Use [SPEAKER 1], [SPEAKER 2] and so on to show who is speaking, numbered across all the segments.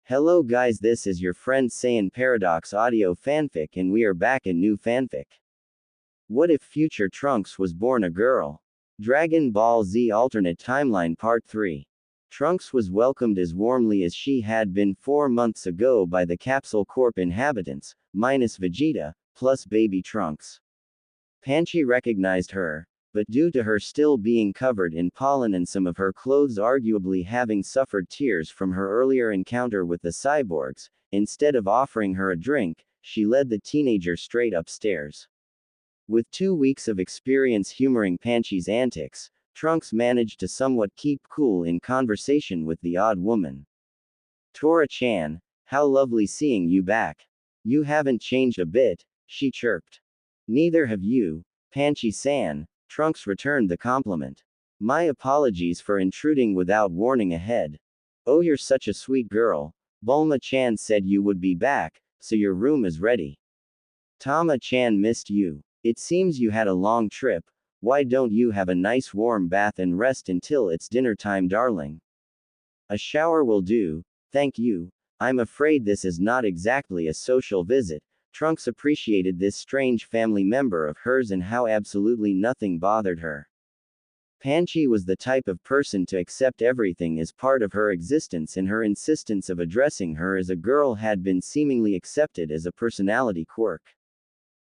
[SPEAKER 1] Hello guys, this is your friend Saiyan Paradox Audio Fanfic and we are back in new fanfic. What if future Trunks was born a girl? Dragon Ball Z Alternate Timeline Part 3. Trunks was welcomed as warmly as she had been 4 months ago by the Capsule Corp inhabitants, minus Vegeta, plus baby Trunks. Panchi recognized her, but due to her still being covered in pollen and some of her clothes arguably having suffered tears from her earlier encounter with the cyborgs, instead of offering her a drink, she led the teenager straight upstairs. With 2 weeks of experience humoring Panchi's antics, Trunks managed to somewhat keep cool in conversation with the odd woman. Tora-chan, how lovely seeing you back. You haven't changed a bit, she chirped. Neither have you, Panchi-san. Trunks returned the compliment. My apologies for intruding without warning ahead. Oh, you're such a sweet girl. Bulma-chan said you would be back, so your room is ready. Tama-chan missed you. It seems you had a long trip. Why don't you have a nice warm bath and rest until it's dinner time, darling? A shower will do, thank you. I'm afraid this is not exactly a social visit. Trunks appreciated this strange family member of hers and how absolutely nothing bothered her. Panchi was the type of person to accept everything as part of her existence, and her insistence of addressing her as a girl had been seemingly accepted as a personality quirk.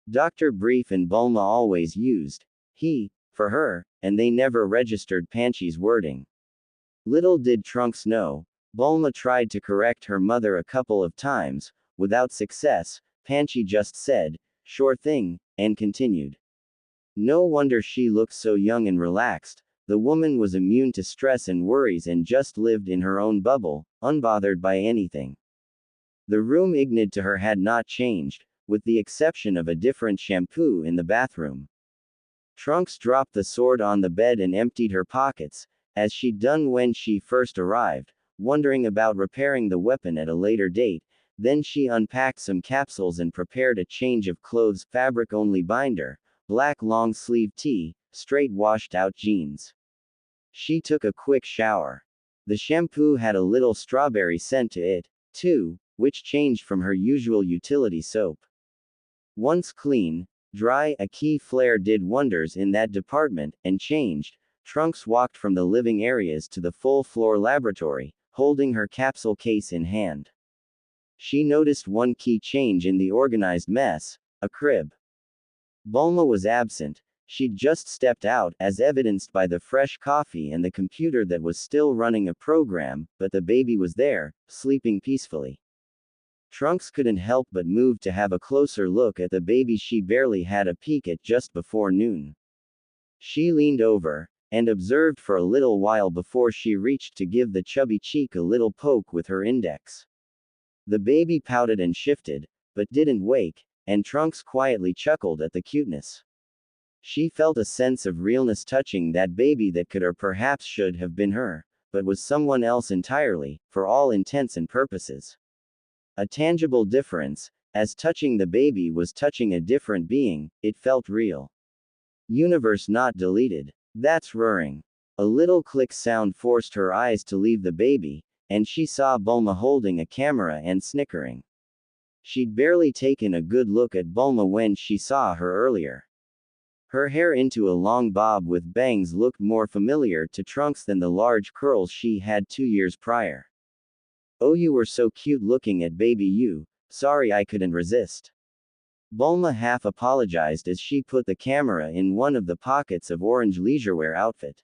[SPEAKER 1] Dr. Brief and Bulma always used he for her, and they never registered Panchi's wording. Little did Trunks know, Bulma tried to correct her mother a couple of times, without success. Panchi just said, sure thing, and continued. No wonder she looked so young and relaxed. The woman was immune to stress and worries and just lived in her own bubble, unbothered by anything. The room ignored to her had not changed, with the exception of a different shampoo in the bathroom. Trunks dropped the sword on the bed and emptied her pockets, as she'd done when she first arrived, wondering about repairing the weapon at a later date. Then she unpacked some capsules and prepared a change of clothes, fabric-only binder, black long-sleeve tee, straight washed-out jeans. She took a quick shower. The shampoo had a little strawberry scent to it, too, which changed from her usual utility soap. Once clean, dry, a key flare did wonders in that department, and changed. Trunks walked from the living areas to the full-floor laboratory, holding her capsule case in hand. She noticed one key change in the organized mess, a crib. Bulma was absent. She'd just stepped out, as evidenced by the fresh coffee and the computer that was still running a program, but the baby was there, sleeping peacefully. Trunks couldn't help but move to have a closer look at the baby. She barely had a peek at just before noon. She leaned over, and observed for a little while before she reached to give the chubby cheek a little poke with her index. The baby pouted and shifted, but didn't wake, and Trunks quietly chuckled at the cuteness. She felt a sense of realness touching that baby that could or perhaps should have been her, but was someone else entirely, for all intents and purposes. A tangible difference, as touching the baby was touching a different being, it felt real. Universe not deleted. That's roaring. A little click sound forced her eyes to leave the baby, and she saw Bulma holding a camera and snickering. She'd barely taken a good look at Bulma when she saw her earlier. Her hair into a long bob with bangs looked more familiar to Trunks than the large curls she had 2 years prior. Oh, you were so cute looking at baby you. Sorry I couldn't resist. Bulma half apologized as she put the camera in one of the pockets of orange leisurewear outfit.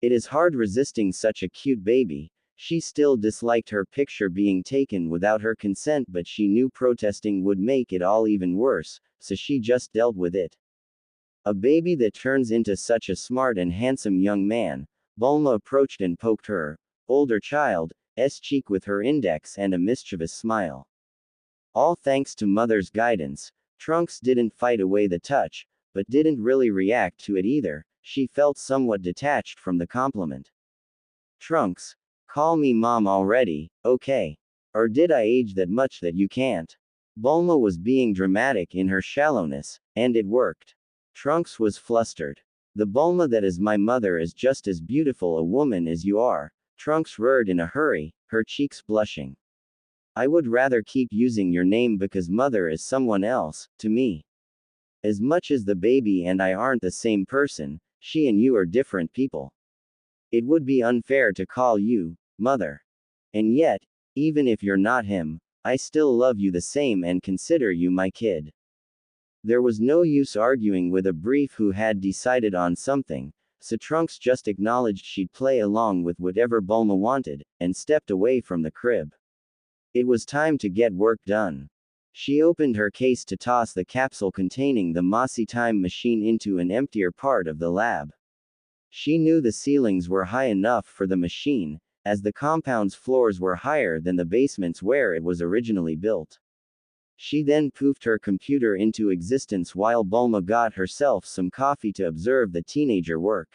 [SPEAKER 1] It is hard resisting such a cute baby. She still disliked her picture being taken without her consent, but she knew protesting would make it all even worse, so she just dealt with it. A baby that turns into such a smart and handsome young man. Bulma approached and poked her older child's cheek with her index and a mischievous smile. All thanks to Mother's guidance, Trunks didn't fight away the touch, but didn't really react to it either. She felt somewhat detached from the compliment. Trunks, call me mom already, okay? Or did I age that much that you can't? Bulma was being dramatic in her shallowness, and it worked. Trunks was flustered. The Bulma that is my mother is just as beautiful a woman as you are, Trunks roared in a hurry, her cheeks blushing. I would rather keep using your name because mother is someone else, to me. As much as the baby and I aren't the same person, she and you are different people. It would be unfair to call you, mother. And yet, even if you're not him, I still love you the same and consider you my kid. There was no use arguing with a brief who had decided on something, so Trunks just acknowledged she'd play along with whatever Bulma wanted, and stepped away from the crib. It was time to get work done. She opened her case to toss the capsule containing the Mossy Time machine into an emptier part of the lab. She knew the ceilings were high enough for the machine, as the compound's floors were higher than the basements where it was originally built. She then poofed her computer into existence while Bulma got herself some coffee to observe the teenager work.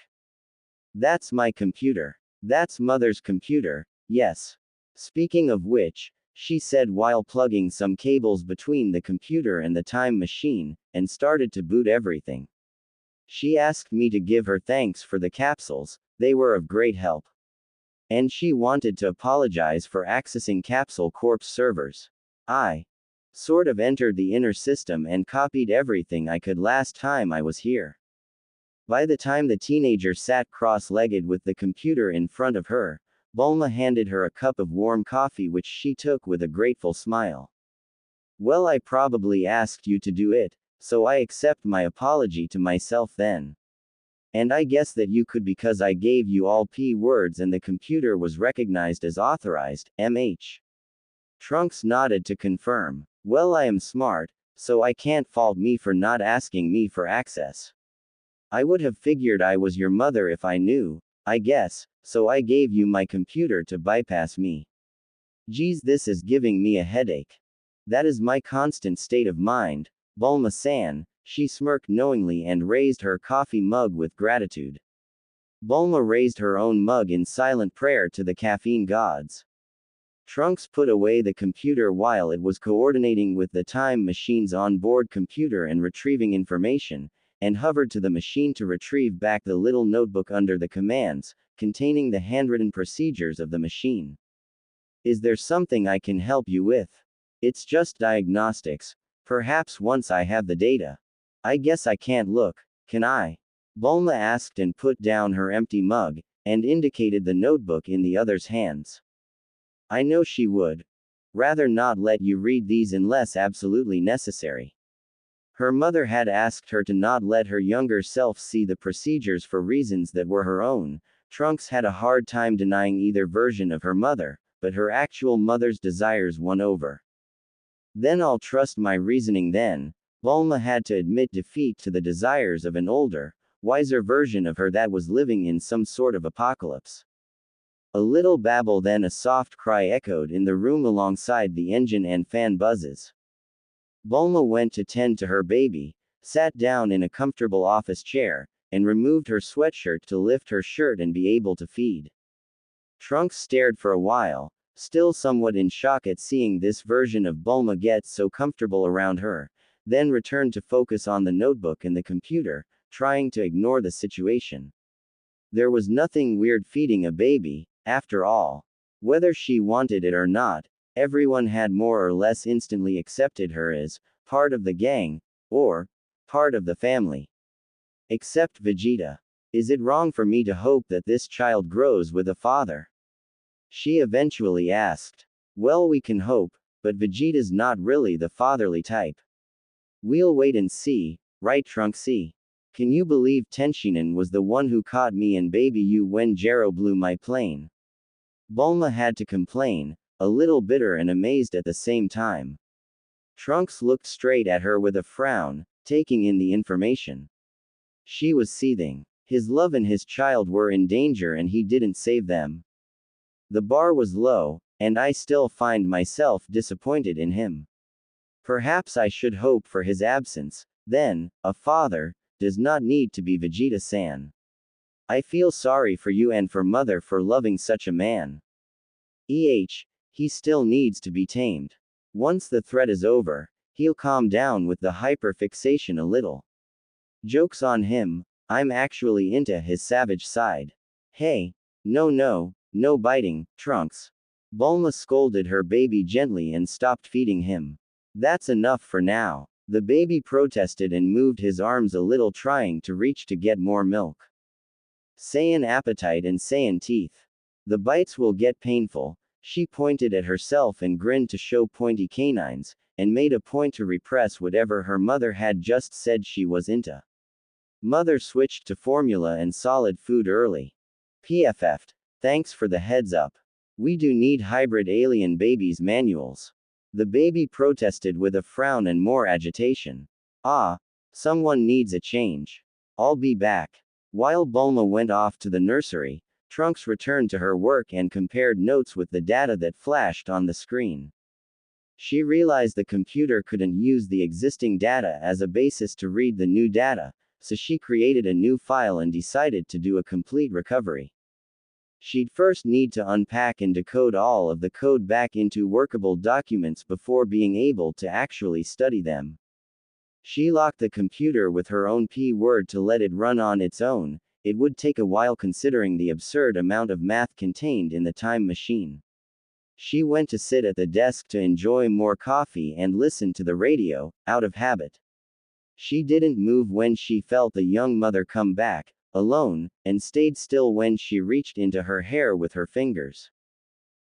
[SPEAKER 1] That's my computer. That's mother's computer, yes. Speaking of which, she said while plugging some cables between the computer and the time machine, and started to boot everything. She asked me to give her thanks for the capsules, they were of great help. And she wanted to apologize for accessing Capsule Corp's servers. I sort of entered the inner system and copied everything I could last time I was here. By the time the teenager sat cross-legged with the computer in front of her, Bulma handed her a cup of warm coffee which she took with a grateful smile. Well, I probably asked you to do it, so I accept my apology to myself then. And I guess that you could because I gave you all P words and the computer was recognized as authorized, MH. Trunks nodded to confirm. Well, I am smart, so I can't fault me for not asking me for access. I would have figured I was your mother if I knew, I guess, so I gave you my computer to bypass me. Geez, this is giving me a headache. That is my constant state of mind, Bulma-san. She smirked knowingly and raised her coffee mug with gratitude. Bulma raised her own mug in silent prayer to the caffeine gods. Trunks put away the computer while it was coordinating with the time machine's onboard computer and retrieving information, and hovered to the machine to retrieve back the little notebook under the commands, containing the handwritten procedures of the machine. Is there something I can help you with? It's just diagnostics. Perhaps once I have the data. I guess I can't look, can I? Bulma asked and put down her empty mug, and indicated the notebook in the other's hands. I know she would. Rather not let you read these unless absolutely necessary. Her mother had asked her to not let her younger self see the procedures for reasons that were her own. Trunks had a hard time denying either version of her mother, but her actual mother's desires won over. Then I'll trust my reasoning then. Bulma had to admit defeat to the desires of an older, wiser version of her that was living in some sort of apocalypse. A little babble, then a soft cry echoed in the room alongside the engine and fan buzzes. Bulma went to tend to her baby, sat down in a comfortable office chair, and removed her sweatshirt to lift her shirt and be able to feed. Trunks stared for a while, still somewhat in shock at seeing this version of Bulma get so comfortable around her, then returned to focus on the notebook and the computer, trying to ignore the situation. There was nothing weird feeding a baby, after all. Whether she wanted it or not, everyone had more or less instantly accepted her as part of the gang, or part of the family. Except Vegeta. Is it wrong for me to hope that this child grows with a father? She eventually asked. Well, we can hope, but Vegeta's not really the fatherly type. We'll wait and see, right, Trunksy? Can you believe Tenshinhan was the one who caught me and baby you when Gero blew my plane? Bulma had to complain, a little bitter and amazed at the same time. Trunks looked straight at her with a frown, taking in the information. She was seething. His love and his child were in danger and he didn't save them. The bar was low, and I still find myself disappointed in him. Perhaps I should hope for his absence, then. A father does not need to be Vegeta-san. I feel sorry for you and for mother for loving such a man. He still needs to be tamed. Once the threat is over, he'll calm down with the hyperfixation a little. Joke's on him, I'm actually into his savage side. Hey, no biting, Trunks. Bulma scolded her baby gently and stopped feeding him. That's enough for now. The baby protested and moved his arms a little, trying to reach to get more milk. Saiyan appetite and Saiyan teeth. The bites will get painful. She pointed at herself and grinned to show pointy canines, and made a point to repress whatever her mother had just said she was into. Mother switched to formula and solid food early. PFF'd. Thanks for the heads up. We do need hybrid alien babies manuals. The baby protested with a frown and more agitation. Ah, someone needs a change. I'll be back. While Bulma went off to the nursery, Trunks returned to her work and compared notes with the data that flashed on the screen. She realized the computer couldn't use the existing data as a basis to read the new data, so she created a new file and decided to do a complete recovery. She'd first need to unpack and decode all of the code back into workable documents before being able to actually study them. She locked the computer with her own P-word to let it run on its own. It would take a while considering the absurd amount of math contained in the time machine. She went to sit at the desk to enjoy more coffee and listen to the radio, out of habit. She didn't move when she felt the young mother come back, alone, and stayed still when she reached into her hair with her fingers.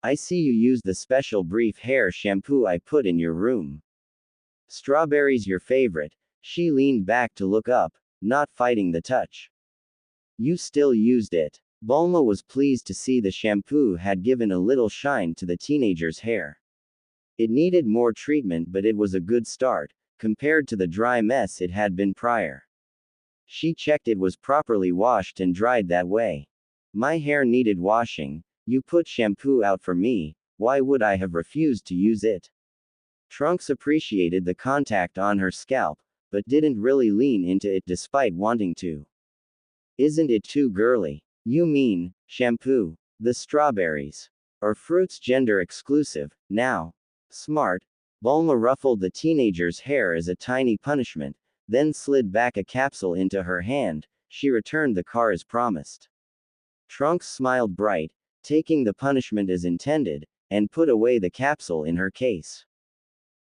[SPEAKER 1] I see you use the special brief hair shampoo I put in your room. Strawberry's your favorite. She leaned back to look up, not fighting the touch. You still used it. Bulma was pleased to see the shampoo had given a little shine to the teenager's hair. It needed more treatment, but it was a good start, compared to the dry mess it had been prior. She checked it was properly washed and dried that way. My hair needed washing. You put shampoo out for me. Why would I have refused to use it? Trunks appreciated the contact on her scalp, but didn't really lean into it despite wanting to. Isn't it too girly? You mean, shampoo? The strawberries. Or fruits gender exclusive, now? Smart. Bulma ruffled the teenager's hair as a tiny punishment, then slid back a capsule into her hand. She returned the car as promised. Trunks smiled bright, taking the punishment as intended, and put away the capsule in her case.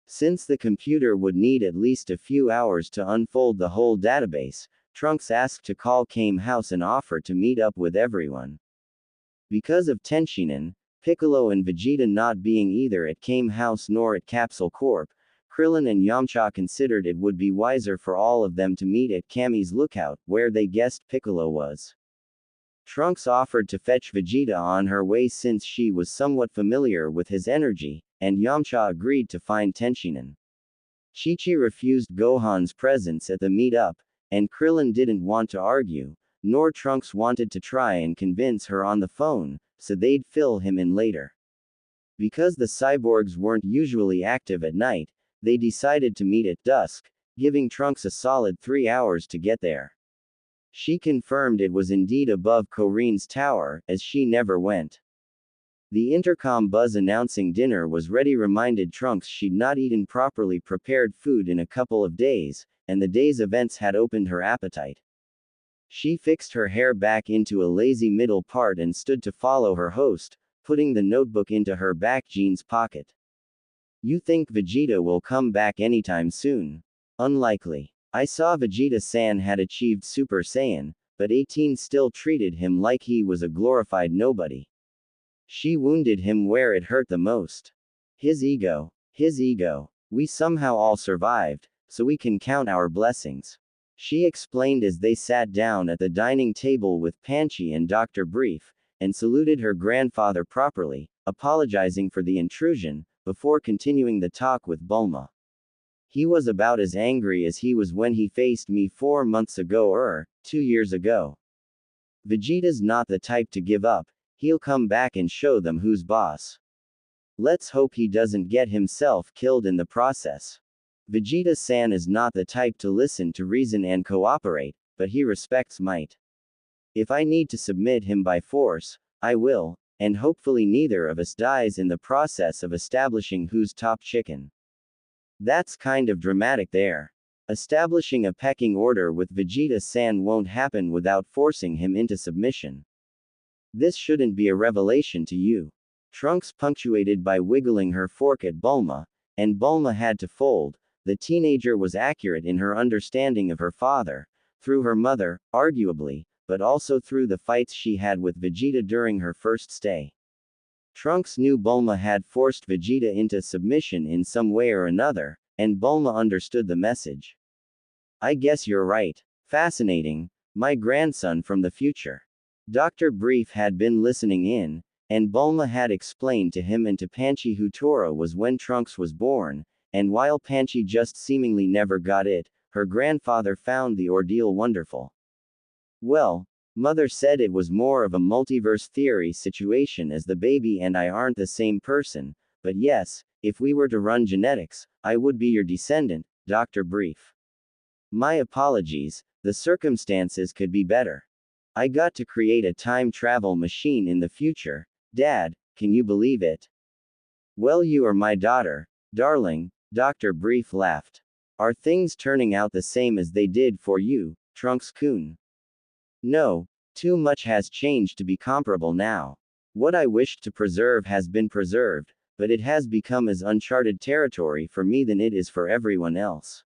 [SPEAKER 1] Since the computer would need at least a few hours to unfold the whole database, Trunks asked to call Kame House and offered to meet up with everyone. Because of Tenshinhan, Piccolo and Vegeta not being either at Kame House nor at Capsule Corp, Krillin and Yamcha considered it would be wiser for all of them to meet at Kami's Lookout, where they guessed Piccolo was. Trunks offered to fetch Vegeta on her way since she was somewhat familiar with his energy, and Yamcha agreed to find Tenshinhan. Chi-Chi refused Gohan's presence at the meet-up, and Krillin didn't want to argue, nor Trunks wanted to try and convince her on the phone, so they'd fill him in later. Because the cyborgs weren't usually active at night, they decided to meet at dusk, giving Trunks a solid 3 hours to get there. She confirmed it was indeed above Korin's tower, as she never went. The intercom buzz announcing dinner was ready reminded Trunks she'd not eaten properly prepared food in a couple of days, and the day's events had opened her appetite. She fixed her hair back into a lazy middle part and stood to follow her host, putting the notebook into her back jeans pocket. You think Vegeta will come back anytime soon? Unlikely. I saw Vegeta-san had achieved Super Saiyan, but 18 still treated him like he was a glorified nobody. She wounded him where it hurt the most. His ego. His ego. We somehow all survived, so we can count our blessings. She explained as they sat down at the dining table with Panchi and Dr. Brief, and saluted her grandfather properly, apologizing for the intrusion, before continuing the talk with Bulma. He was about as angry as he was when he faced me 4 months ago or 2 years ago. Vegeta's not the type to give up, he'll come back and show them who's boss. Let's hope he doesn't get himself killed in the process. Vegeta-san is not the type to listen to reason and cooperate, but he respects might. If I need to submit him by force, I will, and hopefully neither of us dies in the process of establishing who's top chicken. That's kind of dramatic there. Establishing a pecking order with Vegeta-san won't happen without forcing him into submission. This shouldn't be a revelation to you. Trunks punctuated by wiggling her fork at Bulma, and Bulma had to fold. The teenager was accurate in her understanding of her father, through her mother, arguably, but also through the fights she had with Vegeta during her first stay. Trunks knew Bulma had forced Vegeta into submission in some way or another, and Bulma understood the message. I guess you're right. Fascinating, my grandson from the future. Dr. Brief had been listening in, and Bulma had explained to him and to Panchi who Tora was when Trunks was born, and while Panchi just seemingly never got it, her grandfather found the ordeal wonderful. Well, Mother said it was more of a multiverse theory situation as the baby and I aren't the same person, but yes, if we were to run genetics, I would be your descendant, Dr. Brief. My apologies, the circumstances could be better. I got to create a time travel machine in the future, Dad, can you believe it? Well, you are my daughter, darling, Dr. Brief laughed. Are things turning out the same as they did for you, Trunks-kun? No, too much has changed to be comparable now. What I wished to preserve has been preserved, but it has become as uncharted territory for me than it is for everyone else.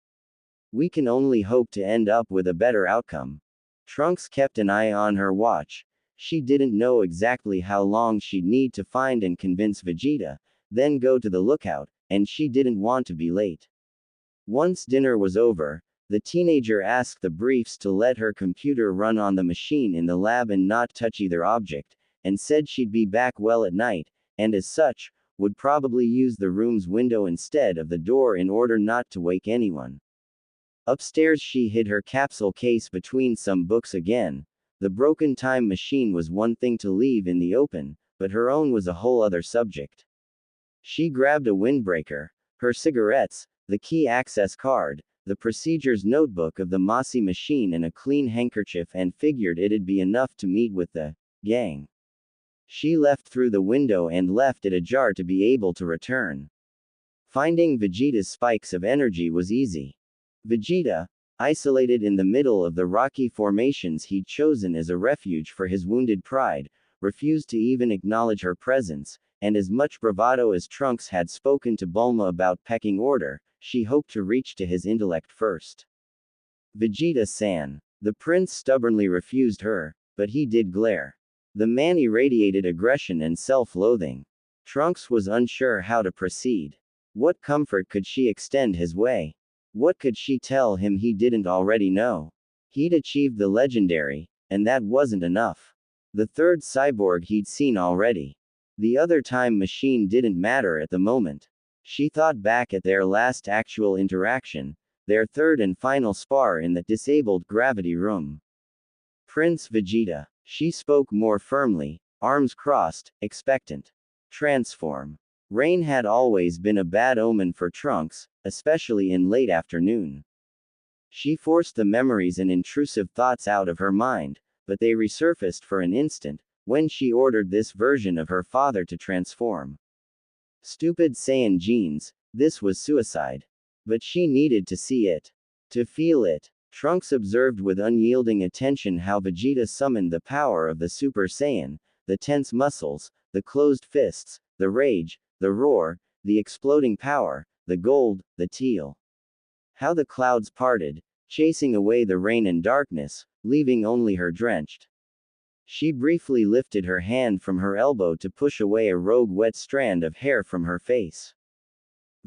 [SPEAKER 1] We can only hope to end up with a better outcome. Trunks kept an eye on her watch. She didn't know exactly how long she'd need to find and convince Vegeta, then go to the lookout, and she didn't want to be late. Once dinner was over, the teenager asked the Briefs to let her computer run on the machine in the lab and not touch either object, and said she'd be back well at night, and as such, would probably use the room's window instead of the door in order not to wake anyone. Upstairs she hid her capsule case between some books again. The broken time machine was one thing to leave in the open, but her own was a whole other subject. She grabbed a windbreaker, her cigarettes, the key access card, the procedures notebook of the Mossy machine and a clean handkerchief and figured it'd be enough to meet with the gang. She left through the window and left it ajar to be able to return. Finding Vegeta's spikes of energy was easy. Vegeta, isolated in the middle of the rocky formations he'd chosen as a refuge for his wounded pride, refused to even acknowledge her presence, and as much bravado as Trunks had spoken to Bulma about pecking order, she hoped to reach to his intellect first. Vegeta-san. The prince stubbornly refused her, but he did glare. The man irradiated aggression and self-loathing. Trunks was unsure how to proceed. What comfort could she extend his way? What could she tell him he didn't already know? He'd achieved the legendary, and that wasn't enough. The third cyborg he'd seen already. The other time machine didn't matter at the moment. She thought back at their last actual interaction, their third and final spar in that disabled gravity room. Prince Vegeta. She spoke more firmly, arms crossed, expectant. Transform. Rain had always been a bad omen for Trunks, especially in late afternoon. She forced the memories and intrusive thoughts out of her mind, but they resurfaced for an instant, when she ordered this version of her father to transform. Stupid Saiyan genes, this was suicide. But she needed to see it. To feel it. Trunks observed with unyielding attention how Vegeta summoned the power of the Super Saiyan, the tense muscles, the closed fists, the rage, the roar, the exploding power, the gold, the teal. How the clouds parted, chasing away the rain and darkness, leaving only her drenched. She briefly lifted her hand from her elbow to push away a rogue wet strand of hair from her face.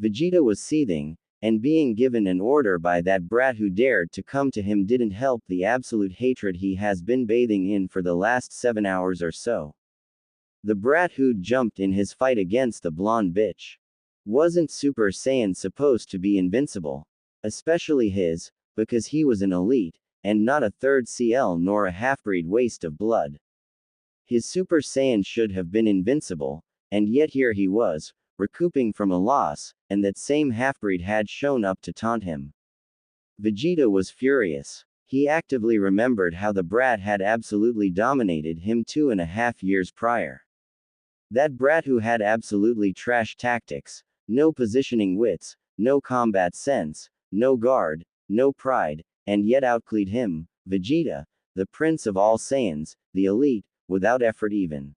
[SPEAKER 1] Vegeta was seething, and being given an order by that brat who dared to come to him didn't help the absolute hatred he has been bathing in for the last 7 hours or so. The brat who'd jumped in his fight against the blonde bitch. Wasn't Super Saiyan supposed to be invincible? Especially his, because he was an elite, and not a third CL nor a half-breed waste of blood. His Super Saiyan should have been invincible, and yet here he was, recouping from a loss, and that same half-breed had shown up to taunt him. Vegeta was furious. He actively remembered how the brat had absolutely dominated him 2.5 years prior. That brat who had absolutely trash tactics, no positioning wits, no combat sense, no guard, no pride, and yet outclassed him, Vegeta, the prince of all Saiyans, the elite, without effort even.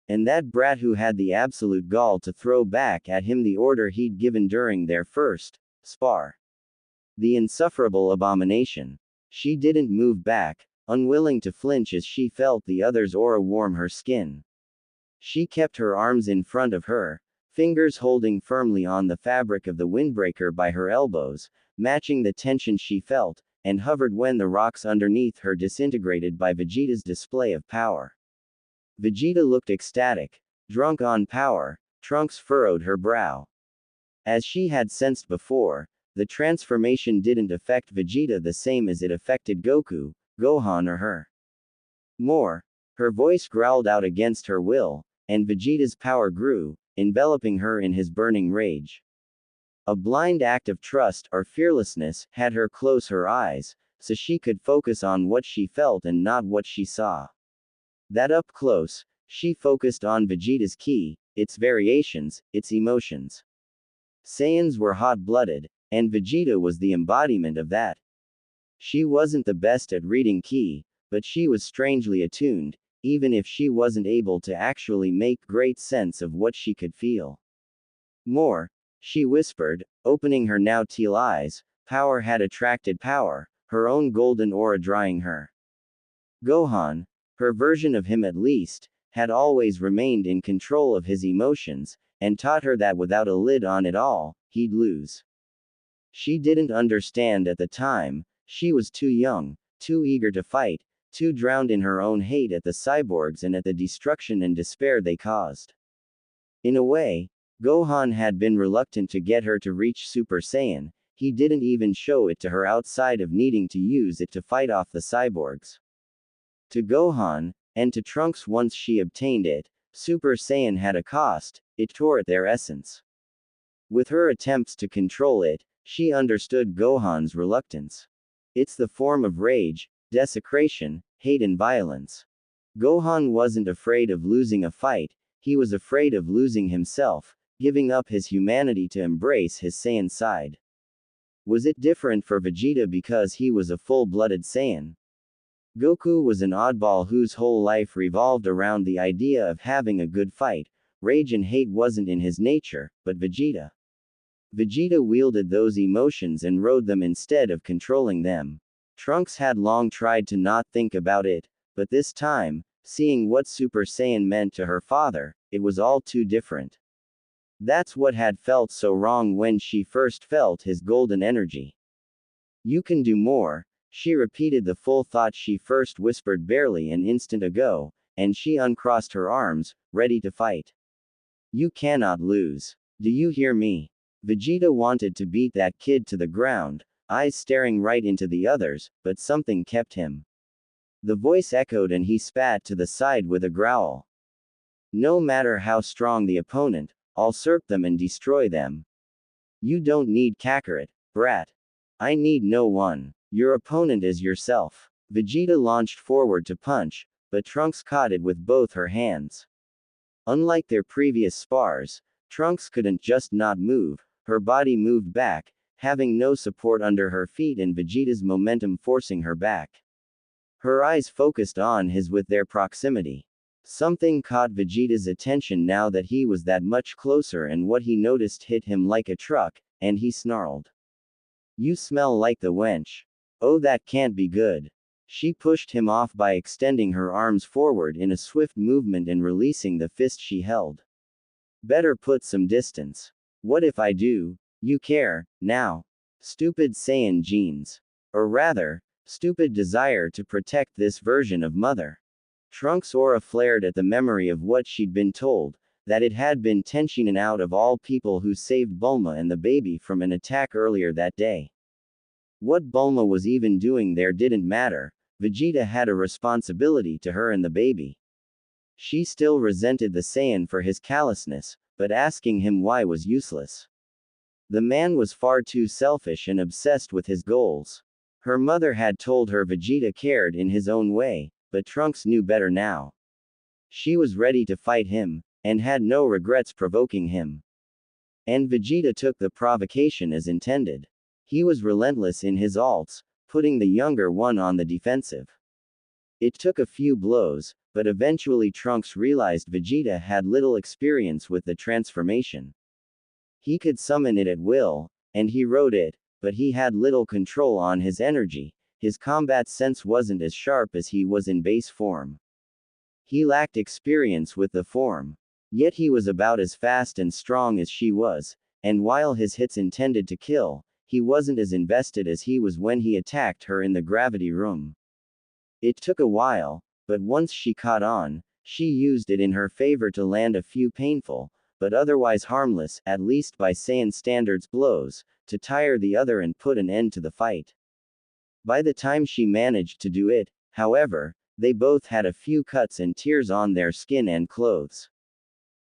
[SPEAKER 1] And that brat who had the absolute gall to throw back at him the order he'd given during their first spar. The insufferable abomination. She didn't move back, unwilling to flinch as she felt the other's aura warm her skin. She kept her arms in front of her, fingers holding firmly on the fabric of the windbreaker by her elbows, matching the tension she felt, and hovered when the rocks underneath her disintegrated by Vegeta's display of power. Vegeta looked ecstatic. Drunk on power, Trunks furrowed her brow. As she had sensed before, the transformation didn't affect Vegeta the same as it affected Goku, Gohan or her. More, her voice growled out against her will, and Vegeta's power grew, enveloping her in his burning rage. A blind act of trust or fearlessness had her close her eyes, so she could focus on what she felt and not what she saw. That up close, she focused on Vegeta's ki, its variations, its emotions. Saiyans were hot-blooded, and Vegeta was the embodiment of that. She wasn't the best at reading ki, but she was strangely attuned, even if she wasn't able to actually make great sense of what she could feel. More, she whispered, opening her now teal eyes, power had attracted power, her own golden aura drawing her. Gohan, her version of him at least, had always remained in control of his emotions, and taught her that without a lid on it all, he'd lose. She didn't understand at the time, she was too young, too eager to fight, too drowned in her own hate at the cyborgs and at the destruction and despair they caused. In a way, Gohan had been reluctant to get her to reach Super Saiyan, he didn't even show it to her outside of needing to use it to fight off the cyborgs. To Gohan, and to Trunks once she obtained it, Super Saiyan had a cost, it tore at their essence. With her attempts to control it, she understood Gohan's reluctance. It's the form of rage, desecration, hate and violence. Gohan wasn't afraid of losing a fight, he was afraid of losing himself, giving up his humanity to embrace his Saiyan side. Was it different for Vegeta because he was a full-blooded Saiyan? Goku was an oddball whose whole life revolved around the idea of having a good fight. Rage and hate wasn't in his nature, but Vegeta. Vegeta wielded those emotions and rode them instead of controlling them. Trunks had long tried to not think about it, but this time, seeing what Super Saiyan meant to her father, it was all too different. That's what had felt so wrong when she first felt his golden energy. You can do more, she repeated the full thought she first whispered barely an instant ago, and she uncrossed her arms, ready to fight. You cannot lose. Do you hear me? Vegeta wanted to beat that kid to the ground, eyes staring right into the others, but something kept him. The voice echoed and he spat to the side with a growl. No matter how strong the opponent, I'll usurp them and destroy them. You don't need Kakarot, brat. I need no one. Your opponent is yourself. Vegeta launched forward to punch, but Trunks caught it with both her hands. Unlike their previous spars, Trunks couldn't just not move, her body moved back, having no support under her feet and Vegeta's momentum forcing her back. Her eyes focused on his with their proximity. Something caught Vegeta's attention now that he was that much closer, and what he noticed hit him like a truck, and he snarled. You smell like the wench. Oh, that can't be good. She pushed him off by extending her arms forward in a swift movement and releasing the fist she held. Better put some distance. What if I do? You care, now. Stupid Saiyan genes. Or rather, stupid desire to protect this version of Mother. Trunks' aura flared at the memory of what she'd been told, that it had been Tenshinhan out of all people who saved Bulma and the baby from an attack earlier that day. What Bulma was even doing there didn't matter, Vegeta had a responsibility to her and the baby. She still resented the Saiyan for his callousness, but asking him why was useless. The man was far too selfish and obsessed with his goals. Her mother had told her Vegeta cared in his own way, but Trunks knew better now. She was ready to fight him, and had no regrets provoking him. And Vegeta took the provocation as intended. He was relentless in his ults, putting the younger one on the defensive. It took a few blows, but eventually Trunks realized Vegeta had little experience with the transformation. He could summon it at will, and he rode it, but he had little control on his energy. His combat sense wasn't as sharp as he was in base form. He lacked experience with the form. Yet he was about as fast and strong as she was, and while his hits intended to kill, he wasn't as invested as he was when he attacked her in the gravity room. It took a while, but once she caught on, she used it in her favor to land a few painful, but otherwise harmless, at least by Saiyan standards, blows, to tire the other and put an end to the fight. By the time she managed to do it, however, they both had a few cuts and tears on their skin and clothes.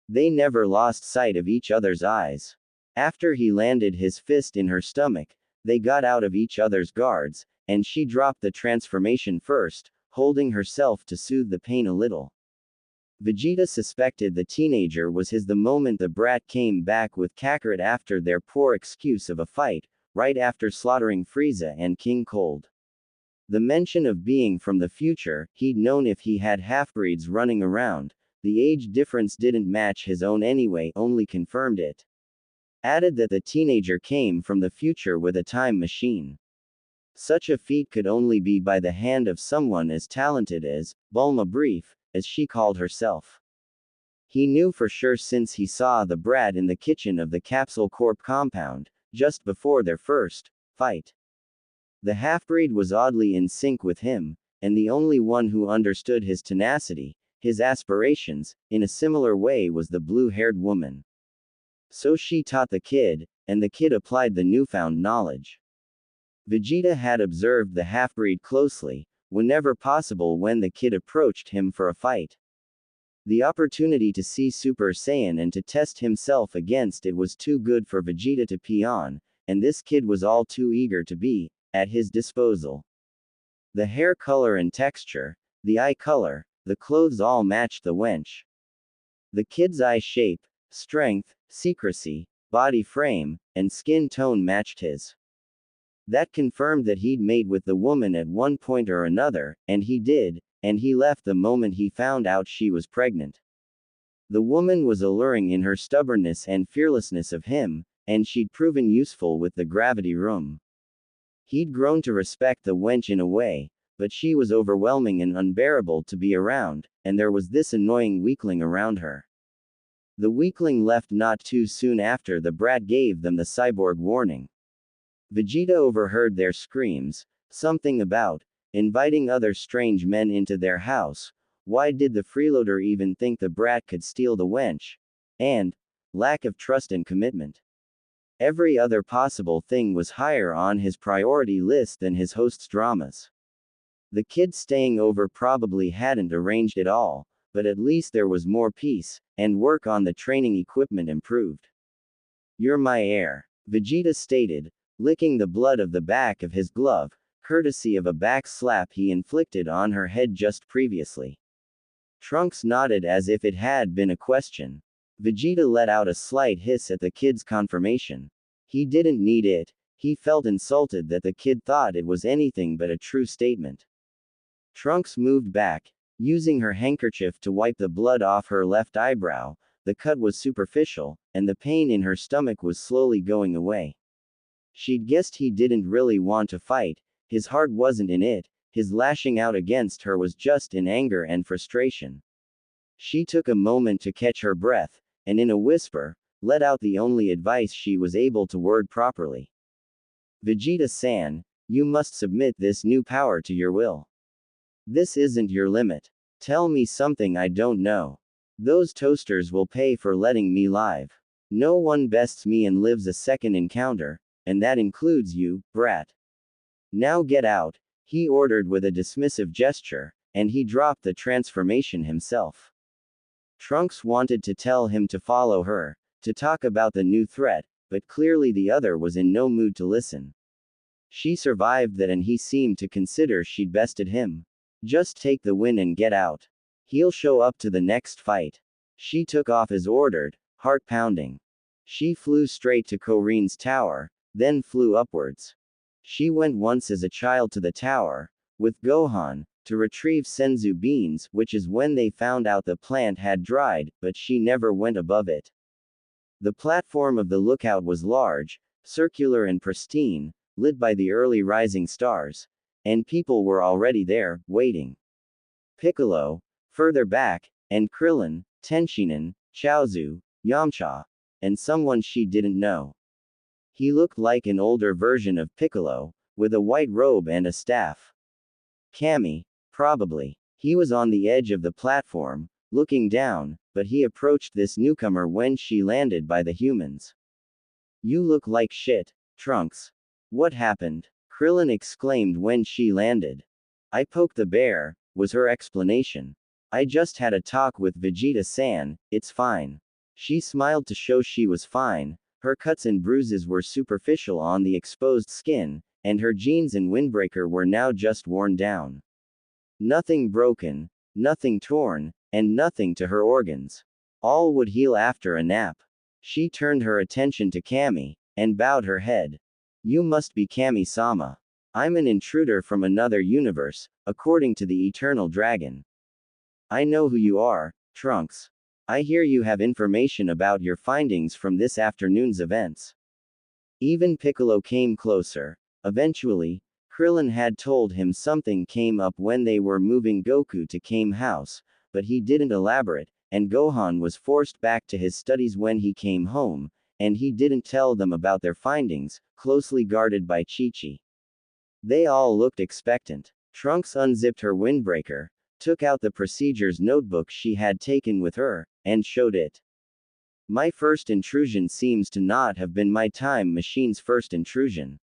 [SPEAKER 1] They never lost sight of each other's eyes. After he landed his fist in her stomach, they got out of each other's guards, and she dropped the transformation first, holding herself to soothe the pain a little. Vegeta suspected the teenager was his the moment the brat came back with Kakarot after their poor excuse of a fight, right after slaughtering Frieza and King Cold. The mention of being from the future, he'd known if he had half-breeds running around, the age difference didn't match his own anyway, only confirmed it. Added that the teenager came from the future with a time machine. Such a feat could only be by the hand of someone as talented as Bulma Brief, as she called herself. He knew for sure since he saw the brat in the kitchen of the Capsule Corp compound, just before their first fight. The half-breed was oddly in sync with him, and the only one who understood his tenacity, his aspirations, in a similar way was the blue-haired woman. So she taught the kid, and the kid applied the newfound knowledge. Vegeta had observed the half-breed closely, whenever possible when the kid approached him for a fight. The opportunity to see Super Saiyan and to test himself against it was too good for Vegeta to pee on, and this kid was all too eager to be at his disposal. The hair color and texture, the eye color, the clothes all matched the wench. The kid's eye shape, strength, secrecy, body frame, and skin tone matched his. That confirmed that he'd mate with the woman at one point or another, and he did, and he left the moment he found out she was pregnant. The woman was alluring in her stubbornness and fearlessness of him, and she'd proven useful with the gravity room. He'd grown to respect the wench in a way, but she was overwhelming and unbearable to be around, and there was this annoying weakling around her. The weakling left not too soon after the brat gave them the cyborg warning. Vegeta overheard their screams, something about inviting other strange men into their house, why did the freeloader even think the brat could steal the wench, and lack of trust and commitment. Every other possible thing was higher on his priority list than his host's dramas. The kid staying over probably hadn't arranged it all, but at least there was more peace, and work on the training equipment improved. "You're my heir," Vegeta stated, licking the blood of the back of his glove, courtesy of a back slap he inflicted on her head just previously. Trunks nodded as if it had been a question. Vegeta let out a slight hiss at the kid's confirmation. He didn't need it, he felt insulted that the kid thought it was anything but a true statement. Trunks moved back, using her handkerchief to wipe the blood off her left eyebrow. The cut was superficial, and the pain in her stomach was slowly going away. She'd guessed he didn't really want to fight, his heart wasn't in it, his lashing out against her was just in anger and frustration. She took a moment to catch her breath, and in a whisper, let out the only advice she was able to word properly. "Vegeta-san, you must submit this new power to your will. This isn't your limit. Tell me something I don't know. Those toasters will pay for letting me live. No one bests me and lives a second encounter, and that includes you, brat. Now get out," he ordered with a dismissive gesture, and he dropped the transformation himself. Trunks wanted to tell him to follow her, to talk about the new threat, but clearly the other was in no mood to listen. She survived that and he seemed to consider she'd bested him. Just take the win and get out. He'll show up to the next fight. She took off as ordered, heart pounding. She flew straight to Korin's tower, then flew upwards. She went once as a child to the tower, with Gohan,
[SPEAKER 2] to retrieve senzu beans, which is when they found out the plant had dried, but she never went above it. The platform of the lookout was large, circular and pristine, lit by the early rising stars, and people were already there, waiting. Piccolo, further back, and Krillin, Tenshinhan, Chaozu, Yamcha, and someone she didn't know. He looked like an older version of Piccolo, with a white robe and a staff. Kami, probably. He was on the edge of the platform, looking down, but he approached this newcomer when she landed by the humans. You look like shit, Trunks. What happened? Krillin exclaimed when she landed. I poked the bear, was her explanation. I just had a talk with Vegeta-san, it's fine. She smiled to show she was fine. Her cuts and bruises were superficial on the exposed skin, and her jeans and windbreaker were now just worn down. Nothing broken, nothing torn, and nothing to her organs. All would heal after a nap. She turned her attention to Kami, and bowed her head. You must be Kami-sama. I'm an intruder from another universe, according to the Eternal Dragon. I know who you are, Trunks. I hear you have information about your findings from this afternoon's events. Even Piccolo came closer. Eventually, Krillin had told him something came up when they were moving Goku to Kame House, but he didn't elaborate, and Gohan was forced back to his studies when he came home, and he didn't tell them about their findings, closely guarded by Chi-Chi. They all looked expectant. Trunks unzipped her windbreaker, took out the procedures notebook she had taken with her, and showed it. My first intrusion seems to not have been my time machine's first intrusion.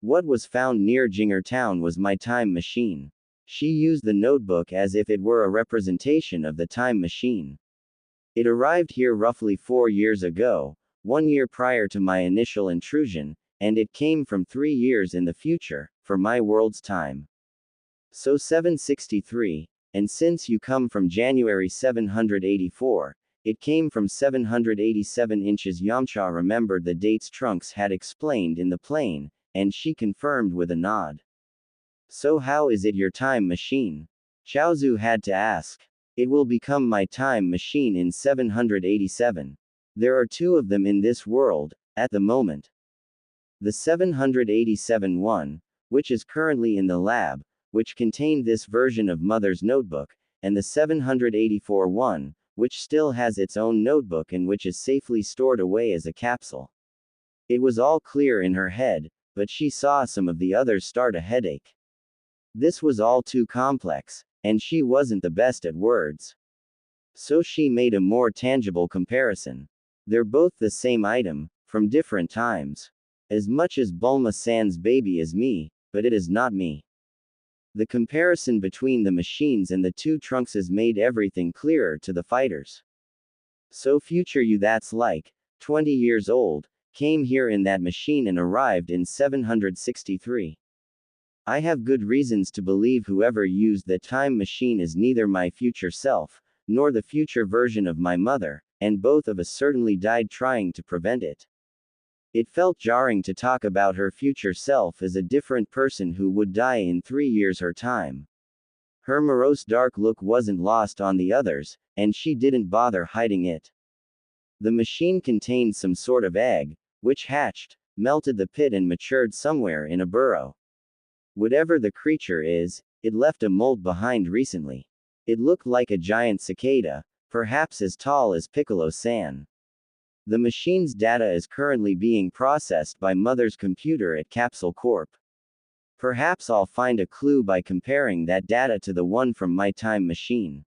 [SPEAKER 2] What was found near Jinger Town was my time machine. She used the notebook as if it were a representation of the time machine. It arrived here roughly 4 years ago, 1 year prior to my initial intrusion, and it came from 3 years in the future, for my world's time. So 763, and since you come from January 784, it came from 787 inches. Yamcha remembered the dates Trunks had explained in the plane, and she confirmed with a nod. So how is it your time machine? Chaozu had to ask. It will become my time machine in 787. There are 2 of them in this world, at the moment. The 787 one, which is currently in the lab, which contained this version of Mother's notebook, and the 784 one, which still has its own notebook and which is safely stored away as a capsule. It was all clear in her head, but she saw some of the others start a headache. This was all too complex, and she wasn't the best at words. So she made a more tangible comparison. They're both the same item, from different times. As much as Bulma-san's baby is me, but it is not me. The comparison between the machines and the 2 Trunkses made everything clearer to the fighters. So future you, that's like 20 years old, came here in that machine and arrived in 763. I have good reasons to believe whoever used the time machine is neither my future self, nor the future version of my mother, and both of us certainly died trying to prevent it. It felt jarring to talk about her future self as a different person who would die in 3 years her time. Her morose dark look wasn't lost on the others, and she didn't bother hiding it. The machine contained some sort of egg, which hatched, melted the pit and matured somewhere in a burrow. Whatever the creature is, it left a mold behind recently. It looked like a giant cicada, perhaps as tall as Piccolo-san. The machine's data is currently being processed by Mother's computer at Capsule Corp. Perhaps I'll find a clue by comparing that data to the one from my time machine.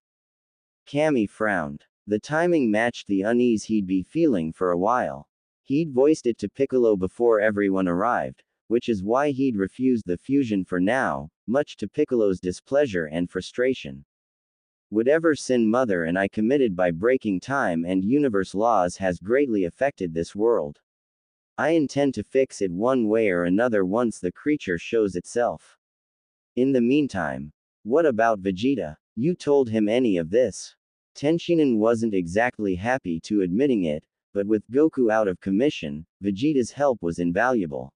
[SPEAKER 2] Kami frowned. The timing matched the unease he'd be feeling for a while. He'd voiced it to Piccolo before everyone arrived, which is why he'd refused the fusion for now, much to Piccolo's displeasure and frustration. Whatever sin Mother and I committed by breaking time and universe laws has greatly affected this world. I intend to fix it one way or another once the creature shows itself. In the meantime, what about Vegeta? You told him any of this? Tenshinhan wasn't exactly happy to admitting it, but with Goku out of commission, Vegeta's help was invaluable.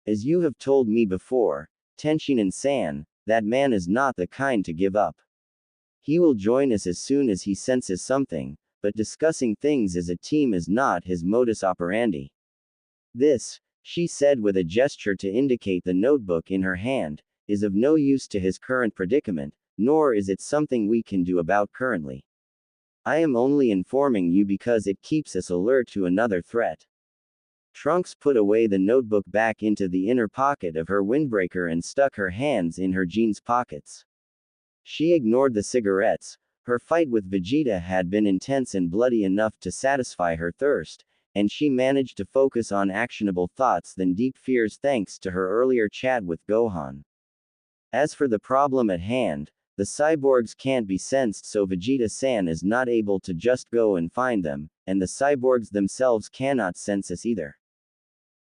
[SPEAKER 2] As you have told me before, Tenshinhan-san, that man is not the kind to give up. He will join us as soon as he senses something, but discussing things as a team is not his modus operandi. This, she said with a gesture to indicate the notebook in her hand, is of no use to his current predicament, nor is it something we can do about currently. I am only informing you because it keeps us alert to another threat. Thankx put away the notebook back into the inner pocket of her windbreaker and stuck her hands in her jeans pockets. She ignored the cigarettes. Her fight with Vegeta had been intense and bloody enough to satisfy her thirst, and she managed to focus on actionable thoughts than deep fears thanks to her earlier chat with Gohan. As for the problem at hand, the cyborgs can't be sensed, so Vegeta-san is not able to just go and find them, and the cyborgs themselves cannot sense us either.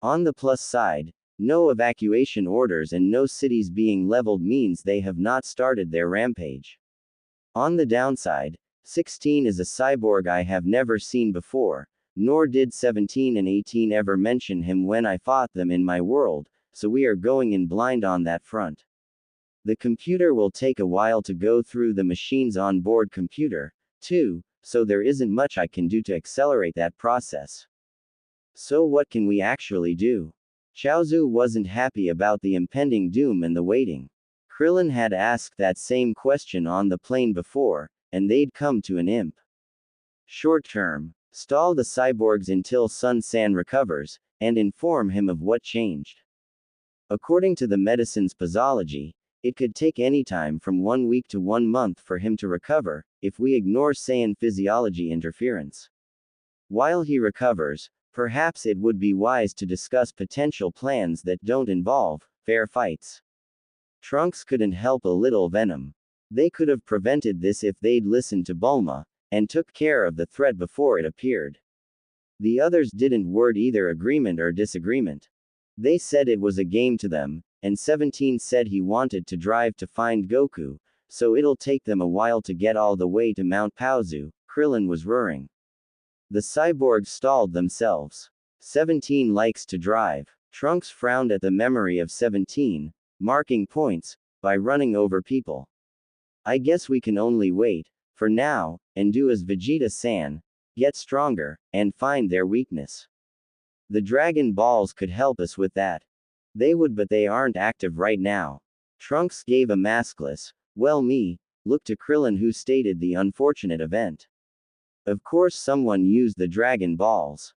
[SPEAKER 2] On the plus side, no evacuation orders and no cities being leveled means they have not started their rampage. On the downside, 16 is a cyborg I have never seen before, nor did 17 and 18 ever mention him when I fought them in my world, so we are going in blind on that front. The computer will take a while to go through the machine's onboard computer, too, so there isn't much I can do to accelerate that process. So what can we actually do? Chaozu wasn't happy about the impending doom and the waiting. Krillin had asked that same question on the plane before, and they'd come to an imp. Short term, stall the cyborgs until Sun-san recovers, and inform him of what changed. According to the medicine's posology, it could take any time from 1 week to 1 month for him to recover, if we ignore Saiyan physiology interference. While he recovers, perhaps it would be wise to discuss potential plans that don't involve fair fights. Thankx couldn't help a little venom. They could have prevented this if they'd listened to Bulma, and took care of the threat before it appeared. The others didn't word either agreement or disagreement. They said it was a game to them, and 17 said he wanted to drive to find Goku, so it'll take them a while to get all the way to Mount Paozu, Krillin was roaring. The cyborgs stalled themselves. 17 likes to drive. Thankx frowned at the memory of 17, marking points, by running over people. I guess we can only wait, for now, and do as Vegeta-san, get stronger, and find their weakness. The Dragon Balls could help us with that. They would, but they aren't active right now. Thankx gave a maskless, well me, look to Krillin, who stated the unfortunate event. Of course someone used the Dragon Balls.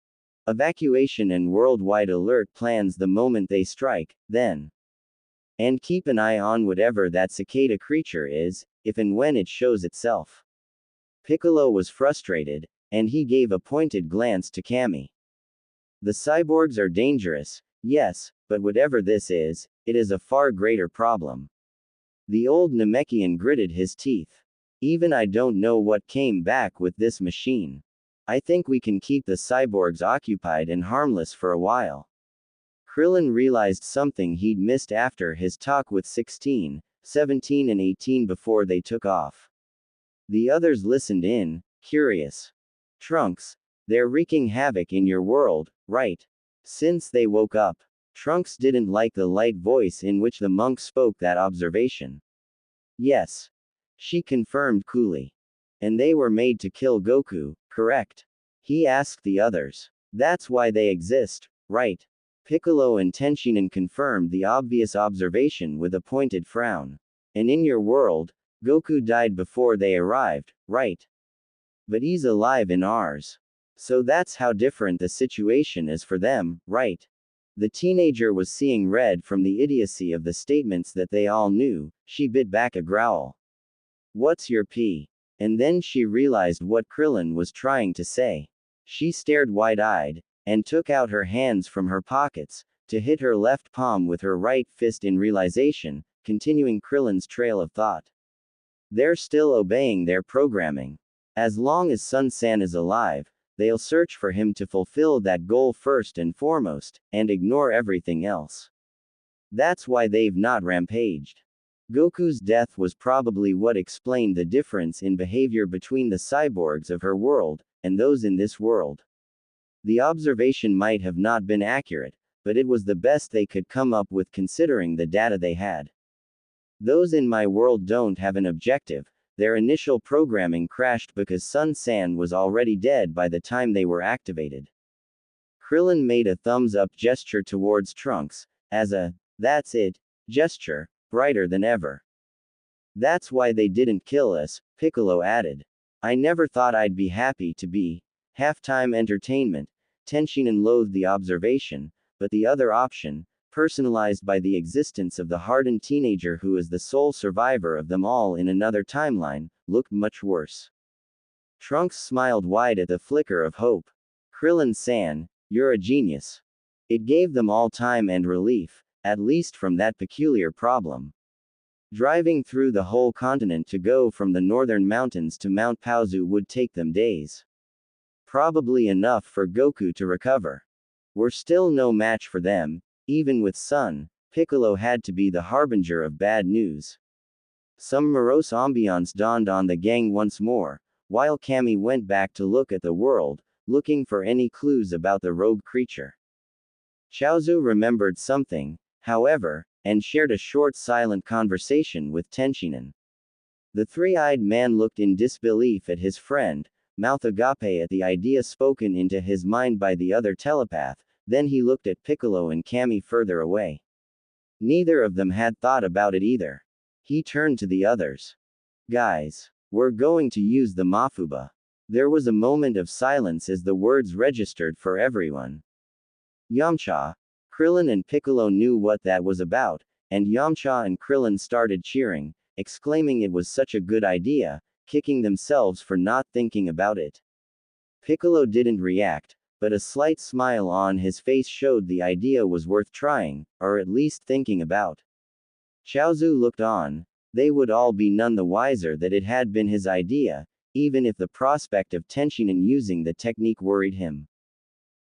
[SPEAKER 2] Evacuation and worldwide alert plans the moment they strike, then. And keep an eye on whatever that cicada creature is, if and when it shows itself. Piccolo was frustrated, and he gave a pointed glance to Kami. The cyborgs are dangerous, yes, but whatever this is, it is a far greater problem. The old Namekian gritted his teeth. Even I don't know what came back with this machine. I think we can keep the cyborgs occupied and harmless for a while. Krillin realized something he'd missed after his talk with 16, 17 and 18 before they took off. The others listened in, curious. Thankx, they're wreaking havoc in your world, right? Since they woke up. Thankx didn't like the light voice in which the monk spoke that observation. Yes. She confirmed coolly. And they were made to kill Goku, correct? He asked the others. That's why they exist, right? Piccolo and Tenshinhan confirmed the obvious observation with a pointed frown. And in your world, Goku died before they arrived, right? But he's alive in ours. So that's how different the situation is for them, right? The teenager was seeing red from the idiocy of the statements that they all knew. She bit back a growl. What's your P? And then she realized what Krillin was trying to say. She stared wide-eyed, and took out her hands from her pockets, to hit her left palm with her right fist in realization, continuing Krillin's trail of thought. They're still obeying their programming. As long as Sun-san is alive, they'll search for him to fulfill that goal first and foremost, and ignore everything else. That's why they've not rampaged. Goku's death was probably what explained the difference in behavior between the cyborgs of her world, and those in this world. The observation might have not been accurate, but it was the best they could come up with considering the data they had. Those in my world don't have an objective. Their initial programming crashed because Sun-san was already dead by the time they were activated. Krillin made a thumbs-up gesture towards Trunks, as a, "That's it," gesture, brighter than ever. "That's why they didn't kill us," Piccolo added. "I never thought I'd be happy to be halftime entertainment." Tenshinhan loathed the observation, but the other option, personalized by the existence of the hardened teenager who is the sole survivor of them all in another timeline, looked much worse. Trunks smiled wide at the flicker of hope. "Krillin-san, you're a genius." It gave them all time and relief, at least from that peculiar problem. Driving through the whole continent to go from the northern mountains to Mount Paozu would take them days. Probably enough for Goku to recover. We're still no match for them. Even with Sun, Piccolo had to be the harbinger of bad news. Some morose ambiance dawned on the gang once more, while Cammy went back to look at the world, looking for any clues about the rogue creature. Chaozu remembered something, however, and shared a short silent conversation with Tenshinhan. The three-eyed man looked in disbelief at his friend, mouth agape at the idea spoken into his mind by the other telepath. Then he looked at Piccolo and Cammy further away. Neither of them had thought about it either. He turned to the others. "Guys, we're going to use the Mafuba." There was a moment of silence as the words registered for everyone. Yamcha. Krillin and Piccolo knew what that was about, and Yamcha and Krillin started cheering, exclaiming it was such a good idea, kicking themselves for not thinking about it. Piccolo didn't react, but a slight smile on his face showed the idea was worth trying, or at least thinking about. Chaozu looked on. They would all be none the wiser that it had been his idea, even if the prospect of Tenshinhan using the technique worried him.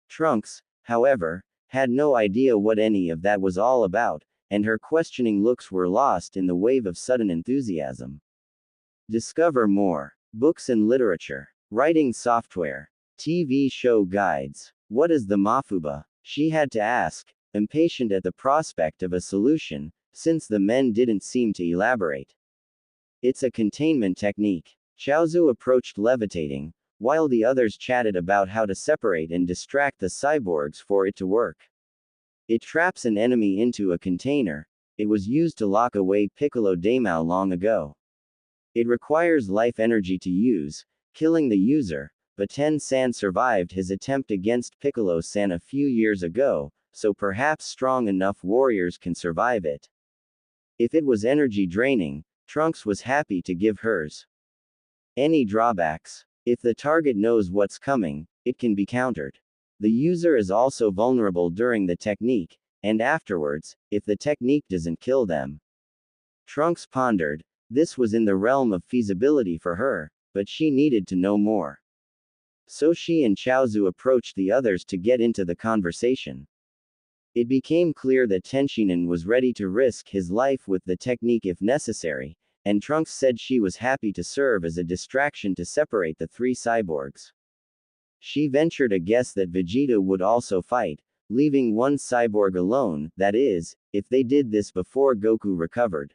[SPEAKER 2] Trunks, however, had no idea what any of that was all about, and her questioning looks were lost in the wave of sudden enthusiasm. Discover more. Books and literature. Writing software. TV show guides. What is the Mafuba? She had to ask, impatient at the prospect of a solution, since the men didn't seem to elaborate. It's a containment technique. Chaozu approached levitating, while the others chatted about how to separate and distract the cyborgs for it to work. It traps an enemy into a container. It was used to lock away Piccolo Daimao long ago. It requires life energy to use, killing the user, but Ten-san survived his attempt against Piccolo-san a few years ago, so perhaps strong enough warriors can survive it. If it was energy draining, Trunks was happy to give hers. Any drawbacks? If the target knows what's coming, it can be countered. The user is also vulnerable during the technique, and afterwards, if the technique doesn't kill them. Trunks pondered. This was in the realm of feasibility for her, but she needed to know more. So she and Chaozu approached the others to get into the conversation. It became clear that Tenshinhan was ready to risk his life with the technique if necessary, and Trunks said she was happy to serve as a distraction to separate the three cyborgs. She ventured a guess that Vegeta would also fight, leaving one cyborg alone, that is, if they did this before Goku recovered.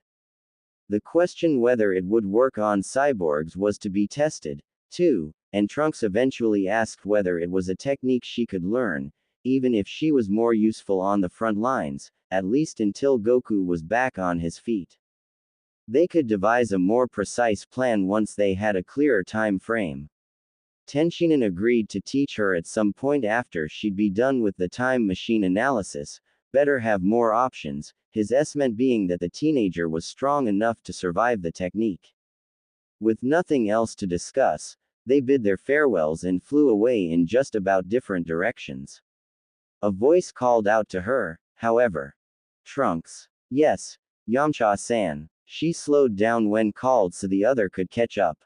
[SPEAKER 2] The question whether it would work on cyborgs was to be tested, too, and Trunks eventually asked whether it was a technique she could learn, even if she was more useful on the front lines, at least until Goku was back on his feet. They could devise a more precise plan once they had a clearer time frame. Tenshinhan agreed to teach her at some point after she'd be done with the time machine analysis. Better have more options, his estimate being that the teenager was strong enough to survive the technique. With nothing else to discuss, they bid their farewells and flew away in just about different directions. A voice called out to her, however. Trunks. Yes, Yamcha-san. She slowed down when called so the other could catch up.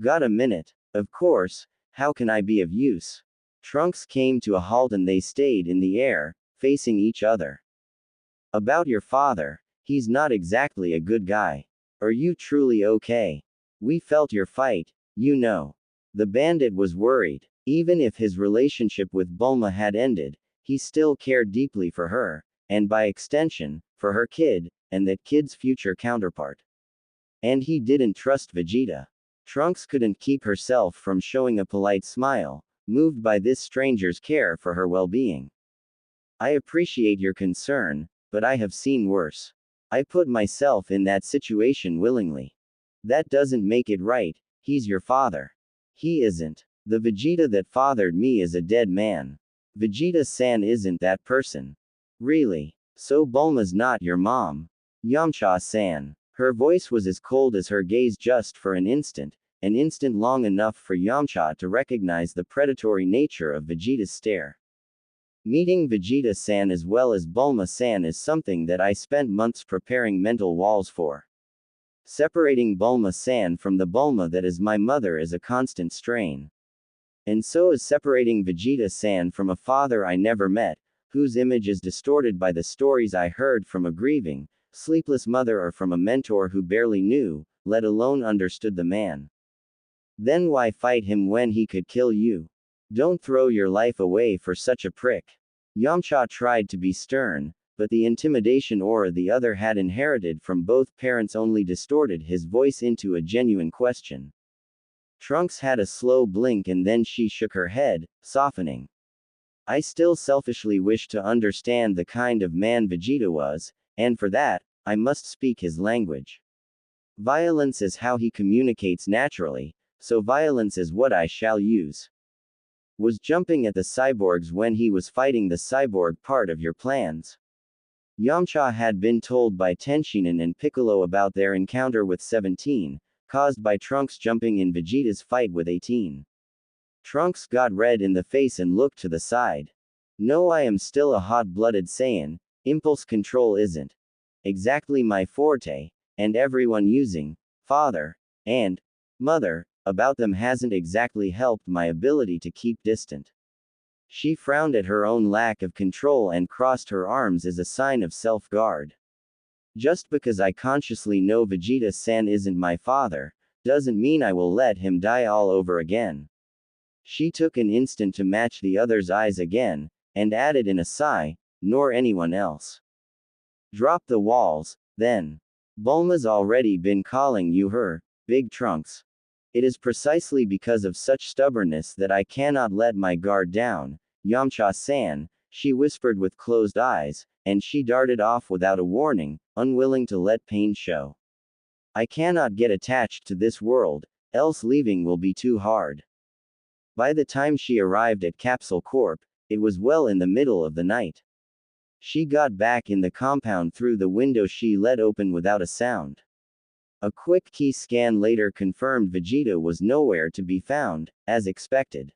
[SPEAKER 2] Got a minute? Of course, how can I be of use? Trunks came to a halt and they stayed in the air, facing each other. About your father, he's not exactly a good guy. Are you truly okay? We felt your fight, you know. The bandit was worried. Even if his relationship with Bulma had ended, he still cared deeply for her, and by extension, for her kid, and that kid's future counterpart. And he didn't trust Vegeta. Trunks couldn't keep herself from showing a polite smile, moved by this stranger's care for her well-being. I appreciate your concern, but I have seen worse. I put myself in that situation willingly. That doesn't make it right, he's your father. He isn't. The Vegeta that fathered me is a dead man. Vegeta-san isn't that person. Really? So Bulma's not your mom? Yamcha-san. Her voice was as cold as her gaze just for an instant long enough for Yamcha to recognize the predatory nature of Vegeta's stare. Meeting Vegeta-san as well as Bulma-san is something that I spent months preparing mental walls for. Separating Bulma-san from the Bulma that is my mother is a constant strain. And so is separating Vegeta-san from a father I never met, whose image is distorted by the stories I heard from a grieving, sleepless mother or from a mentor who barely knew, let alone understood the man. Then why fight him when he could kill you? Don't throw your life away for such a prick. Yamcha tried to be stern, but the intimidation aura the other had inherited from both parents only distorted his voice into a genuine question. Trunks had a slow blink and then she shook her head, softening. I still selfishly wish to understand the kind of man Vegeta was, and for that, I must speak his language. Violence is how he communicates naturally, so violence is what I shall use. Was jumping at the cyborgs when he was fighting the cyborg part of your plans? Yamcha had been told by Tenshinhan and Piccolo about their encounter with 17, caused by Trunks jumping in Vegeta's fight with 18. Trunks got red in the face and looked to the side. No, I am still a hot-blooded Saiyan, impulse control isn't exactly my forte, and everyone using father and mother about them hasn't exactly helped my ability to keep distant. She frowned at her own lack of control and crossed her arms as a sign of self-guard. Just because I consciously know Vegeta-san isn't my father, doesn't mean I will let him die all over again. She took an instant to match the other's eyes again, and added in a sigh, nor anyone else. Drop the walls, then. Bulma's already been calling you her, big Trunks. It is precisely because of such stubbornness that I cannot let my guard down, Yamcha-san, she whispered with closed eyes, and she darted off without a warning, unwilling to let pain show. I cannot get attached to this world, else leaving will be too hard. By the time she arrived at Capsule Corp, it was well in the middle of the night. She got back in the compound through the window she let open without a sound. A quick key scan later confirmed Vegeta was nowhere to be found, as expected.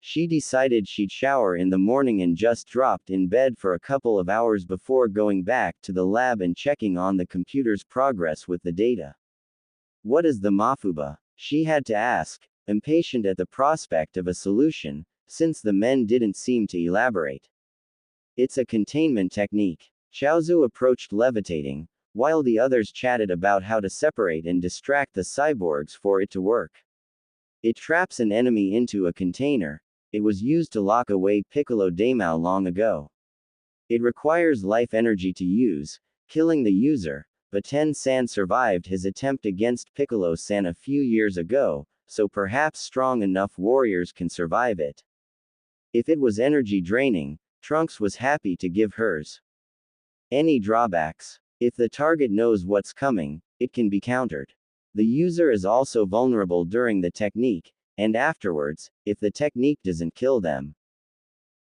[SPEAKER 2] She decided she'd shower in the morning and just dropped in bed for a couple of hours before going back to the lab and checking on the computer's progress with the data. What is the Mafuba? She had to ask, impatient at the prospect of a solution, since the men didn't seem to elaborate. It's a containment technique. Chaozu approached levitating, while the others chatted about how to separate and distract the cyborgs for it to work. It traps an enemy into a container. It was used to lock away Piccolo Daimao long ago. It requires life energy to use, killing the user, but Ten-san survived his attempt against Piccolo-san a few years ago, so perhaps strong enough warriors can survive it. If it was energy draining, Trunks was happy to give hers. Any drawbacks? If the target knows what's coming, it can be countered. The user is also vulnerable during the technique, and afterwards, if the technique doesn't kill them.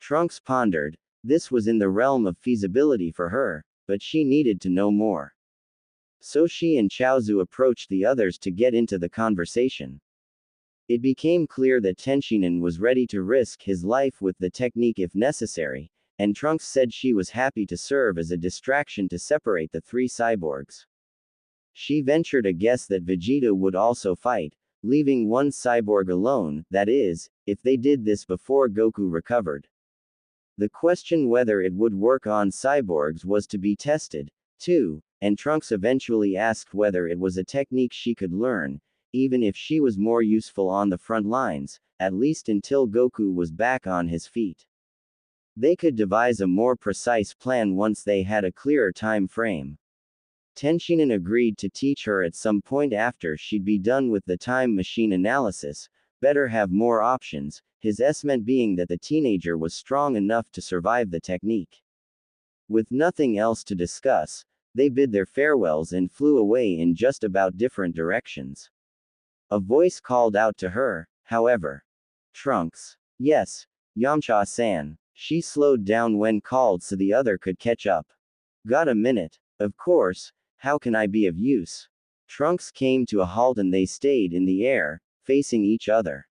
[SPEAKER 2] Trunks pondered. This was in the realm of feasibility for her, but she needed to know more. So she and Chaozu approached the others to get into the conversation. It became clear that Tenshinhan was ready to risk his life with the technique if necessary, and Trunks said she was happy to serve as a distraction to separate the three cyborgs. She ventured a guess that Vegeta would also fight, leaving one cyborg alone, that is, if they did this before Goku recovered. The question whether it would work on cyborgs was to be tested, too, and Trunks eventually asked whether it was a technique she could learn, even if she was more useful on the front lines, at least until Goku was back on his feet. They could devise a more precise plan once they had a clearer time frame. Tenshinhan agreed to teach her at some point after she'd be done with the time machine analysis. Better have more options, his estimate being that the teenager was strong enough to survive the technique. With nothing else to discuss, they bid their farewells and flew away in just about different directions. A voice called out to her, however. Trunks. Yes, Yamcha-san. She slowed down when called so the other could catch up. Got a minute? Of course, how can I be of use? Trunks came to a halt and they stayed in the air, facing each other.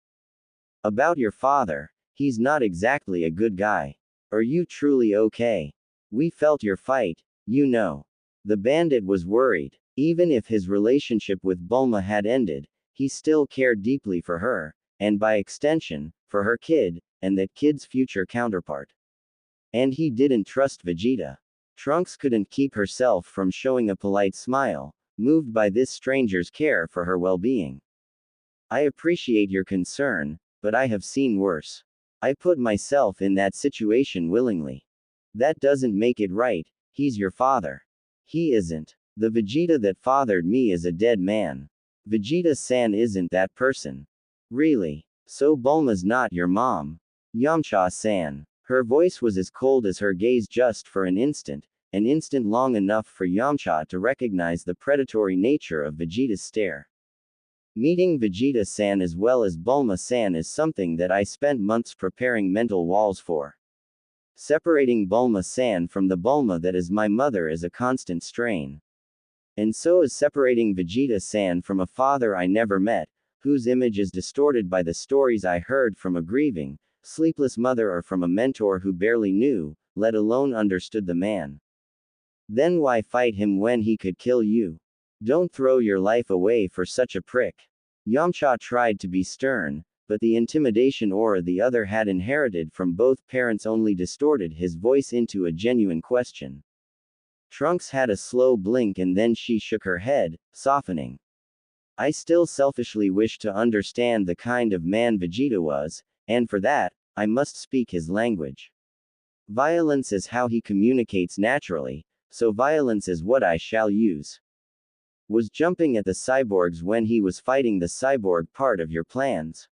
[SPEAKER 2] About your father, he's not exactly a good guy. Are you truly okay? We felt your fight, you know. The bandit was worried. Even if his relationship with Bulma had ended, he still cared deeply for her, and by extension, for her kid, and that kid's future counterpart. And he didn't trust Vegeta. Trunks couldn't keep herself from showing a polite smile, moved by this stranger's care for her well-being. I appreciate your concern, but I have seen worse. I put myself in that situation willingly. That doesn't make it right, he's your father. He isn't. The Vegeta that fathered me is a dead man. Vegeta-san isn't that person. Really? So Bulma's not your mom? Yamcha-san. Her voice was as cold as her gaze just for an instant long enough for Yamcha to recognize the predatory nature of Vegeta's stare. Meeting Vegeta-san as well as Bulma-san is something that I spent months preparing mental walls for. Separating Bulma-san from the Bulma that is my mother is a constant strain. And so is separating Vegeta-san from a father I never met, whose image is distorted by the stories I heard from a grieving, sleepless mother or from a mentor who barely knew, let alone understood the man. Then why fight him when he could kill you? Don't throw your life away for such a prick. Yamcha tried to be stern, but the intimidation aura the other had inherited from both parents only distorted his voice into a genuine question. Trunks had a slow blink and then she shook her head, softening. I still selfishly wish to understand the kind of man Vegeta was, and for that, I must speak his language. Violence is how he communicates naturally, so violence is what I shall use. Was jumping at the cyborgs when he was fighting the cyborg part of your plans?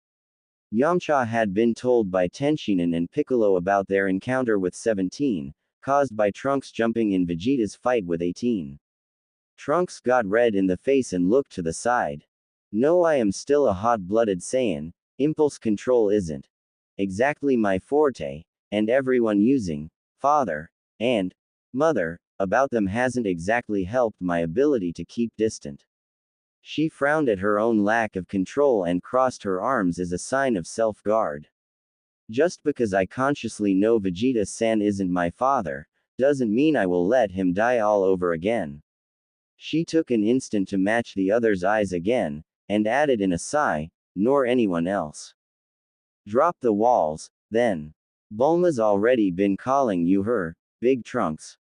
[SPEAKER 2] Yamcha had been told by Tenshinhan and Piccolo about their encounter with 17, caused by Trunks jumping in Vegeta's fight with 18. Trunks got red in the face and looked to the side. No, I am still a hot-blooded Saiyan. Impulse control isn't exactly my forte, and everyone using father and mother about them hasn't exactly helped my ability to keep distant. She frowned at her own lack of control and crossed her arms as a sign of self-guard. Just because I consciously know Vegeta-san isn't my father, doesn't mean I will let him die all over again. She took an instant to match the other's eyes again, and added in a sigh, nor anyone else. Drop the walls, then. Bulma's already been calling you her, big Trunks.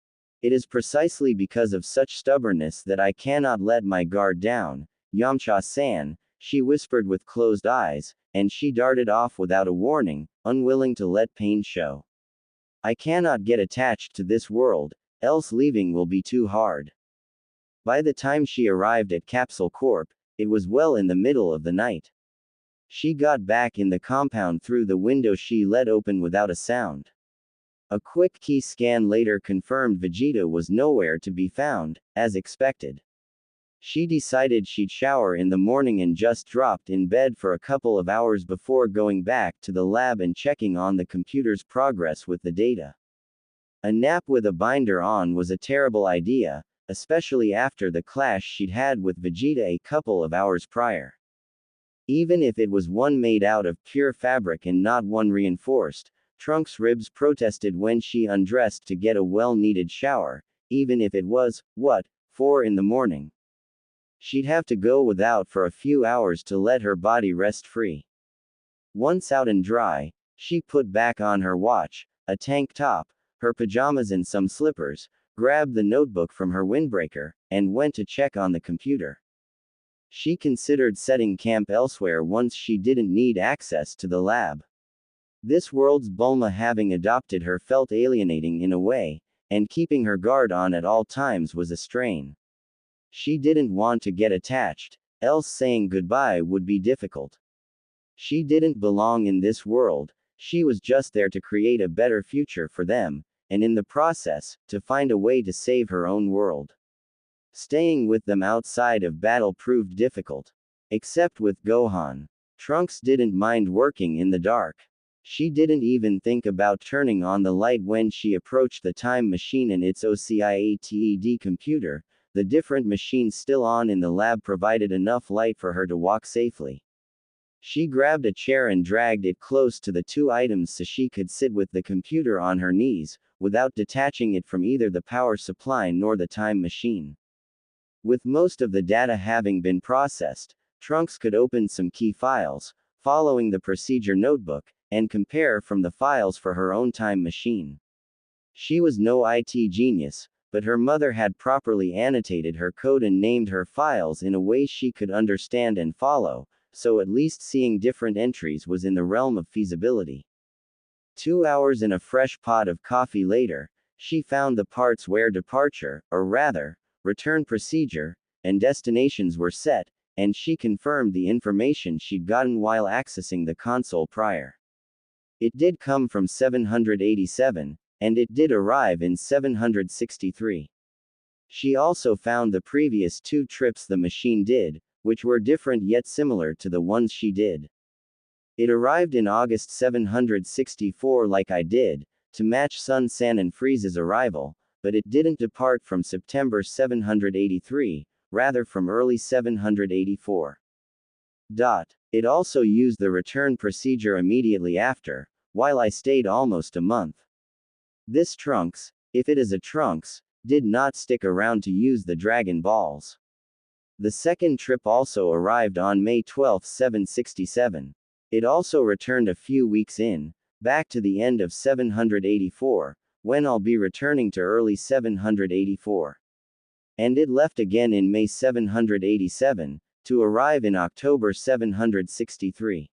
[SPEAKER 2] It is precisely because of such stubbornness that I cannot let my guard down, Yamcha-san, she whispered with closed eyes, and she darted off without a warning, unwilling to let pain show. I cannot get attached to this world, else leaving will be too hard. By the time she arrived at Capsule Corp, it was well in the middle of the night. She got back in the compound through the window she let open without a sound. A quick key scan later confirmed Vegeta was nowhere to be found, as expected. She decided she'd shower in the morning and just dropped in bed for a couple of hours before going back to the lab and checking on the computer's progress with the data. A nap with a binder on was a terrible idea, especially after the clash she'd had with Vegeta a couple of hours prior. Even if it was one made out of pure fabric and not one reinforced, Trunks' ribs protested when she undressed to get a well-needed shower, even if it was, 4 in the morning. She'd have to go without for a few hours to let her body rest free. Once out and dry, she put back on her watch, a tank top, her pajamas and some slippers, grabbed the notebook from her windbreaker, and went to check on the computer. She considered setting camp elsewhere once she didn't need access to the lab. This world's Bulma having adopted her felt alienating in a way, and keeping her guard on at all times was a strain. She didn't want to get attached, else saying goodbye would be difficult. She didn't belong in this world, she was just there to create a better future for them, and in the process, to find a way to save her own world. Staying with them outside of battle proved difficult. Except with Gohan. Trunks didn't mind working in the dark. She didn't even think about turning on the light when she approached the time machine and its OCIATED computer. The different machines still on in the lab provided enough light for her to walk safely. She grabbed a chair and dragged it close to the two items so she could sit with the computer on her knees, without detaching it from either the power supply nor the time machine. With most of the data having been processed, Trunks could open some key files, following the procedure notebook, and compare from the files for her own time machine. She was no IT genius, but her mother had properly annotated her code and named her files in a way she could understand and follow, so at least seeing different entries was in the realm of feasibility. 2 hours and a fresh pot of coffee later, she found the parts where departure, or rather, return procedure, and destinations were set, and she confirmed the information she'd gotten while accessing the console prior. It did come from 787, and it did arrive in 763. She also found the previous 2 trips the machine did, which were different yet similar to the ones she did. It arrived in August 764 like I did, to match Sun San and Frieza's arrival, but it didn't depart from September 783, rather from early 784. It also used the return procedure immediately after, while I stayed almost a month. This Trunks, if it is a Trunks, did not stick around to use the Dragon Balls. The second trip also arrived on May 12, 767. It also returned a few weeks in, back to the end of 784, when I'll be returning to early 784. And it left again in May 787, to arrive in October 763.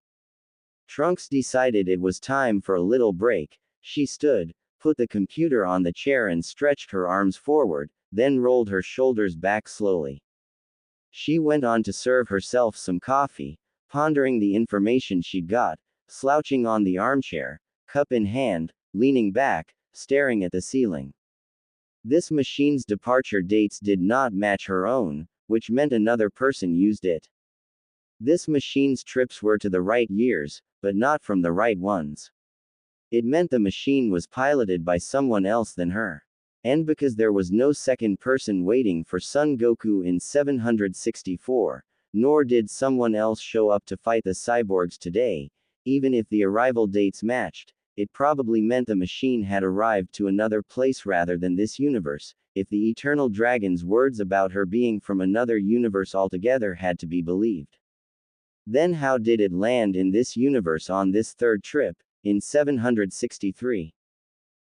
[SPEAKER 2] Trunks decided it was time for a little break. She stood, put the computer on the chair and stretched her arms forward, then rolled her shoulders back slowly. She went on to serve herself some coffee, pondering the information she'd got, slouching on the armchair, cup in hand, leaning back, staring at the ceiling. This machine's departure dates did not match her own, which meant another person used it. This machine's trips were to the right years, but not from the right ones. It meant the machine was piloted by someone else than her. And because there was no second person waiting for Son Goku in 764, nor did someone else show up to fight the cyborgs today, even if the arrival dates matched, it probably meant the machine had arrived to another place rather than this universe, if the Eternal Dragon's words about her being from another universe altogether had to be believed. Then how did it land in this universe on this third trip, in 763?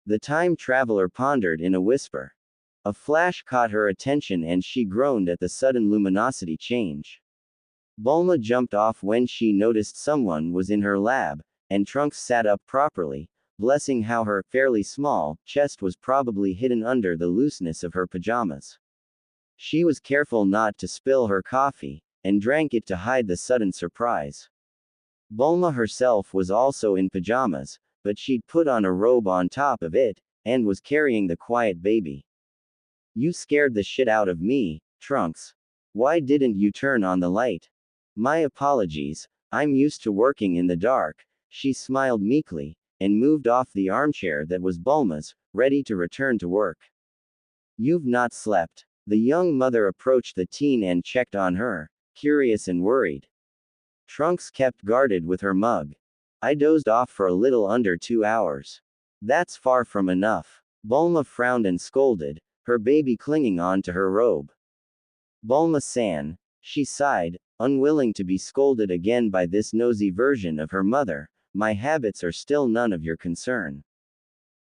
[SPEAKER 2] The time traveler pondered in a whisper. A flash caught her attention and she groaned at the sudden luminosity change. Bulma jumped off when she noticed someone was in her lab, and Trunks sat up properly, blessing how her, fairly small, chest was probably hidden under the looseness of her pajamas. She was careful not to spill her coffee, and drank it to hide the sudden surprise. Bulma herself was also in pajamas, but she'd put on a robe on top of it, and was carrying the quiet baby. You scared the shit out of me, Trunks. Why didn't you turn on the light? My apologies, I'm used to working in the dark, she smiled meekly, and moved off the armchair that was Bulma's, ready to return to work. You've not slept. The young mother approached the teen and checked on her, curious and worried. Trunks kept guarded with her mug. I dozed off for a little under 2 hours. That's far from enough. Bulma frowned and scolded, her baby clinging on to her robe. Bulma-san, she sighed, unwilling to be scolded again by this nosy version of her mother. My habits are still none of your concern.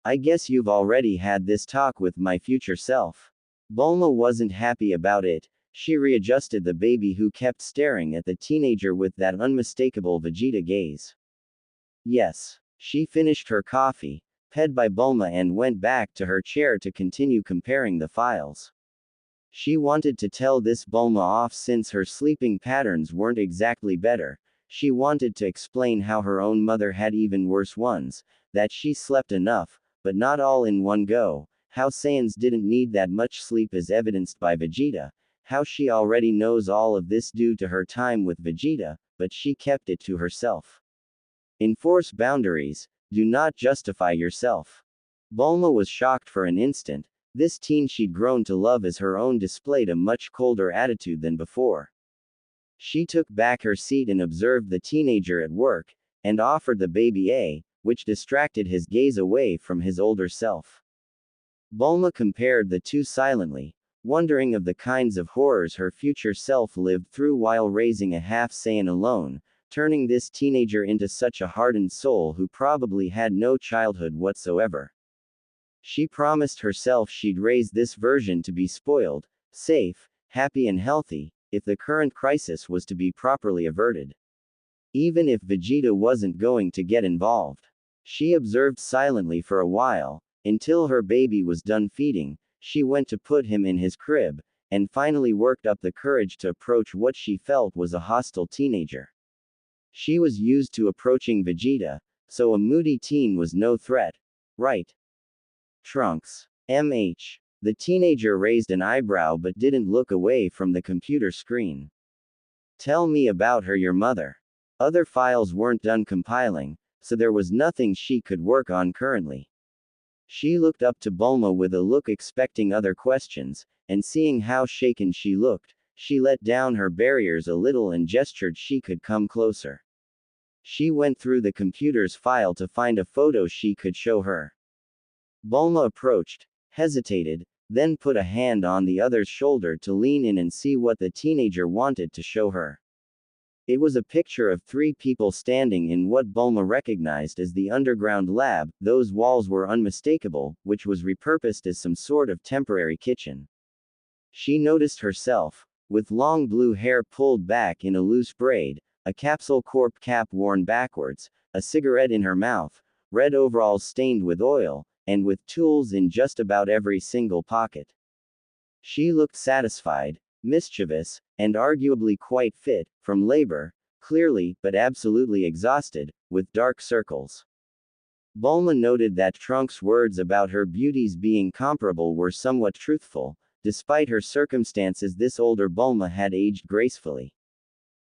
[SPEAKER 2] I guess you've already had this talk with my future self. Bulma wasn't happy about it. She readjusted the baby who kept staring at the teenager with that unmistakable Vegeta gaze. Yes. She finished her coffee, fed by Bulma, and went back to her chair to continue comparing the files. She wanted to tell this Bulma off since her sleeping patterns weren't exactly better. She wanted to explain how her own mother had even worse ones, that she slept enough, but not all in one go, how Saiyans didn't need that much sleep as evidenced by Vegeta, how she already knows all of this due to her time with Vegeta, but she kept it to herself. Enforce boundaries, do not justify yourself. Bulma was shocked for an instant. This teen she'd grown to love as her own displayed a much colder attitude than before. She took back her seat and observed the teenager at work, and offered the baby a, which distracted his gaze away from his older self. Bulma compared the two silently, wondering of the kinds of horrors her future self lived through while raising a half Saiyan alone, turning this teenager into such a hardened soul who probably had no childhood whatsoever. She promised herself she'd raise this version to be spoiled, safe, happy and healthy, if the current crisis was to be properly averted. Even if Vegeta wasn't going to get involved. She observed silently for a while, until her baby was done feeding. She went to put him in his crib, and finally worked up the courage to approach what she felt was a hostile teenager. She was used to approaching Vegeta, so a moody teen was no threat. Right? Trunks. MH. The teenager raised an eyebrow but didn't look away from the computer screen. Tell me about her, your mother. Other files weren't done compiling, so there was nothing she could work on currently. She looked up to Bulma with a look expecting other questions, and seeing how shaken she looked, she let down her barriers a little and gestured she could come closer. She went through the computer's file to find a photo she could show her. Bulma approached, hesitated, then put a hand on the other's shoulder to lean in and see what the teenager wanted to show her. It was a picture of three people standing in what Bulma recognized as the underground lab. Those walls were unmistakable, which was repurposed as some sort of temporary kitchen. She noticed herself, with long blue hair pulled back in a loose braid, a capsule corp cap worn backwards, a cigarette in her mouth, red overalls stained with oil, and with tools in just about every single pocket. She looked satisfied, mischievous, and arguably quite fit, from labor, clearly, but absolutely exhausted, with dark circles. Bulma noted that Trunks' words about her beauties being comparable were somewhat truthful. Despite her circumstances, this older Bulma had aged gracefully.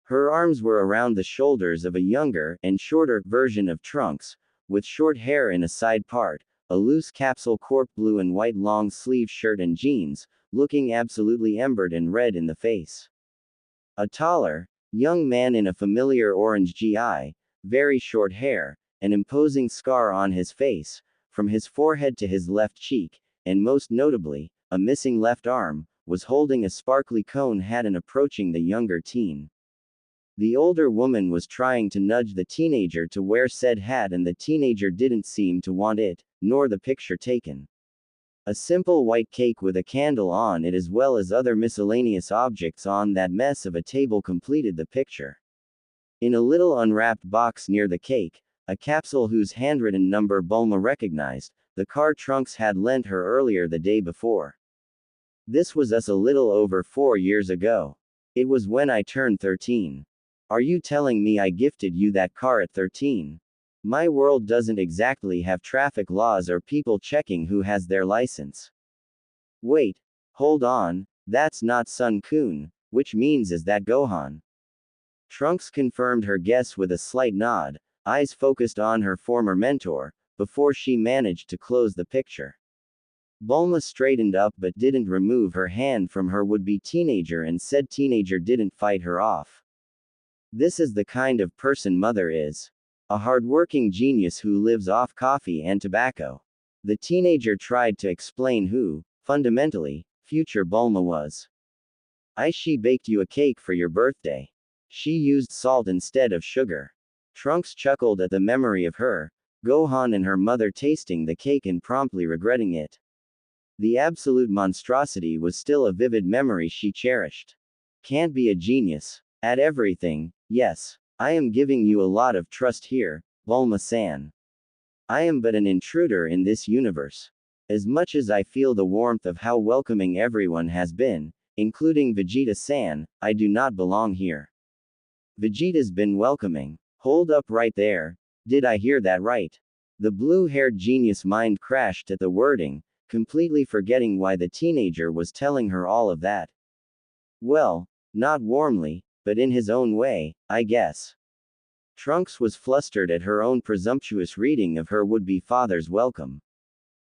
[SPEAKER 2] Her arms were around the shoulders of a younger, and shorter, version of Trunks, with short hair in a side part, a loose capsule corp blue and white long sleeve shirt and jeans, looking absolutely embered and red in the face. A taller, young man in a familiar orange GI, very short hair, an imposing scar on his face, from his forehead to his left cheek, and most notably, a missing left arm, was holding a sparkly cone hat and approaching the younger teen. The older woman was trying to nudge the teenager to wear said hat, and the teenager didn't seem to want it, nor the picture taken. A simple white cake with a candle on it as well as other miscellaneous objects on that mess of a table completed the picture. In a little unwrapped box near the cake, a capsule whose handwritten number Bulma recognized, the car Trunks had lent her earlier the day before. This was us a little over 4 years ago. It was when I turned 13. Are you telling me I gifted you that car at 13? My world doesn't exactly have traffic laws or people checking who has their license. Wait. Hold on, that's not Sun-kun, which means is that Gohan? Trunks confirmed her guess with a slight nod, eyes focused on her former mentor, before she managed to close the picture. Bulma straightened up but didn't remove her hand from her would-be teenager, and said teenager didn't fight her off. This is the kind of person mother is. A hardworking genius who lives off coffee and tobacco. The teenager tried to explain who, fundamentally, future Bulma was. She baked you a cake for your birthday. She used salt instead of sugar. Trunks chuckled at the memory of her, Gohan and her mother tasting the cake and promptly regretting it. The absolute monstrosity was still a vivid memory she cherished. Can't be a genius at everything. Yes, I am giving you a lot of trust here, Bulma-san. I am but an intruder in this universe. As much as I feel the warmth of how welcoming everyone has been, including Vegeta-san, I do not belong here. Vegeta's been welcoming. Hold up right there. Did I hear that right? The blue-haired genius mind crashed at the wording, completely forgetting why the teenager was telling her all of that. Well, not warmly, but in his own way, I guess. Trunks was flustered at her own presumptuous reading of her would-be father's welcome.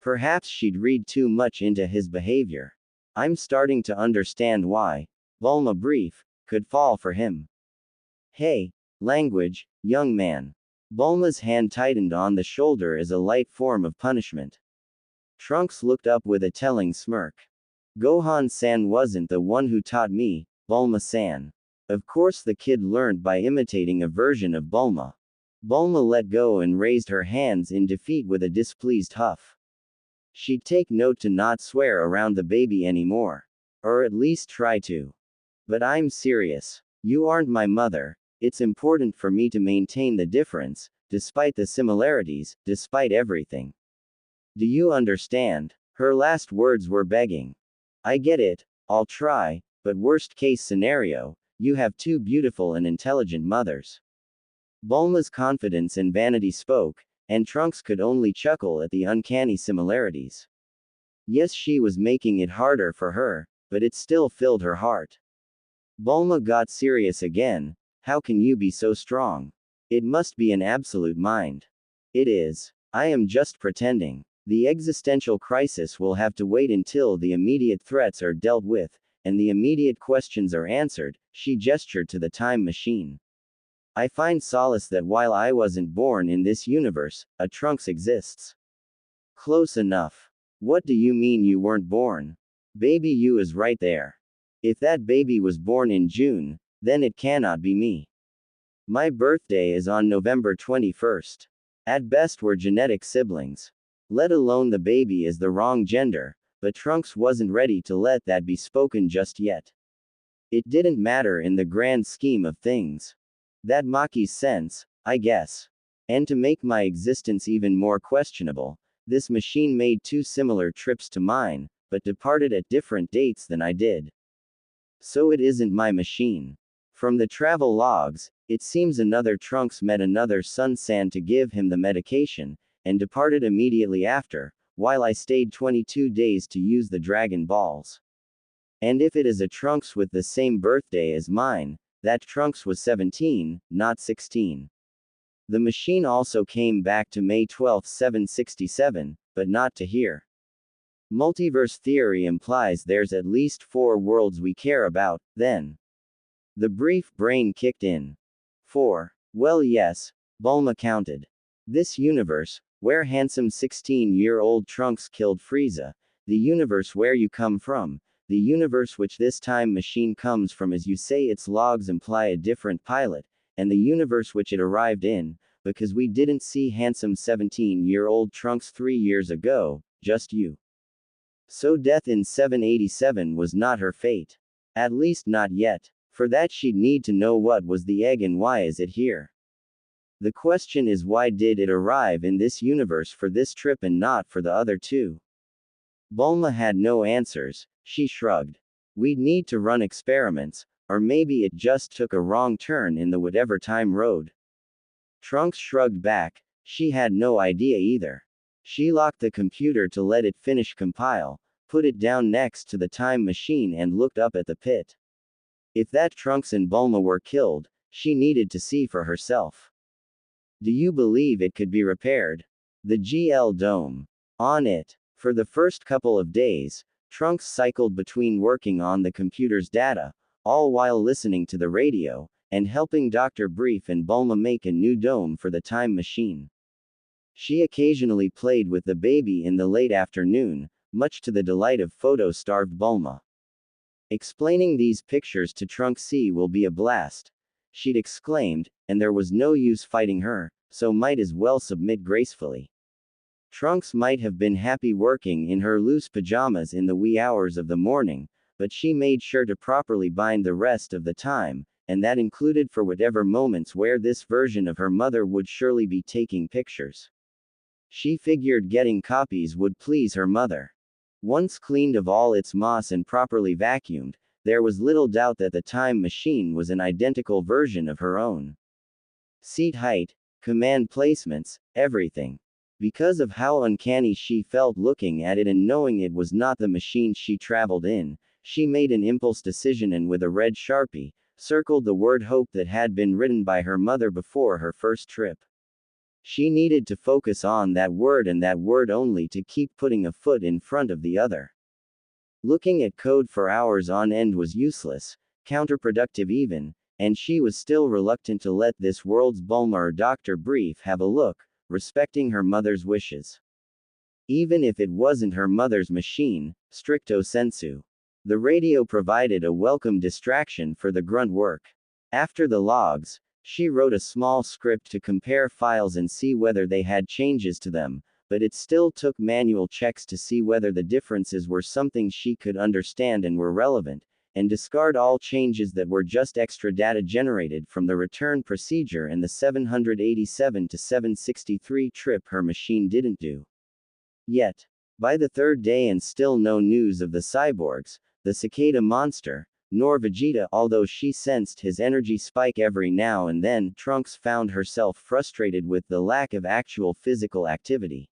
[SPEAKER 2] Perhaps she'd read too much into his behavior. I'm starting to understand why Bulma Brief could fall for him. Hey, language, young man. Bulma's hand tightened on the shoulder as a light form of punishment. Trunks looked up with a telling smirk. Gohan-san wasn't the one who taught me, Bulma-san. Of course the kid learned by imitating a version of Bulma. Bulma let go and raised her hands in defeat with a displeased huff. She'd take note to not swear around the baby anymore. Or at least try to. But I'm serious. You aren't my mother. It's important for me to maintain the difference, despite the similarities, despite everything. Do you understand? Her last words were begging. I get it, I'll try, but worst case scenario, you have two beautiful and intelligent mothers. Bulma's confidence and vanity spoke, and Trunks could only chuckle at the uncanny similarities. Yes, she was making it harder for her, but it still filled her heart. Bulma got serious again. How can you be so strong? It must be an absolute mind. It is. I am just pretending. The existential crisis will have to wait until the immediate threats are dealt with, and the immediate questions are answered. She gestured to the time machine. I find solace that while I wasn't born in this universe, a Trunks exists. Close enough. What do you mean you weren't born? Baby you is right there. If that baby was born in June, then it cannot be me. My birthday is on November 21st. At best we're genetic siblings. Let alone the baby is the wrong gender, but Trunks wasn't ready to let that be spoken just yet. It didn't matter in the grand scheme of things. That Maki's sense, I guess. And to make my existence even more questionable, this machine made two similar trips to mine, but departed at different dates than I did. So it isn't my machine. From the travel logs, it seems another Trunks met another Sun-san to give him the medication, and departed immediately after, while I stayed 22 days to use the Dragon Balls. And if it is a Trunks with the same birthday as mine, that Trunks was 17, not 16. The machine also came back to May 12, 767, but not to here. Multiverse theory implies there's at least 4 worlds we care about, then. The brief brain kicked in. 4. Well yes, Bulma counted. This universe, where handsome 16-year-old Trunks killed Frieza, the universe where you come from, the universe which this time machine comes from as you say its logs imply a different pilot, and the universe which it arrived in, because we didn't see handsome 17-year-old Trunks 3 years ago, just you. So death in 787 was not her fate. At least not yet. For that she'd need to know what was the egg and why is it here. The question is why did it arrive in this universe for this trip and not for the other two? Bulma had no answers, she shrugged. We'd need to run experiments, or maybe it just took a wrong turn in the whatever time road. Trunks shrugged back, she had no idea either. She locked the computer to let it finish compile, put it down next to the time machine and looked up at the pit. If that Trunks and Bulma were killed, she needed to see for herself. Do you believe it could be repaired? The GL Dome. On it. For the first couple of days, Trunks cycled between working on the computer's data, all while listening to the radio, and helping Dr. Brief and Bulma make a new dome for the time machine. She occasionally played with the baby in the late afternoon, much to the delight of photo-starved Bulma. Explaining these pictures to Trunks C will be a blast, she'd exclaimed, and there was no use fighting her, so might as well submit gracefully. Trunks might have been happy working in her loose pajamas in the wee hours of the morning, but she made sure to properly bind the rest of the time, and that included for whatever moments where this version of her mother would surely be taking pictures. She figured getting copies would please her mother. Once cleaned of all its moss and properly vacuumed, there was little doubt that the time machine was an identical version of her own. Seat height, command placements, everything. Because of how uncanny she felt looking at it and knowing it was not the machine she traveled in, she made an impulse decision and with a red Sharpie, circled the word hope that had been written by her mother before her first trip. She needed to focus on that word and that word only to keep putting a foot in front of the other. Looking at code for hours on end was useless, counterproductive even, and she was still reluctant to let this world's Bulma or Dr. Brief have a look, respecting her mother's wishes. Even if it wasn't her mother's machine, stricto sensu. The radio provided a welcome distraction for the grunt work. After the logs, she wrote a small script to compare files and see whether they had changes to them, but it still took manual checks to see whether the differences were something she could understand and were relevant, and discard all changes that were just extra data generated from the return procedure and the 787 to 763 trip her machine didn't do. Yet, by the third day and still no news of the cyborgs, the cicada monster, nor Vegeta, although she sensed his energy spike every now and then, Trunks found herself frustrated with the lack of actual physical activity.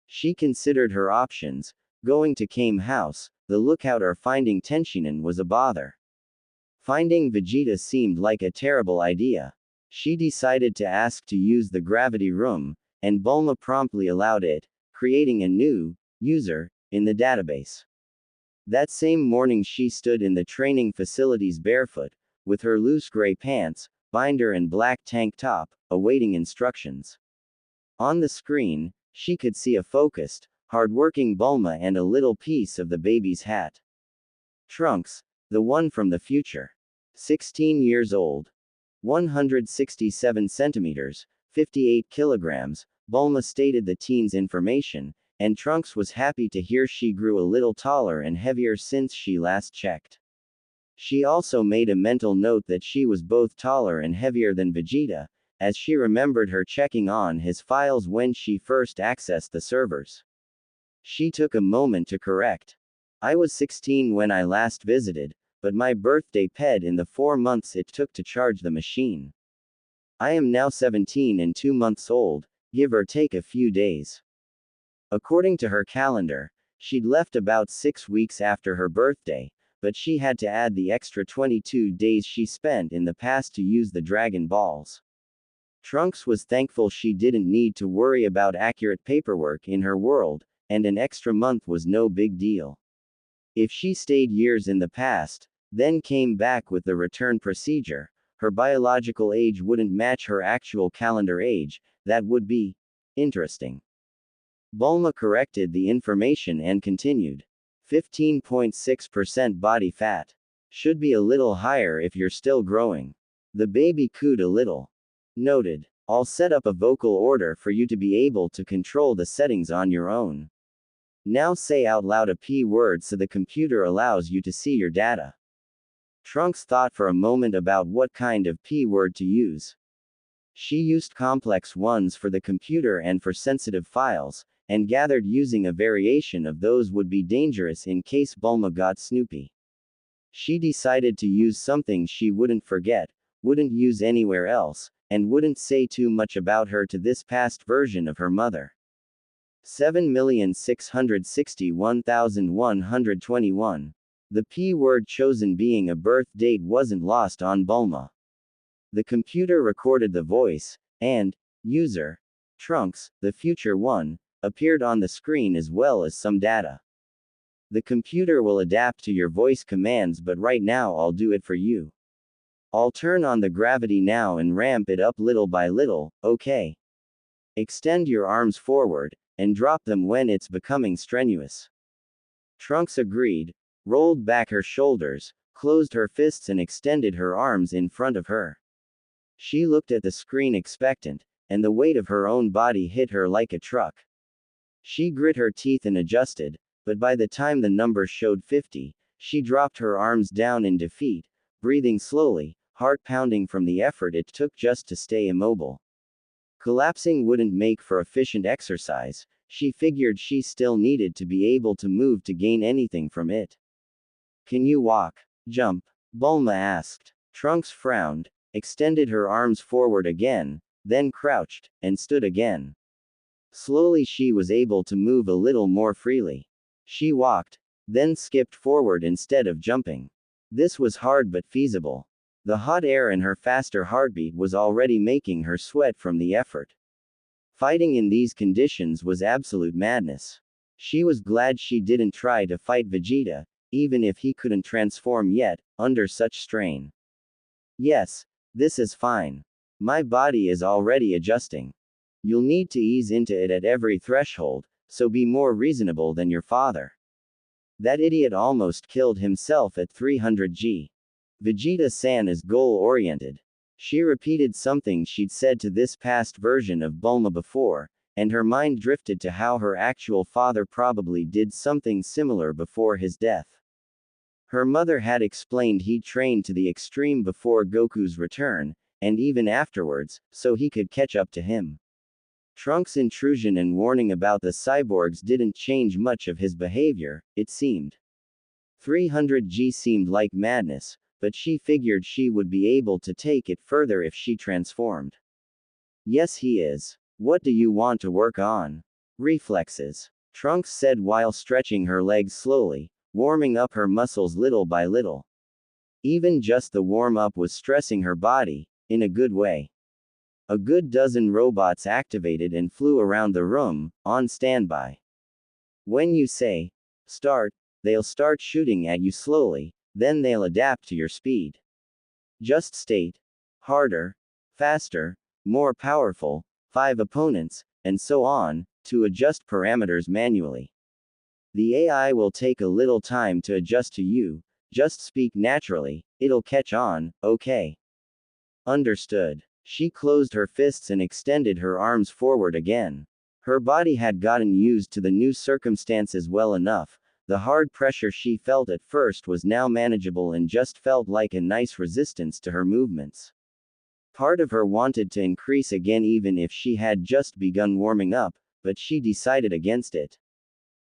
[SPEAKER 2] She considered her options: going to Kame House, the lookout, or finding Tenshinhan was a bother. Finding Vegeta seemed like a terrible idea. She decided to ask to use the gravity room, and Bulma promptly allowed it, creating a new user in the database. That same morning she stood in the training facilities barefoot, with her loose gray pants, binder and black tank top, awaiting instructions. On the screen, she could see a focused, hard-working Bulma and a little piece of the baby's hat. Trunks, the one from the future. 16 years old. 167 centimeters, 58 kilograms, Bulma stated the teen's information, and Trunks was happy to hear she grew a little taller and heavier since she last checked. She also made a mental note that she was both taller and heavier than Vegeta, as she remembered her checking on his files when she first accessed the servers. She took a moment to correct. I was 16 when I last visited, but my birthday paid in the 4 months it took to charge the machine. I am now 17 and 2 months old, give or take a few days. According to her calendar, she'd left about 6 weeks after her birthday, but she had to add the extra 22 days she spent in the past to use the Dragon Balls. Trunks was thankful she didn't need to worry about accurate paperwork in her world, and an extra month was no big deal. If she stayed years in the past, then came back with the return procedure, her biological age wouldn't match her actual calendar age. That would be interesting. Bulma corrected the information and continued. 15.6% body fat. Should be a little higher if you're still growing. The baby cooed a little. Noted. I'll set up a vocal order for you to be able to control the settings on your own. Now say out loud a P word so the computer allows you to see your data. Trunks thought for a moment about what kind of P word to use. She used complex ones for the computer and for sensitive files, and gathered using a variation of those would be dangerous in case Bulma got snoopy. She decided to use something she wouldn't forget, wouldn't use anywhere else, and wouldn't say too much about her to this past version of her mother. 7,661,121. The P word chosen being a birth date wasn't lost on Bulma. The computer recorded the voice, and user Trunks, the future one, appeared on the screen as well as some data. The computer will adapt to your voice commands, but right now I'll do it for you. I'll turn on the gravity now and ramp it up little by little, okay? Extend your arms forward, and drop them when it's becoming strenuous. Trunks agreed, rolled back her shoulders, closed her fists and extended her arms in front of her. She looked at the screen expectant, and the weight of her own body hit her like a truck. She grit her teeth and adjusted, but by the time the number showed 50, she dropped her arms down in defeat, breathing slowly, heart pounding from the effort it took just to stay immobile. Collapsing wouldn't make for efficient exercise. She figured she still needed to be able to move to gain anything from it. Can you walk? Jump? Bulma asked. Trunks frowned, extended her arms forward again, then crouched, and stood again. Slowly she was able to move a little more freely. She walked, then skipped forward instead of jumping. This was hard but feasible. The hot air in her faster heartbeat was already making her sweat from the effort. Fighting in these conditions was absolute madness. She was glad she didn't try to fight Vegeta, even if he couldn't transform yet, under such strain. Yes, this is fine. My body is already adjusting. You'll need to ease into it at every threshold, so be more reasonable than your father. That idiot almost killed himself at 300G. Vegeta-san is goal-oriented. She repeated something she'd said to this past version of Bulma before, and her mind drifted to how her actual father probably did something similar before his death. Her mother had explained he trained to the extreme before Goku's return, and even afterwards, so he could catch up to him. Trunks' intrusion and warning about the cyborgs didn't change much of his behavior, it seemed. 300G seemed like madness, but she figured she would be able to take it further if she transformed. Yes, he is. What do you want to work on? Reflexes. Trunks said while stretching her legs slowly, warming up her muscles little by little. Even just the warm-up was stressing her body, in a good way. A good dozen robots activated and flew around the room, on standby. When you say, start, they'll start shooting at you slowly, then they'll adapt to your speed. Just state, harder, faster, more powerful, 5 opponents, and so on, to adjust parameters manually. The AI will take a little time to adjust to you, just speak naturally, it'll catch on, okay? Understood. She closed her fists and extended her arms forward again. Her body had gotten used to the new circumstances well enough. The hard pressure she felt at first was now manageable and just felt like a nice resistance to her movements. Part of her wanted to increase again even if she had just begun warming up, but she decided against it.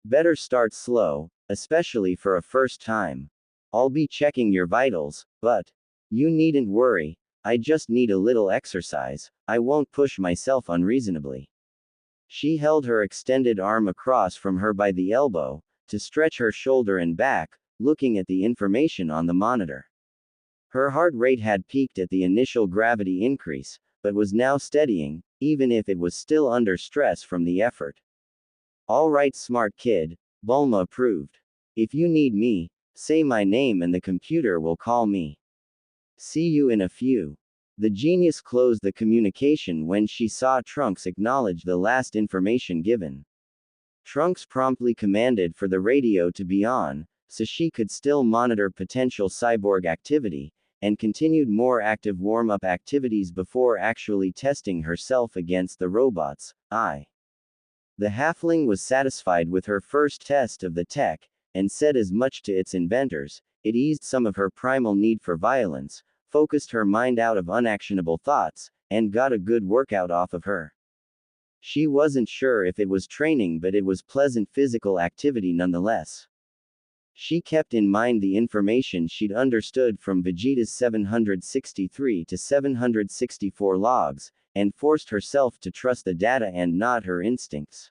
[SPEAKER 2] Better start slow, especially for a first time. I'll be checking your vitals, but you needn't worry. I just need a little exercise, I won't push myself unreasonably. She held her extended arm across from her by the elbow, to stretch her shoulder and back, looking at the information on the monitor. Her heart rate had peaked at the initial gravity increase, but was now steadying, even if it was still under stress from the effort. All right, smart kid, Bulma approved. If you need me, say my name and the computer will call me. See you in a few. The genius closed the communication when she saw Trunks acknowledge the last information given. Trunks promptly commanded for the radio to be on, so she could still monitor potential cyborg activity, and continued more active warm-up activities before actually testing herself against the robots. The halfling was satisfied with her first test of the tech, and said as much to its inventors. It eased some of her primal need for violence, focused her mind out of unactionable thoughts, and got a good workout off of her. She wasn't sure if it was training, but it was pleasant physical activity nonetheless. She kept in mind the information she'd understood from Vegeta's 763 to 764 logs, and forced herself to trust the data and not her instincts.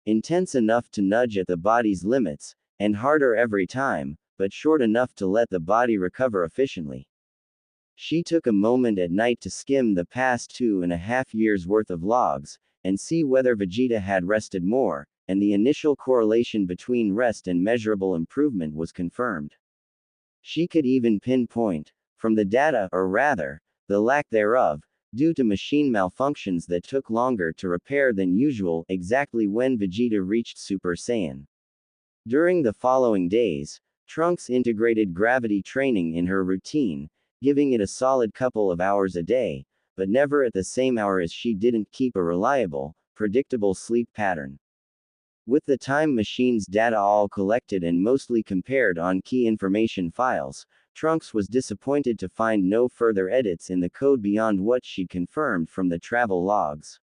[SPEAKER 2] Intense enough to nudge at the body's limits, and harder every time, but short enough to let the body recover efficiently. She took a moment at night to skim the past 2.5 years' worth of logs, and see whether Vegeta had rested more, and the initial correlation between rest and measurable improvement was confirmed. She could even pinpoint, from the data, or rather, the lack thereof, due to machine malfunctions that took longer to repair than usual, exactly when Vegeta reached Super Saiyan. During the following days, Trunks integrated gravity training in her routine, giving it a solid couple of hours a day, but never at the same hour as she didn't keep a reliable, predictable sleep pattern. With the time machine's data all collected and mostly compared on key information files, Trunks was disappointed to find no further edits in the code beyond what she'd confirmed from the travel logs.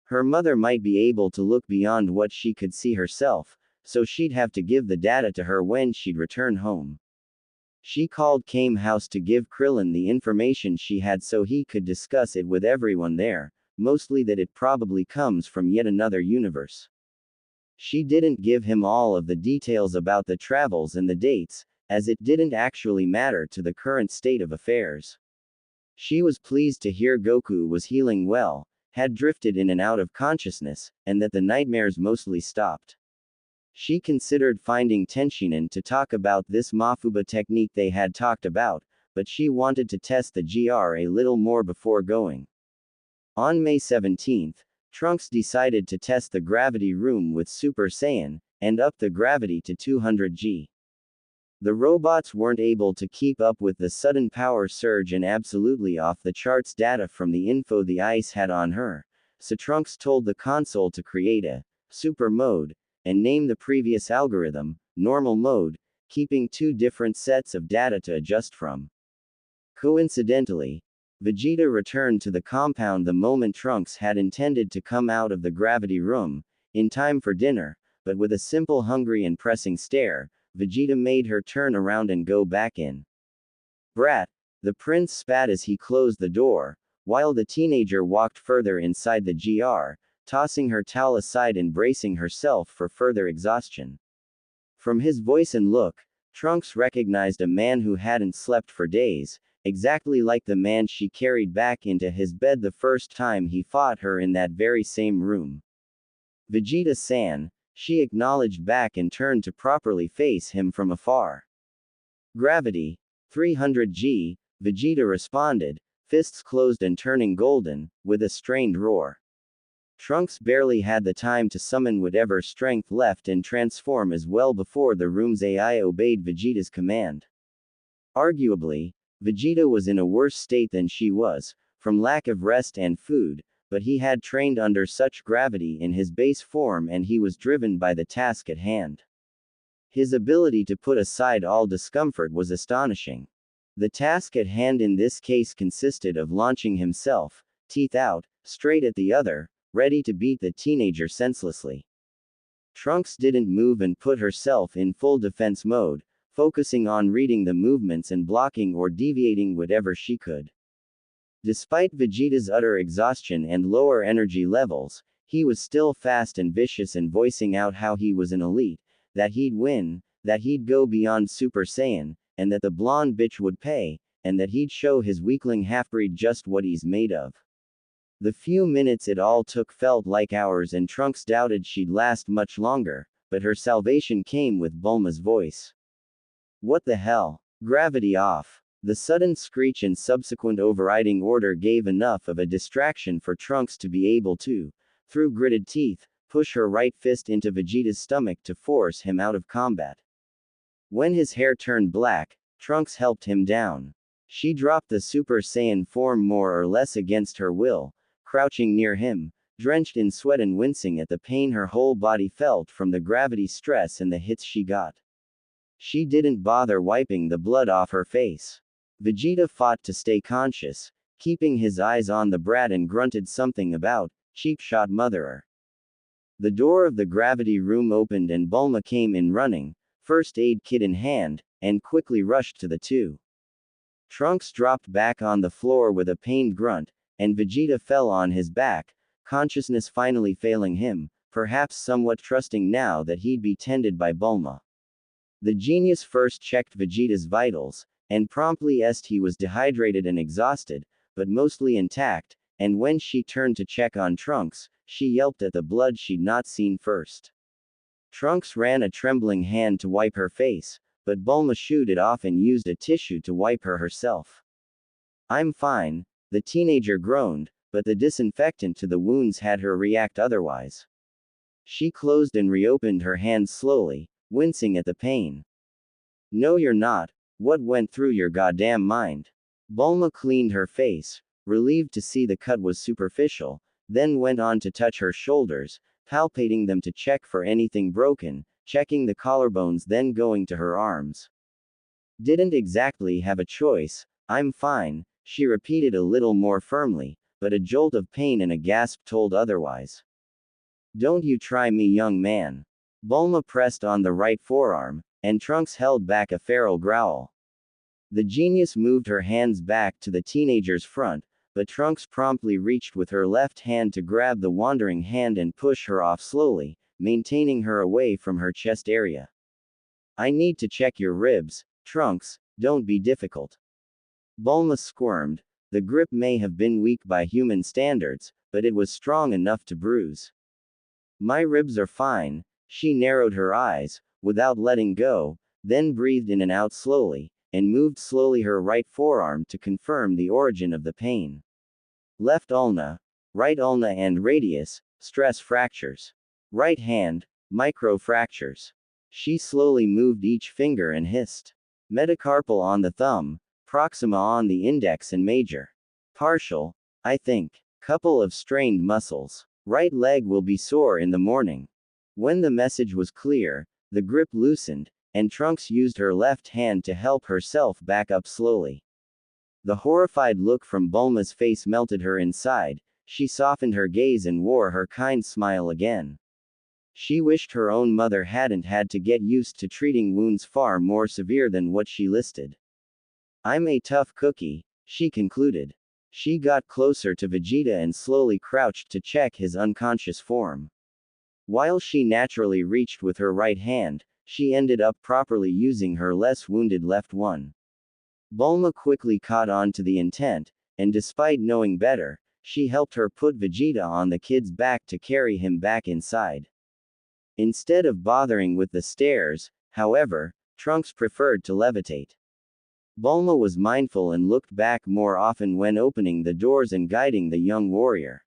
[SPEAKER 2] Her mother might be able to look beyond what she could see herself, so she'd have to give the data to her when she'd return home. She called Kame House to give Krillin the information she had so he could discuss it with everyone there, mostly that it probably comes from yet another universe. She didn't give him all of the details about the travels and the dates, as it didn't actually matter to the current state of affairs. She was pleased to hear Goku was healing well, had drifted in and out of consciousness, and that the nightmares mostly stopped. She considered finding Tenshinhan to talk about this Mafuba technique they had talked about, but she wanted to test the GR a little more before going. On May 17th, Trunks decided to test the gravity room with Super Saiyan, and up the gravity to 200G. The robots weren't able to keep up with the sudden power surge and absolutely off-the-charts data from the info the ice had on her, so Trunks told the console to create a super mode, and name the previous algorithm normal mode, keeping two different sets of data to adjust from. Coincidentally, Vegeta returned to the compound the moment Trunks had intended to come out of the gravity room, in time for dinner, but with a simple hungry and pressing stare, Vegeta made her turn around and go back in. Brat, the prince spat as he closed the door, while the teenager walked further inside the GR, tossing her towel aside and bracing herself for further exhaustion. From his voice and look, Trunks recognized a man who hadn't slept for days, exactly like the man she carried back into his bed the first time he fought her in that very same room. Vegeta-san, she acknowledged back and turned to properly face him from afar. Gravity, 300G, Vegeta responded, fists closed and turning golden, with a strained roar. Trunks barely had the time to summon whatever strength left and transform as well before the room's AI obeyed Vegeta's command. Arguably, Vegeta was in a worse state than she was, from lack of rest and food, but he had trained under such gravity in his base form and he was driven by the task at hand. His ability to put aside all discomfort was astonishing. The task at hand in this case consisted of launching himself, teeth out, straight at the other, ready to beat the teenager senselessly. Trunks didn't move and put herself in full defense mode, focusing on reading the movements and blocking or deviating whatever she could. Despite Vegeta's utter exhaustion and lower energy levels, he was still fast and vicious and voicing out how he was an elite, that he'd win, that he'd go beyond Super Saiyan, and that the blonde bitch would pay, and that he'd show his weakling half-breed just what he's made of. The few minutes it all took felt like hours and Trunks doubted she'd last much longer, but her salvation came with Bulma's voice. What the hell? Gravity off. The sudden screech and subsequent overriding order gave enough of a distraction for Trunks to be able to, through gritted teeth, push her right fist into Vegeta's stomach to force him out of combat. When his hair turned black, Trunks helped him down. She dropped the Super Saiyan form more or less against her will, crouching near him, drenched in sweat and wincing at the pain her whole body felt from the gravity stress and the hits she got. She didn't bother wiping the blood off her face. Vegeta fought to stay conscious, keeping his eyes on the brat and grunted something about, cheap shot motherer. The door of the gravity room opened and Bulma came in running, first aid kit in hand, and quickly rushed to the two. Trunks dropped back on the floor with a pained grunt, and Vegeta fell on his back, consciousness finally failing him, perhaps somewhat trusting now that he'd be tended by Bulma. The genius first checked Vegeta's vitals, and promptly est he was dehydrated and exhausted, but mostly intact, and when she turned to check on Trunks, she yelped at the blood she'd not seen first. Trunks ran a trembling hand to wipe her face, but Bulma shooed it off and used a tissue to wipe her herself. I'm fine, the teenager groaned, but the disinfectant to the wounds had her react otherwise. She closed and reopened her hands slowly, wincing at the pain. No you're not, what went through your goddamn mind? Bulma cleaned her face, relieved to see the cut was superficial, then went on to touch her shoulders, palpating them to check for anything broken, checking the collarbones then going to her arms. Didn't exactly have a choice. I'm fine, she repeated a little more firmly, but a jolt of pain and a gasp told otherwise. Don't you try me, young man. Bulma pressed on the right forearm, and Trunks held back a feral growl. The genius moved her hands back to the teenager's front, but Trunks promptly reached with her left hand to grab the wandering hand and push her off slowly, maintaining her away from her chest area. I need to check your ribs, Trunks, don't be difficult. Bulma squirmed. The grip may have been weak by human standards, but it was strong enough to bruise. My ribs are fine, she narrowed her eyes, without letting go, then breathed in and out slowly, and moved slowly her right forearm to confirm the origin of the pain. Left ulna, right ulna and radius, stress fractures. Right hand, micro fractures. She slowly moved each finger and hissed. Metacarpal on the thumb, proxima on the index and major. Partial, I think. Couple of strained muscles. Right leg will be sore in the morning. When the message was clear, the grip loosened, and Trunks used her left hand to help herself back up slowly. The horrified look from Bulma's face melted her inside. She softened her gaze and wore her kind smile again. She wished her own mother hadn't had to get used to treating wounds far more severe than what she listed. I'm a tough cookie, she concluded. She got closer to Vegeta and slowly crouched to check his unconscious form. While she naturally reached with her right hand, she ended up properly using her less wounded left one. Bulma quickly caught on to the intent, and despite knowing better, she helped her put Vegeta on the kid's back to carry him back inside. Instead of bothering with the stairs, however, Trunks preferred to levitate. Bulma was mindful and looked back more often when opening the doors and guiding the young warrior.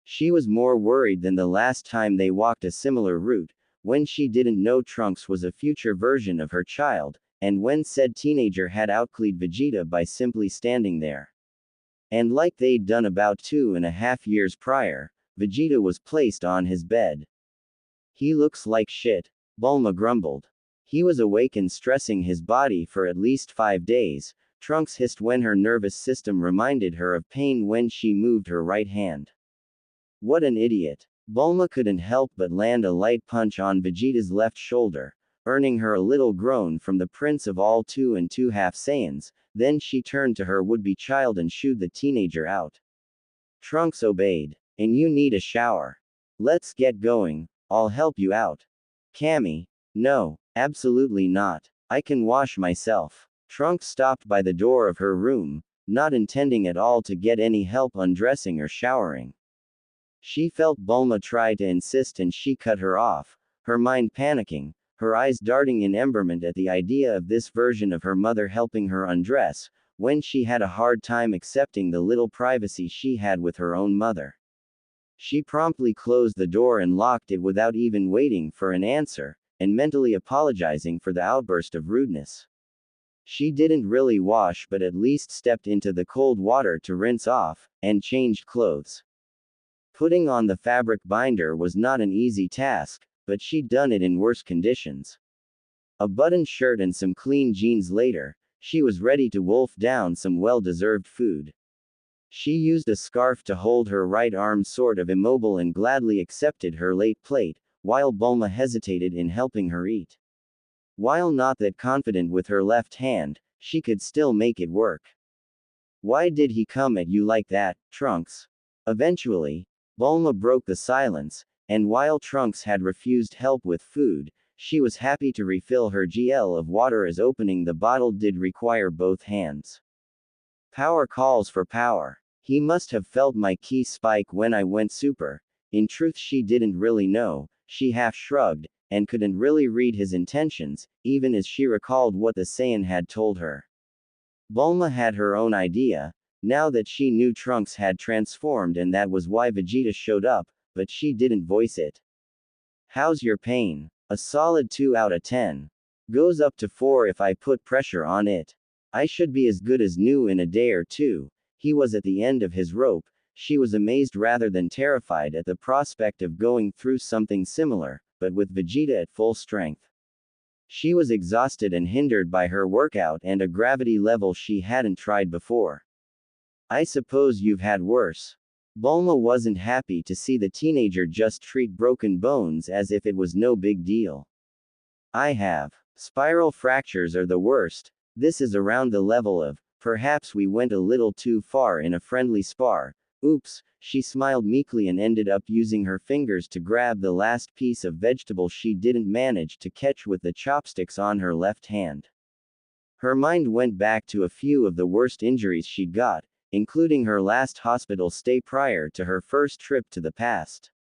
[SPEAKER 2] She was more worried than the last time they walked a similar route, when she didn't know Trunks was a future version of her child, and when said teenager had outclassed Vegeta by simply standing there. And like they'd done about 2.5 years prior, Vegeta was placed on his bed. He looks like shit, Bulma grumbled. He was awake and stressing his body for at least 5 days, Trunks hissed when her nervous system reminded her of pain when she moved her right hand. What an idiot. Bulma couldn't help but land a light punch on Vegeta's left shoulder, earning her a little groan from the prince of all 2 2/2 Saiyans. Then she turned to her would-be child and shooed the teenager out. Trunks obeyed. And you need a shower. Let's get going, I'll help you out. Cammy. No, absolutely not. I can wash myself. Trunks stopped by the door of her room, not intending at all to get any help undressing or showering. She felt Bulma try to insist and she cut her off, her mind panicking, her eyes darting in emberment at the idea of this version of her mother helping her undress, when she had a hard time accepting the little privacy she had with her own mother. She promptly closed the door and locked it without even waiting for an answer, and mentally apologizing for the outburst of rudeness. She didn't really wash but at least stepped into the cold water to rinse off, and changed clothes. Putting on the fabric binder was not an easy task, but she'd done it in worse conditions. A buttoned shirt and some clean jeans later, she was ready to wolf down some well-deserved food. She used a scarf to hold her right arm sort of immobile and gladly accepted her late plate, while Bulma hesitated in helping her eat. While not that confident with her left hand, she could still make it work. Why did he come at you like that, Trunks? Eventually, Bulma broke the silence, and while Trunks had refused help with food, she was happy to refill her GL of water as opening the bottle did require both hands. Power calls for power. He must have felt my ki spike when I went super. In truth, she didn't really know, she half shrugged, and couldn't really read his intentions, even as she recalled what the Saiyan had told her. Bulma had her own idea, now that she knew Trunks had transformed, and that was why Vegeta showed up, but she didn't voice it. How's your pain? A solid 2 out of 10. Goes up to 4 if I put pressure on it. I should be as good as new in a day or two. He was at the end of his rope. She was amazed rather than terrified at the prospect of going through something similar, but with Vegeta at full strength. She was exhausted and hindered by her workout and a gravity level she hadn't tried before. I suppose you've had worse. Bulma wasn't happy to see the teenager just treat broken bones as if it was no big deal. I have. Spiral fractures are the worst. This is around the level of, perhaps we went a little too far in a friendly spar. Oops, she smiled meekly and ended up using her fingers to grab the last piece of vegetable she didn't manage to catch with the chopsticks on her left hand. Her mind went back to a few of the worst injuries she'd got, including her last hospital stay prior to her first trip to the past.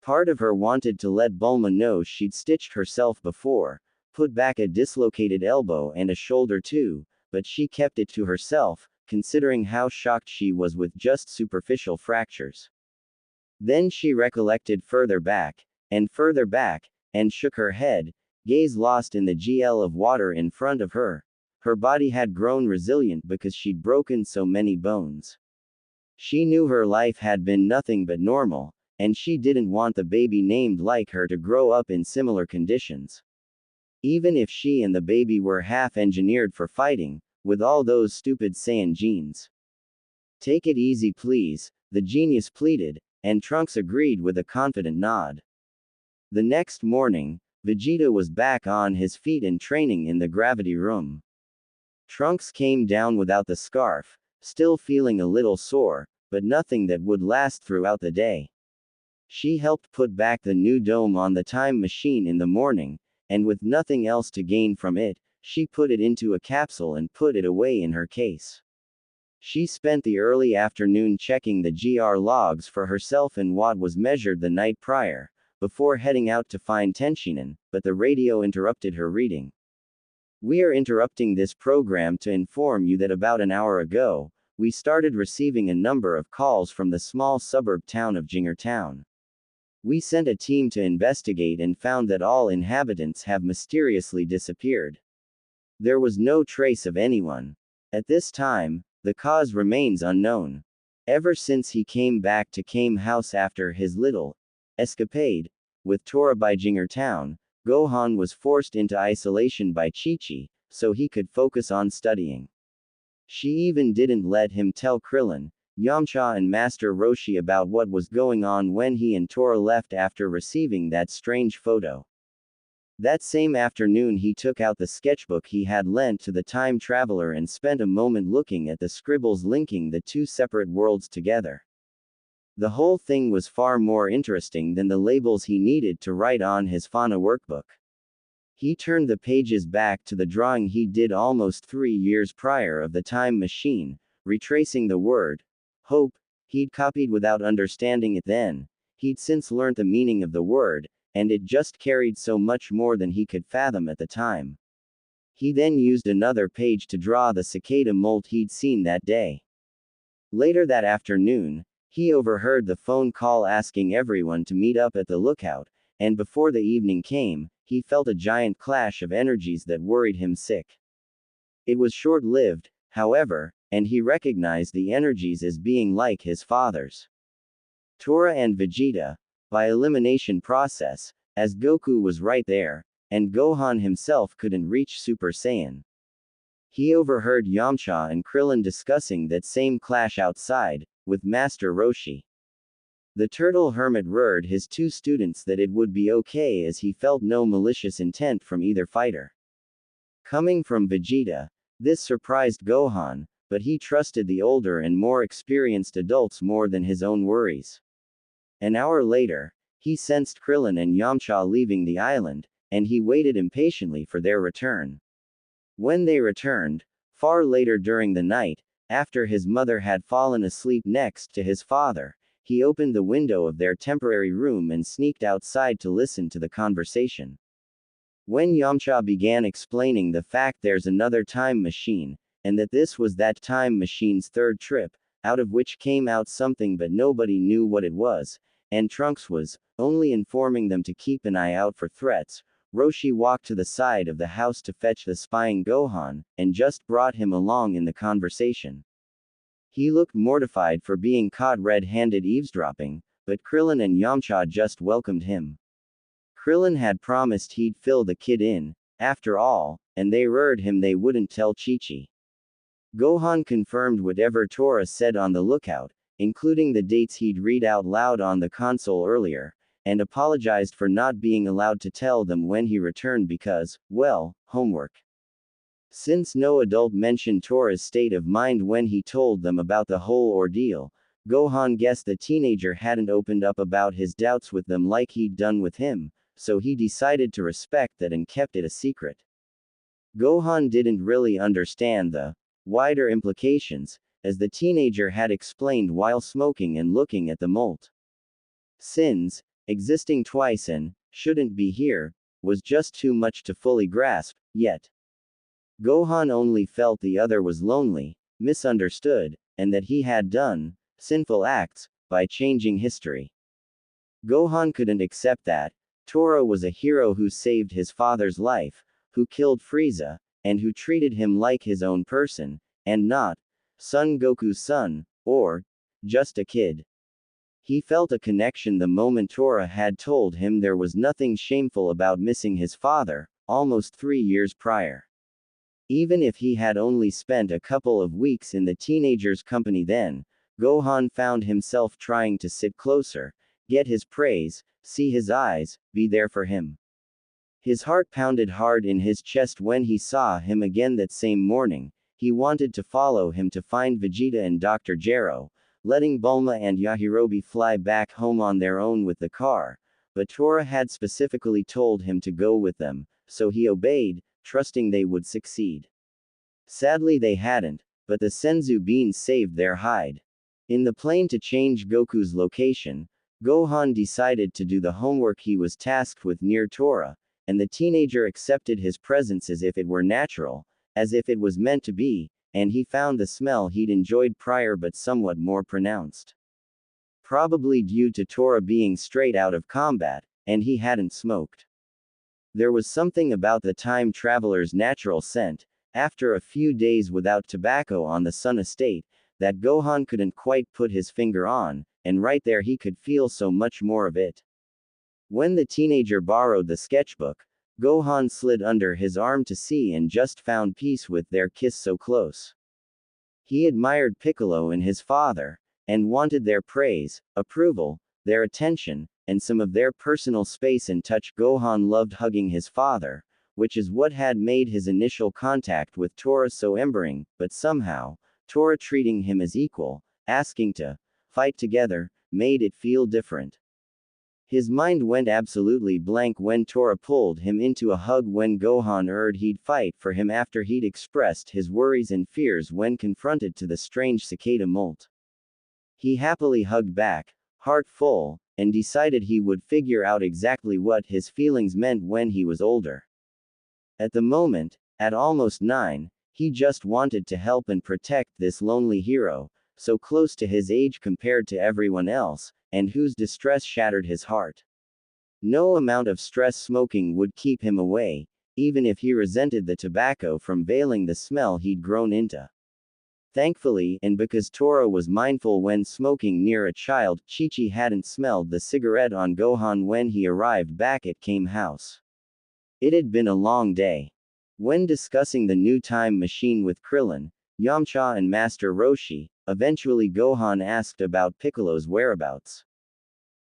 [SPEAKER 2] Part of her wanted to let Bulma know she'd stitched herself before, put back a dislocated elbow and a shoulder too, but she kept it to herself, considering how shocked she was with just superficial fractures. Then she recollected further back, and shook her head, gaze lost in the gl of water in front of her. Her body had grown resilient because she'd broken so many bones. She knew her life had been nothing but normal, and she didn't want the baby named like her to grow up in similar conditions. Even if she and the baby were half-engineered for fighting, with all those stupid Saiyan genes. Take it easy please, the genius pleaded, and Trunks agreed with a confident nod. The next morning, Vegeta was back on his feet and training in the gravity room. Trunks came down without the scarf, still feeling a little sore, but nothing that would last throughout the day. She helped put back the new dome on the time machine in the morning, and with nothing else to gain from it, she put it into a capsule and put it away in her case. She spent the early afternoon checking the GR logs for herself and what was measured the night prior, before heading out to find Tenshinhan, but the radio interrupted her reading. We are interrupting this program to inform you that about an hour ago, we started receiving a number of calls from the small suburb town of Jingertown. We sent a team to investigate and found that all inhabitants have mysteriously disappeared. There was no trace of anyone. At this time, the cause remains unknown. Ever since he came back to Kame House after his little escapade with Tora by Jingertown, Gohan was forced into isolation by Chi-Chi, so he could focus on studying. She even didn't let him tell Krillin, Yamcha and Master Roshi about what was going on when he and Tora left after receiving that strange photo. That same afternoon he took out the sketchbook he had lent to the time traveler and spent a moment looking at the scribbles linking the two separate worlds together. The whole thing was far more interesting than the labels he needed to write on his fauna workbook. He turned the pages back to the drawing he did almost 3 years prior of the time machine, retracing the word hope he'd copied without understanding it then. He'd since learnt the meaning of the word, and it just carried so much more than he could fathom at the time. He then used another page to draw the cicada molt he'd seen that day. Later that afternoon, he overheard the phone call asking everyone to meet up at the lookout, and before the evening came, he felt a giant clash of energies that worried him sick. It was short-lived, however, and he recognized the energies as being like his father's. Tora and Vegeta, by elimination process, as Goku was right there, and Gohan himself couldn't reach Super Saiyan. He overheard Yamcha and Krillin discussing that same clash outside, with Master Roshi. The turtle hermit assured his two students that it would be okay as he felt no malicious intent from either fighter. Coming from Vegeta, this surprised Gohan, but he trusted the older and more experienced adults more than his own worries. An hour later, he sensed Krillin and Yamcha leaving the island, and he waited impatiently for their return. When they returned, far later during the night, after his mother had fallen asleep next to his father, he opened the window of their temporary room and sneaked outside to listen to the conversation. When Yamcha began explaining the fact there's another time machine, and that this was that time machine's third trip, out of which came out something but nobody knew what it was, and Trunks was only informing them to keep an eye out for threats, Roshi walked to the side of the house to fetch the spying Gohan, and just brought him along in the conversation. He looked mortified for being caught red-handed eavesdropping, but Krillin and Yamcha just welcomed him. Krillin had promised he'd fill the kid in, after all, and they assured him they wouldn't tell Chi-Chi. Gohan confirmed whatever Tora said on the lookout, including the dates he'd read out loud on the console earlier, and apologized for not being allowed to tell them when he returned because, well, homework. Since no adult mentioned Tora's state of mind when he told them about the whole ordeal, Gohan guessed the teenager hadn't opened up about his doubts with them like he'd done with him, so he decided to respect that and kept it a secret. Gohan didn't really understand the wider implications, as the teenager had explained while smoking and looking at the molt. Sins, existing twice and shouldn't be here, was just too much to fully grasp, yet. Gohan only felt the other was lonely, misunderstood, and that he had done sinful acts by changing history. Gohan couldn't accept that. Tora was a hero who saved his father's life, who killed Frieza, and who treated him like his own person, and not Son Goku's son, or just a kid. He felt a connection the moment Tora had told him there was nothing shameful about missing his father, almost 3 years prior. Even if he had only spent a couple of weeks in the teenager's company then, Gohan found himself trying to sit closer, get his praise, see his eyes, be there for him. His heart pounded hard in his chest when he saw him again that same morning. He wanted to follow him to find Vegeta and Dr. Gero, letting Bulma and Yajirobe fly back home on their own with the car, but Tora had specifically told him to go with them, so he obeyed, trusting they would succeed. Sadly they hadn't, but the Senzu beans saved their hide. In the plane to change Goku's location, Gohan decided to do the homework he was tasked with near Tora, and the teenager accepted his presence as if it were natural, as if it was meant to be, and he found the smell he'd enjoyed prior but somewhat more pronounced. Probably due to Tora being straight out of combat, and he hadn't smoked. There was something about the time traveler's natural scent, after a few days without tobacco on the Sun estate, that Gohan couldn't quite put his finger on, and right there he could feel so much more of it. When the teenager borrowed the sketchbook, Gohan slid under his arm to see and just found peace with their kiss so close. He admired Piccolo and his father, and wanted their praise, approval, their attention, and some of their personal space and touch. Gohan loved hugging his father, which is what had made his initial contact with Tora so embering, but somehow, Tora treating him as equal, asking to fight together, made it feel different. His mind went absolutely blank when Tora pulled him into a hug when Gohan urged he'd fight for him after he'd expressed his worries and fears when confronted to the strange cicada molt. He happily hugged back, heart full, and decided he would figure out exactly what his feelings meant when he was older. At the moment, at almost 9, he just wanted to help and protect this lonely hero, so close to his age compared to everyone else, and whose distress shattered his heart. No amount of stress smoking would keep him away, even if he resented the tobacco from veiling the smell he'd grown into. Thankfully, and because Tora was mindful when smoking near a child, Chi-Chi hadn't smelled the cigarette on Gohan when he arrived back at Kame House. It had been a long day. When discussing the new time machine with Krillin, Yamcha and Master Roshi, eventually Gohan asked about Piccolo's whereabouts.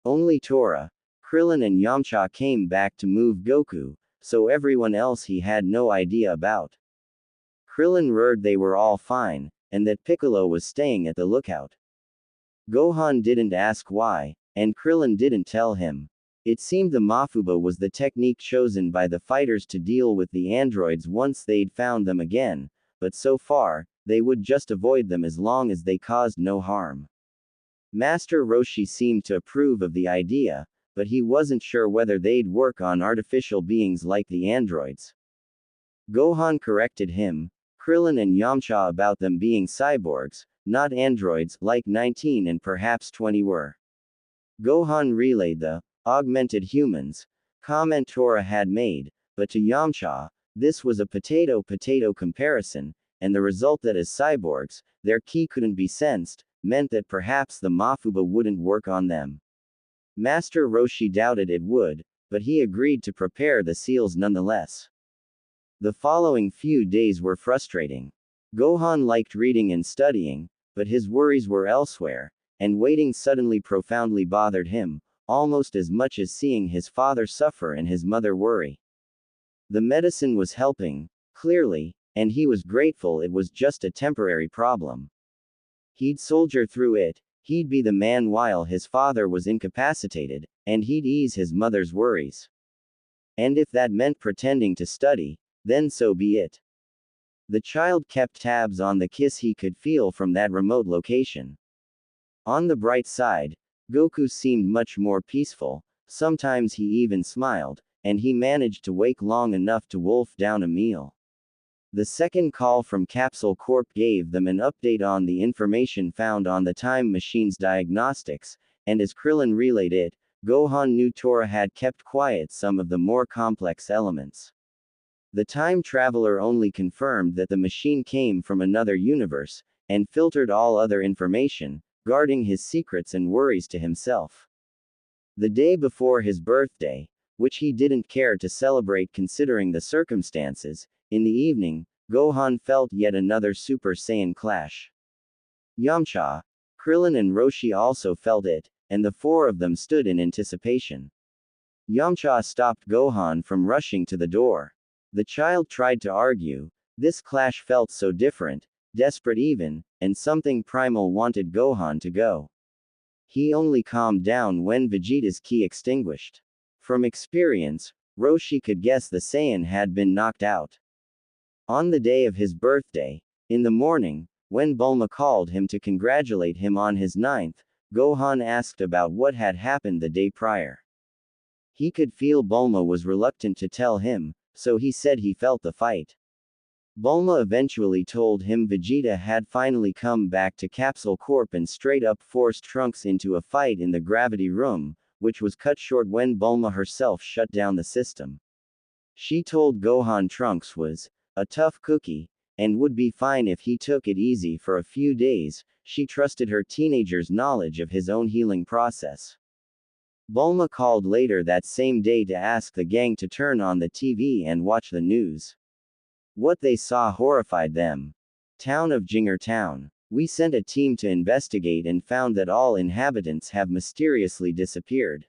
[SPEAKER 2] Only Tora, Krillin and Yamcha came back to move Goku, so everyone else he had no idea about. Krillin roared they were all fine, and that Piccolo was staying at the lookout. Gohan didn't ask why, and Krillin didn't tell him. It seemed the Mafuba was the technique chosen by the fighters to deal with the androids once they'd found them again, but so far, they would just avoid them as long as they caused no harm. Master Roshi seemed to approve of the idea, but he wasn't sure whether they'd work on artificial beings like the androids. Gohan corrected him, Krillin and Yamcha about them being cyborgs, not androids, like 19 and perhaps 20 were. Gohan relayed the augmented humans comment Tora had made, but to Yamcha, this was a potato-potato comparison, and the result that as cyborgs, their ki couldn't be sensed, meant that perhaps the Mafuba wouldn't work on them. Master Roshi doubted it would, but he agreed to prepare the seals nonetheless. The following few days were frustrating. Gohan liked reading and studying, but his worries were elsewhere, and waiting suddenly profoundly bothered him, almost as much as seeing his father suffer and his mother worry. The medicine was helping, clearly, and he was grateful it was just a temporary problem. He'd soldier through it, he'd be the man while his father was incapacitated, and he'd ease his mother's worries. And if that meant pretending to study, then so be it. The child kept tabs on the kiss he could feel from that remote location. On the bright side, Goku seemed much more peaceful, sometimes he even smiled, and he managed to wake long enough to wolf down a meal. The second call from Capsule Corp gave them an update on the information found on the time machine's diagnostics, and as Krillin relayed it, Gohan knew Tora had kept quiet some of the more complex elements. The time traveler only confirmed that the machine came from another universe, and filtered all other information, guarding his secrets and worries to himself. The day before his birthday, which he didn't care to celebrate considering the circumstances, in the evening, Gohan felt yet another Super Saiyan clash. Yamcha, Krillin and Roshi also felt it, and the four of them stood in anticipation. Yamcha stopped Gohan from rushing to the door. The child tried to argue, this clash felt so different, desperate even, and something primal wanted Gohan to go. He only calmed down when Vegeta's ki extinguished. From experience, Roshi could guess the Saiyan had been knocked out. On the day of his birthday, in the morning, when Bulma called him to congratulate him on his 9th, Gohan asked about what had happened the day prior. He could feel Bulma was reluctant to tell him, so he said he felt the fight. Bulma eventually told him Vegeta had finally come back to Capsule Corp and straight up forced Trunks into a fight in the gravity room, which was cut short when Bulma herself shut down the system. She told Gohan Trunks was a tough cookie, and would be fine if he took it easy for a few days. She trusted her teenager's knowledge of his own healing process. Bulma called later that same day to ask the gang to turn on the TV and watch the news. What they saw horrified them. Town of Jinger Town. We sent a team to investigate and found that all inhabitants have mysteriously disappeared.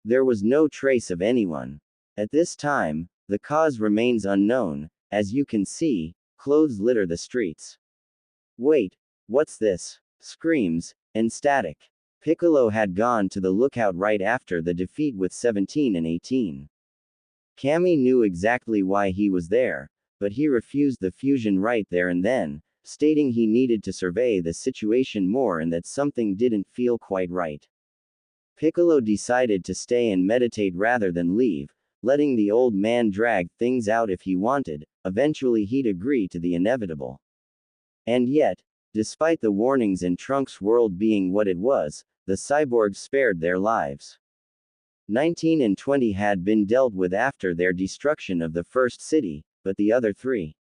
[SPEAKER 2] There was no trace of anyone. At this time, the cause remains unknown. As you can see, clothes litter the streets. Wait, what's this? Screams and static. Piccolo had gone to the lookout right after the defeat with 17 and 18. Kami knew exactly why he was there, but he refused the fusion right there and then, stating he needed to survey the situation more and that something didn't feel quite right. Piccolo decided to stay and meditate rather than leave, letting the old man drag things out if he wanted. Eventually he'd agree to the inevitable. And yet, despite the warnings and Trunks' world being what it was, the cyborgs spared their lives. 19 and 20 had been dealt with after their destruction of the first city, but the other three.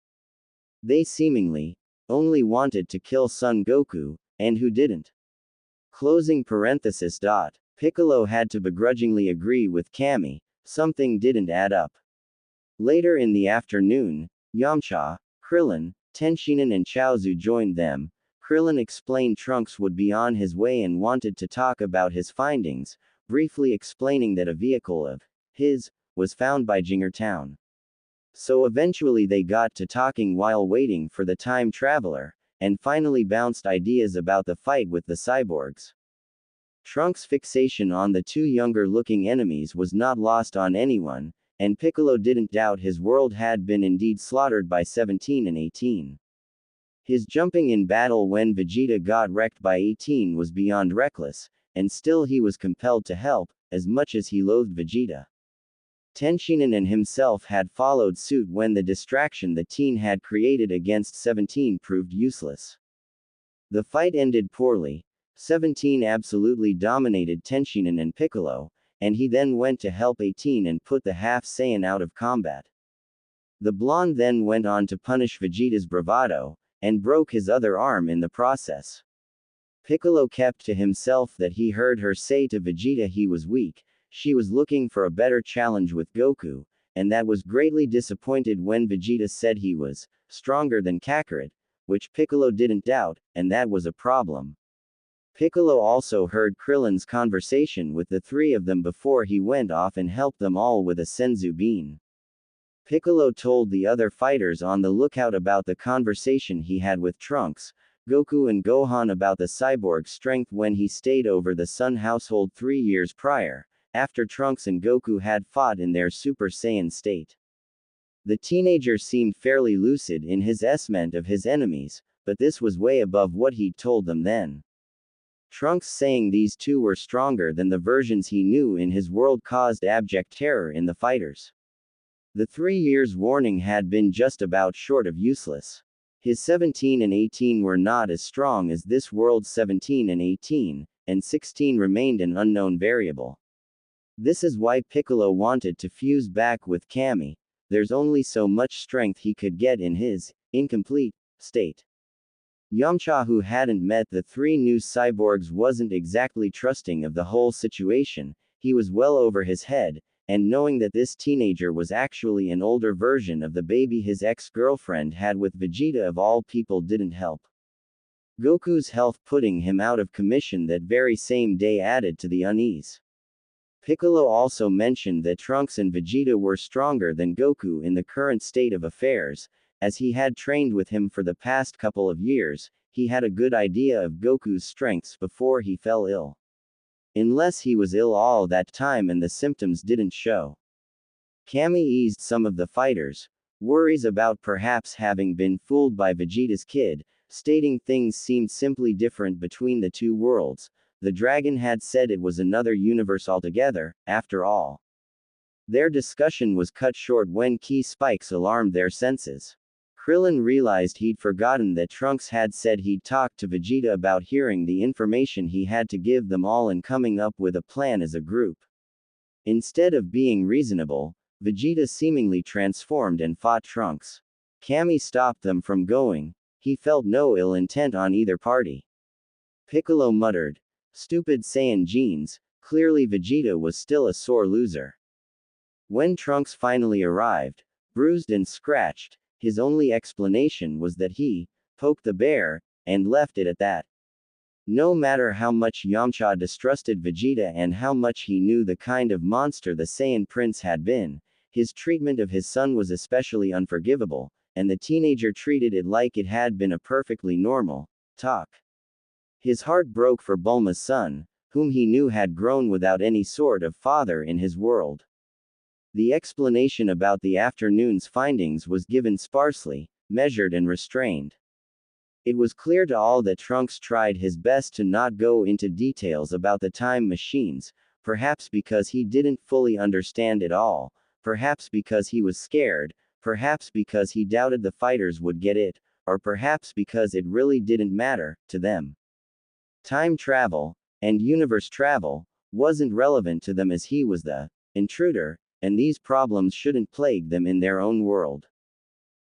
[SPEAKER 2] They seemingly only wanted to kill Son Goku, and who didn't? Closing parenthesis. Piccolo had to begrudgingly agree with Kami, something didn't add up. Later in the afternoon, Yamcha, Krillin, Tenshinhan and Chaozu joined them. Krillin explained Trunks would be on his way and wanted to talk about his findings, briefly explaining that a vehicle of his was found by Jinger Town. So eventually they got to talking while waiting for the time traveler, and finally bounced ideas about the fight with the cyborgs. Trunks' fixation on the two younger-looking enemies was not lost on anyone, and Piccolo didn't doubt his world had been indeed slaughtered by 17 and 18. His jumping in battle when Vegeta got wrecked by 18 was beyond reckless, and still he was compelled to help, as much as he loathed Vegeta. Tenshinhan and himself had followed suit when the distraction the teen had created against 17 proved useless. The fight ended poorly. 17 absolutely dominated Tenshinhan and Piccolo, and he then went to help 18 and put the half Saiyan out of combat. The blonde then went on to punish Vegeta's bravado, and broke his other arm in the process. Piccolo kept to himself that he heard her say to Vegeta he was weak, she was looking for a better challenge with Goku, and that was greatly disappointed when Vegeta said he was stronger than Kakarot, which Piccolo didn't doubt, and that was a problem. Piccolo also heard Krillin's conversation with the three of them before he went off and helped them all with a Senzu bean. Piccolo told the other fighters on the lookout about the conversation he had with Trunks, Goku and Gohan about the cyborg strength when he stayed over the Sun household 3 years prior, after Trunks and Goku had fought in their Super Saiyan state. The teenager seemed fairly lucid in his estimate of his enemies, but this was way above what he'd told them then. Trunks saying these two were stronger than the versions he knew in his world caused abject terror in the fighters. The 3 years warning had been just about short of useless. His 17 and 18 were not as strong as this world's 17 and 18, and 16 remained an unknown variable. This is why Piccolo wanted to fuse back with Kami. There's only so much strength he could get in his incomplete state. Yamcha, who hadn't met the 3 new cyborgs, wasn't exactly trusting of the whole situation. He was well over his head, and knowing that this teenager was actually an older version of the baby his ex-girlfriend had with Vegeta of all people didn't help. Goku's health putting him out of commission that very same day added to the unease. Piccolo also mentioned that Trunks and Vegeta were stronger than Goku in the current state of affairs. As he had trained with him for the past couple of years, he had a good idea of Goku's strengths before he fell ill. Unless he was ill all that time and the symptoms didn't show. Kami eased some of the fighters' worries about perhaps having been fooled by Vegeta's kid, stating things seemed simply different between the two worlds. The dragon had said it was another universe altogether, after all. Their discussion was cut short when key spikes alarmed their senses. Krillin realized he'd forgotten that Trunks had said he'd talked to Vegeta about hearing the information he had to give them all and coming up with a plan as a group. Instead of being reasonable, Vegeta seemingly transformed and fought Trunks. Kami stopped them from going. He felt no ill intent on either party. Piccolo muttered, "Stupid Saiyan genes." Clearly Vegeta was still a sore loser. When Trunks finally arrived, bruised and scratched, his only explanation was that he poked the bear, and left it at that. No matter how much Yamcha distrusted Vegeta and how much he knew the kind of monster the Saiyan Prince had been, his treatment of his son was especially unforgivable, and the teenager treated it like it had been a perfectly normal talk. His heart broke for Bulma's son, whom he knew had grown without any sort of father in his world. The explanation about the afternoon's findings was given sparsely, measured and restrained. It was clear to all that Trunks tried his best to not go into details about the time machines, perhaps because he didn't fully understand it all, perhaps because he was scared, perhaps because he doubted the fighters would get it, or perhaps because it really didn't matter to them. Time travel, and universe travel, wasn't relevant to them as he was the intruder, and these problems shouldn't plague them in their own world.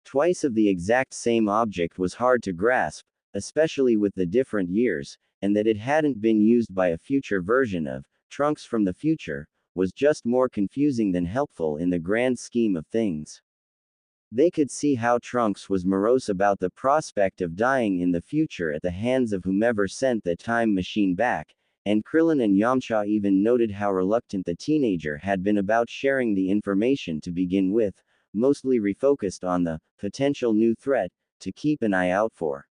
[SPEAKER 2] Twice of the exact same object was hard to grasp, especially with the different years, and that it hadn't been used by a future version of Trunks from the future, was just more confusing than helpful in the grand scheme of things. They could see how Trunks was morose about the prospect of dying in the future at the hands of whomever sent the time machine back, and Krillin and Yamcha even noted how reluctant the teenager had been about sharing the information to begin with, mostly refocused on the potential new threat to keep an eye out for.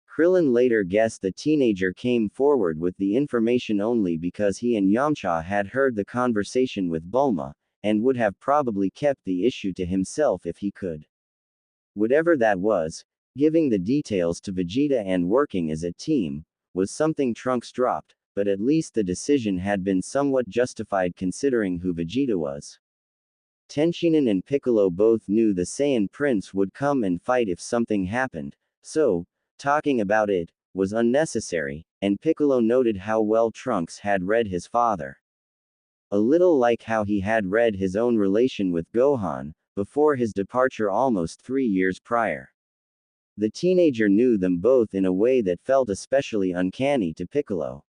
[SPEAKER 2] Krillin later guessed the teenager came forward with the information only because he and Yamcha had heard the conversation with Bulma, and would have probably kept the issue to himself if he could. Whatever that was, giving the details to Vegeta and working as a team was something Trunks dropped, but at least the decision had been somewhat justified considering who Vegeta was. Tenshinhan and Piccolo both knew the Saiyan Prince would come and fight if something happened, so talking about it was unnecessary, and Piccolo noted how well Trunks had read his father. A little like how he had read his own relation with Gohan, before his departure almost 3 years prior. The teenager knew them both in a way that felt especially uncanny to Piccolo.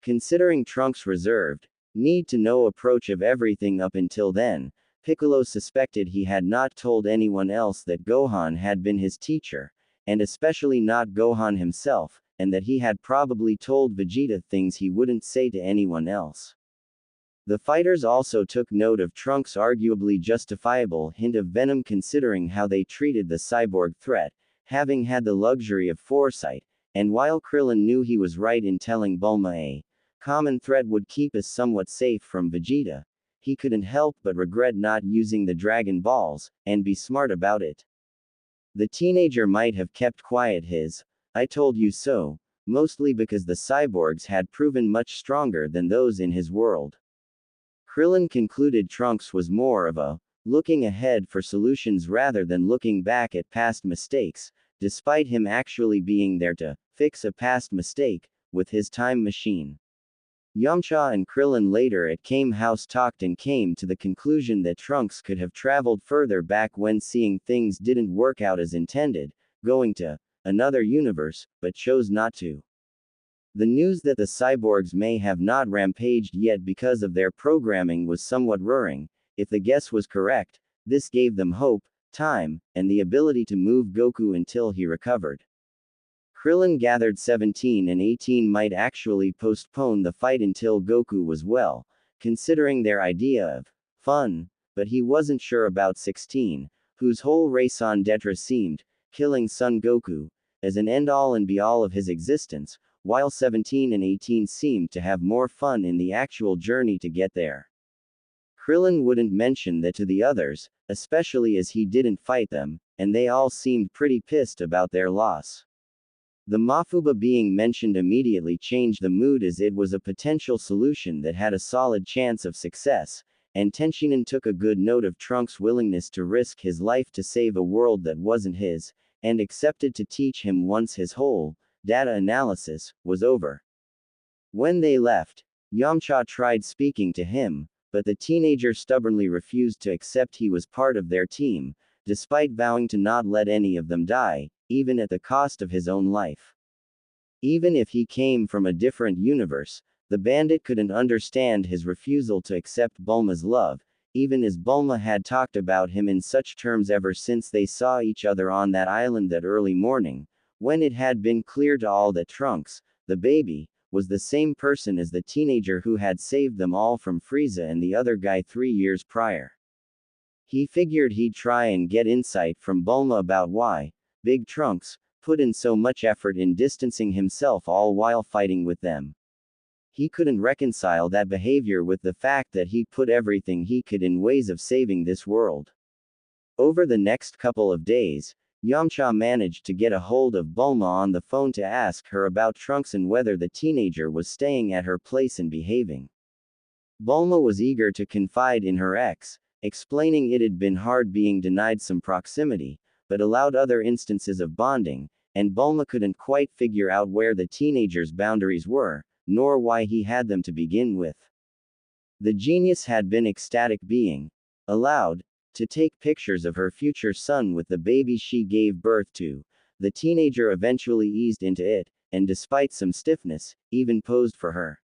[SPEAKER 2] Considering Trunks' reserved, need-to-know approach of everything up until then, Piccolo suspected he had not told anyone else that Gohan had been his teacher, and especially not Gohan himself, and that he had probably told Vegeta things he wouldn't say to anyone else. The fighters also took note of Trunks' arguably justifiable hint of venom considering how they treated the cyborg threat, having had the luxury of foresight, and while Krillin knew he was right in telling Bulma a common threat would keep us somewhat safe from Vegeta, he couldn't help but regret not using the Dragon Balls, and be smart about it. The teenager might have kept quiet his, "I told you so," mostly because the cyborgs had proven much stronger than those in his world. Krillin concluded Trunks was more of a looking ahead for solutions rather than looking back at past mistakes, despite him actually being there to fix a past mistake with his time machine. Yamcha and Krillin later at Kame House talked and came to the conclusion that Trunks could have traveled further back when seeing things didn't work out as intended, going to another universe, but chose not to. The news that the cyborgs may have not rampaged yet because of their programming was somewhat röring. If the guess was correct, this gave them hope, time, and the ability to move Goku until he recovered. Krillin gathered 17 and 18 might actually postpone the fight until Goku was well, considering their idea of fun, but he wasn't sure about 16, whose whole raison d'etre seemed killing Son Goku as an end-all and be-all of his existence, while 17 and 18 seemed to have more fun in the actual journey to get there. Krillin wouldn't mention that to the others, especially as he didn't fight them, and they all seemed pretty pissed about their loss. The Mafuba being mentioned immediately changed the mood as it was a potential solution that had a solid chance of success, and Tenshinhan took a good note of Trunks' willingness to risk his life to save a world that wasn't his, and accepted to teach him once his whole data analysis was over. When they left, Yamcha tried speaking to him, but the teenager stubbornly refused to accept he was part of their team, despite vowing to not let any of them die, even at the cost of his own life. Even if he came from a different universe, the bandit couldn't understand his refusal to accept Bulma's love, even as Bulma had talked about him in such terms ever since they saw each other on that island that early morning, when it had been clear to all that Trunks, the baby, was the same person as the teenager who had saved them all from Frieza and the other guy 3 years prior. He figured he'd try and get insight from Bulma about why Big Trunks put in so much effort in distancing himself all while fighting with them. He couldn't reconcile that behavior with the fact that he put everything he could in ways of saving this world. Over the next couple of days, Yamcha managed to get a hold of Bulma on the phone to ask her about Trunks and whether the teenager was staying at her place and behaving. Bulma was eager to confide in her ex, explaining it had been hard being denied some proximity, but allowed other instances of bonding, and Bulma couldn't quite figure out where the teenager's boundaries were, nor why he had them to begin with. The genius had been ecstatic being allowed to take pictures of her future son with the baby she gave birth to. The teenager eventually eased into it, and despite some stiffness, even posed for her.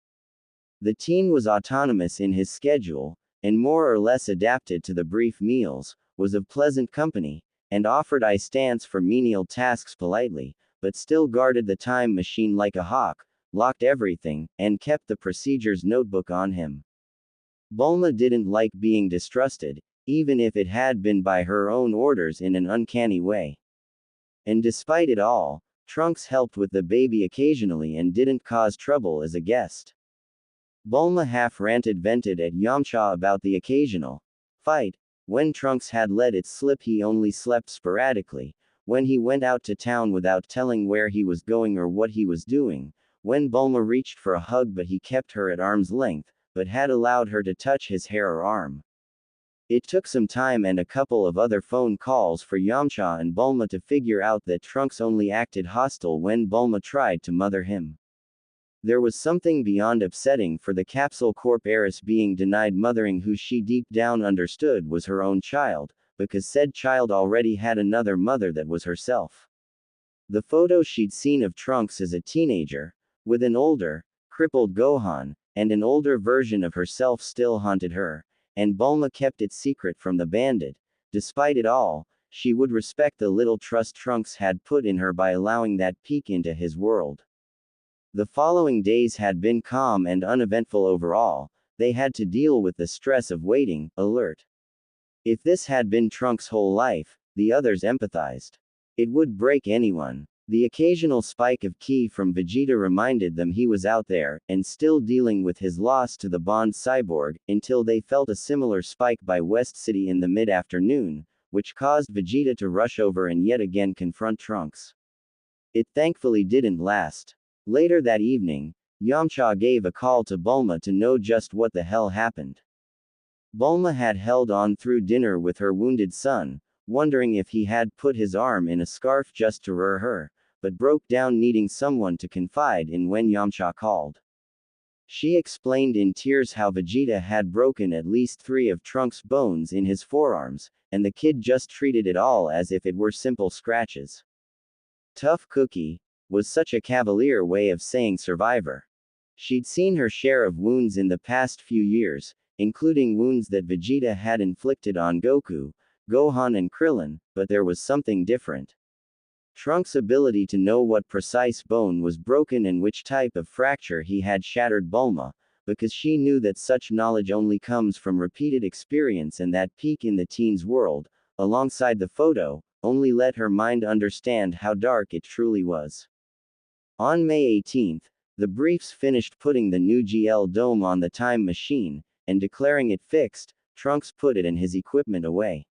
[SPEAKER 2] The teen was autonomous in his schedule, and more or less adapted to the brief meals, was of pleasant company, and offered I stance for menial tasks politely, but still guarded the time machine like a hawk, locked everything, and kept the procedure's notebook on him. Bulma didn't like being distrusted, even if it had been by her own orders in an uncanny way. And despite it all, Trunks helped with the baby occasionally and didn't cause trouble as a guest. Bulma half-ranted vented at Yamcha about the occasional fight. When Trunks had let it slip he only slept sporadically, when he went out to town without telling where he was going or what he was doing, when Bulma reached for a hug but he kept her at arm's length, but had allowed her to touch his hair or arm. It took some time and a couple of other phone calls for Yamcha and Bulma to figure out that Trunks only acted hostile when Bulma tried to mother him. There was something beyond upsetting for the Capsule Corp heiress being denied mothering who she deep down understood was her own child, because said child already had another mother that was herself. The photo she'd seen of Trunks as a teenager, with an older, crippled Gohan, and an older version of herself still haunted her, and Bulma kept it secret from the bandit. Despite it all, she would respect the little trust Trunks had put in her by allowing that peek into his world. The following days had been calm and uneventful overall. They had to deal with the stress of waiting, alert. If this had been Trunks' whole life, the others empathized. It would break anyone. The occasional spike of ki from Vegeta reminded them he was out there, and still dealing with his loss to the Bond cyborg, until they felt a similar spike by West City in the mid-afternoon, which caused Vegeta to rush over and yet again confront Trunks. It thankfully didn't last. Later that evening, Yamcha gave a call to Bulma to know just what the hell happened. Bulma had held on through dinner with her wounded son, wondering if he had put his arm in a scarf just to rear her, but broke down needing someone to confide in when Yamcha called. She explained in tears how Vegeta had broken at least 3 of Trunks' bones in his forearms, and the kid just treated it all as if it were simple scratches. Tough cookie, was such a cavalier way of saying survivor. She'd seen her share of wounds in the past few years, including wounds that Vegeta had inflicted on Goku, Gohan and Krillin, but there was something different. Trunks' ability to know what precise bone was broken and which type of fracture he had shattered Bulma, because she knew that such knowledge only comes from repeated experience, and that peek in the teen's world, alongside the photo, only let her mind understand how dark it truly was. On May 18th, the briefs finished putting the new GL dome on the time machine, and declaring it fixed. Trunks put it and his equipment away.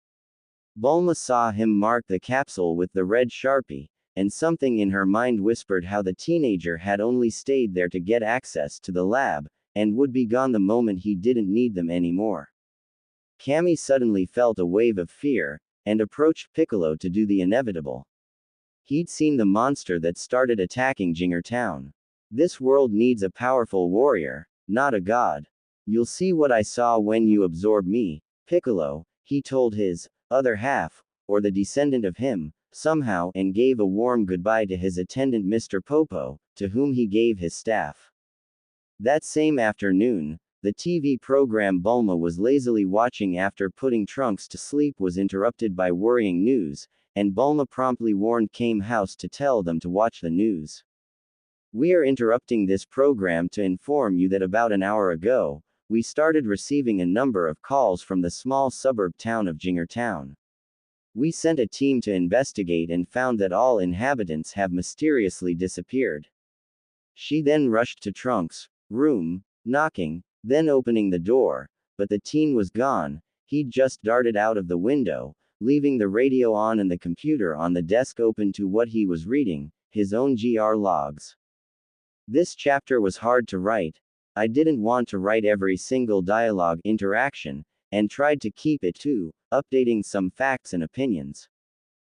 [SPEAKER 2] Bulma saw him mark the capsule with the red Sharpie, and something in her mind whispered how the teenager had only stayed there to get access to the lab, and would be gone the moment he didn't need them anymore. Cammy suddenly felt a wave of fear, and approached Piccolo to do the inevitable. He'd seen the monster that started attacking Jinger Town. This world needs a powerful warrior, not a god. You'll see what I saw when you absorb me, Piccolo, he told his other half, or the descendant of him, somehow, and gave a warm goodbye to his attendant Mr. Popo, to whom he gave his staff. That same afternoon, the TV program Bulma was lazily watching after putting Trunks to sleep was interrupted by worrying news, and Bulma promptly warned Kame House to tell them to watch the news. We are interrupting this program to inform you that about an hour ago, we started receiving a number of calls from the small suburb town of Jinger Town. We sent a team to investigate and found that all inhabitants have mysteriously disappeared. She then rushed to Trunks' room, knocking, then opening the door, but the teen was gone. He'd just darted out of the window, leaving the radio on and the computer on the desk open to what he was reading, his own GR logs. This chapter was hard to write. I didn't want to write every single dialogue interaction, and tried to keep it to updating some facts and opinions.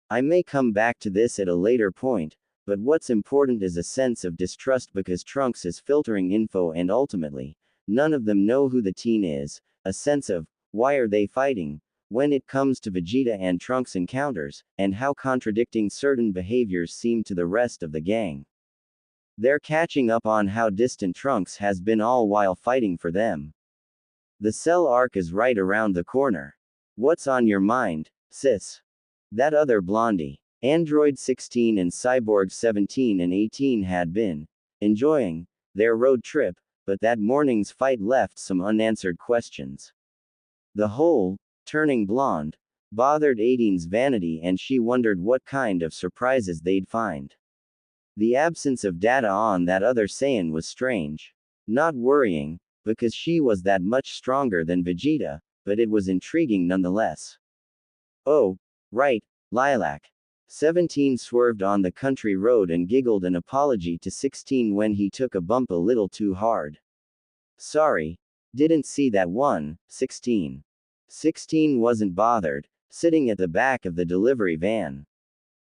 [SPEAKER 2] I may come back to this at a later point, but what's important is a sense of distrust because Trunks is filtering info and ultimately, none of them know who the teen is, a sense of, why are they fighting, when it comes to Vegeta and Trunks encounters, and how contradicting certain behaviors seem to the rest of the gang. They're catching up on how distant Trunks has been all while fighting for them. The Cell arc is right around the corner. What's on your mind, sis? That other blondie, Android 16 and Cyborg 17 and 18 had been enjoying their road trip, but that morning's fight left some unanswered questions. The whole turning blonde bothered 18's vanity, and she wondered what kind of surprises they'd find. The absence of data on that other Saiyan was strange. Not worrying, because she was that much stronger than Vegeta, but it was intriguing nonetheless. Oh, right, Lilac. 17 swerved on the country road and giggled an apology to 16 when he took a bump a little too hard. Sorry, didn't see that one, 16. 16 wasn't bothered, sitting at the back of the delivery van.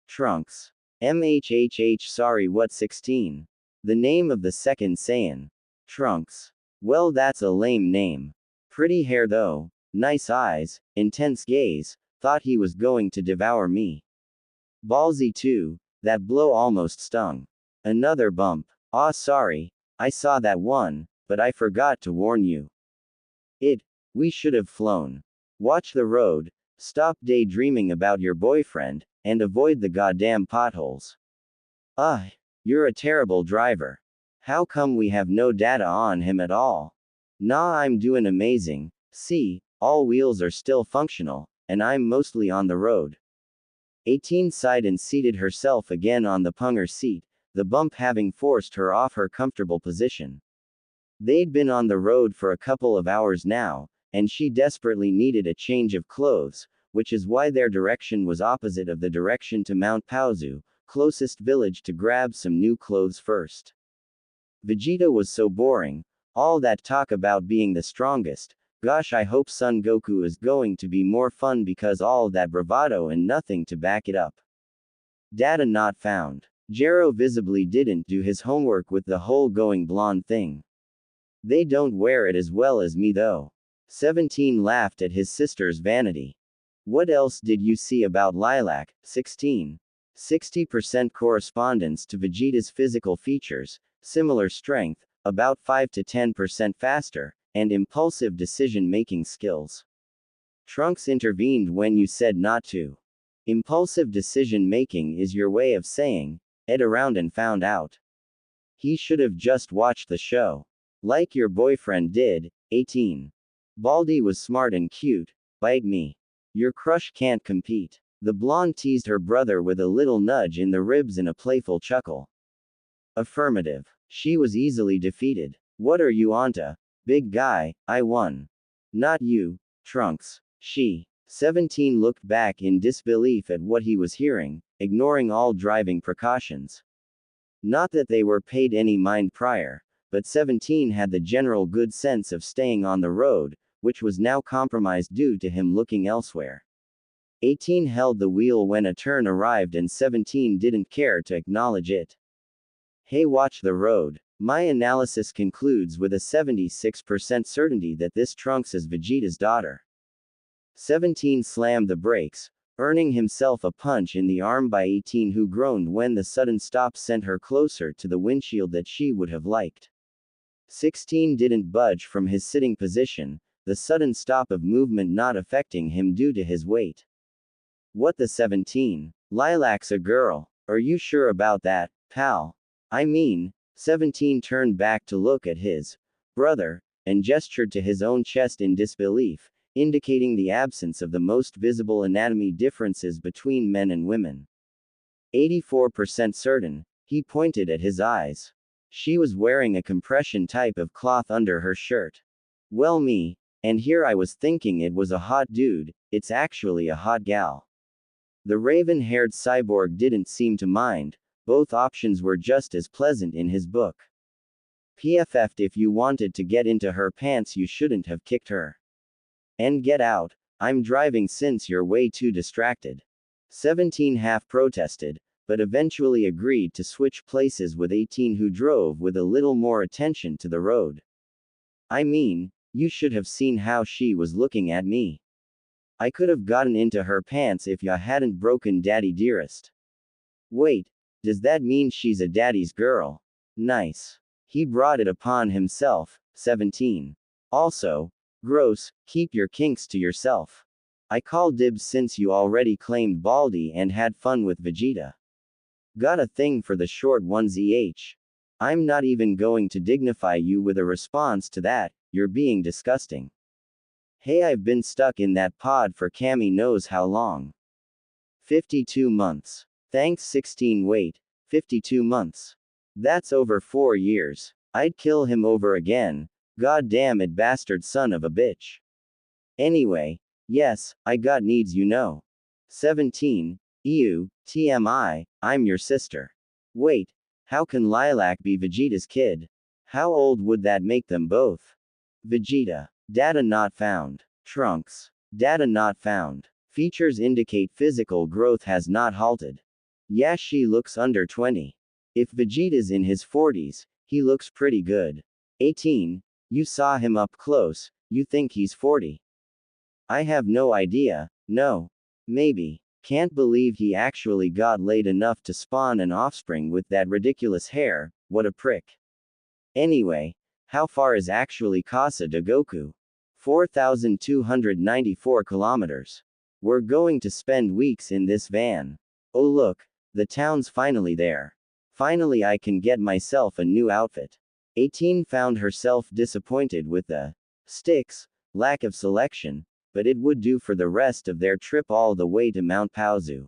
[SPEAKER 2] Trunks. MHHH sorry what 16? The name of the second Saiyan. Trunks. Well that's a lame name. Pretty hair though, nice eyes, intense gaze, thought he was going to devour me. Ballsy too, that blow almost stung. Another bump. Aw sorry, I saw that one, but I forgot to warn you. It We should have flown. Watch the road, stop daydreaming about your boyfriend, and avoid the goddamn potholes. Ugh, you're a terrible driver. How come we have no data on him at all? Nah, I'm doing amazing. See, all wheels are still functional, and I'm mostly on the road. 18 sighed and seated herself again on the punger seat, the bump having forced her off her comfortable position. They'd been on the road for a couple of hours now, and she desperately needed a change of clothes, which is why their direction was opposite of the direction to Mount Paozu, closest village, to grab some new clothes first. Vegeta was so boring, all that talk about being the strongest. Gosh, I hope Son Goku is going to be more fun because all that bravado and nothing to back it up. Data not found. Jero visibly didn't do his homework with the whole going blonde thing. They don't wear it as well as me though. 17 laughed at his sister's vanity. What else did you see about Lilac? 16. 60% correspondence to Vegeta's physical features, similar strength, about 5 to 10% faster, and impulsive decision-making skills. Trunks intervened when you said not to. Impulsive decision-making is your way of saying, Ed around and found out. He should have just watched the show. Like your boyfriend did. 18. Baldy was smart and cute. Bite me. Your crush can't compete. The blonde teased her brother with a little nudge in the ribs and a playful chuckle. Affirmative. She was easily defeated. What are you onto? Big guy, I won. Not you, Trunks. She. 17 looked back in disbelief at what he was hearing, ignoring all driving precautions. Not that they were paid any mind prior, but 17 had the general good sense of staying on the road, which was now compromised due to him looking elsewhere. 18 held the wheel when a turn arrived and 17 didn't care to acknowledge it. Hey, watch the road. My analysis concludes with a 76% certainty that this Trunks is Vegeta's daughter. 17 slammed the brakes, earning himself a punch in the arm by 18, who groaned when the sudden stop sent her closer to the windshield that she would have liked. 16 didn't budge from his sitting position, the sudden stop of movement not affecting him due to his weight. What the 17? Lilac's a girl. Are you sure about that, pal? I mean, 17 turned back to look at his brother, and gestured to his own chest in disbelief, indicating the absence of the most visible anatomy differences between men and women. 84% certain, he pointed at his eyes. She was wearing a compression type of cloth under her shirt. Well, me, and here I was thinking it was a hot dude, it's actually a hot gal. The raven-haired cyborg didn't seem to mind, both options were just as pleasant in his book. PFF'd, if you wanted to get into her pants you shouldn't have kicked her. And get out, I'm driving since you're way too distracted. 17 half protested, but eventually agreed to switch places with 18, who drove with a little more attention to the road. I mean, you should have seen how she was looking at me. I could have gotten into her pants if ya hadn't broken daddy dearest. Wait, does that mean she's a daddy's girl? Nice. He brought it upon himself. 17. Also, gross, keep your kinks to yourself. I call dibs since you already claimed Baldy and had fun with Vegeta. Got a thing for the short ones I'm not even going to dignify you with a response to that, you're being disgusting. Hey, I've been stuck in that pod for Cammy knows how long. 52 months. Thanks 16 wait, 52 months. That's over 4 years. I'd kill him over again, god damn it bastard son of a bitch. Anyway, yes, I got needs you know. 17. Ew, TMI, I'm your sister. Wait, how can Lilac be Vegeta's kid? How old would that make them both? Vegeta. Data not found. Trunks. Data not found. Features indicate physical growth has not halted. Yeah, she looks under 20. If Vegeta's in his 40s, he looks pretty good. 18. You saw him up close, you think he's 40. I have no idea, no. Maybe. Can't believe he actually got laid enough to spawn an offspring with that ridiculous hair, what a prick. Anyway, how far is actually Casa de Goku? 4,294 kilometers. We're going to spend weeks in this van. Oh look, the town's finally there. Finally I can get myself a new outfit. 18 found herself disappointed with the sticks, lack of selection, but it would do for the rest of their trip all the way to Mount Paozu.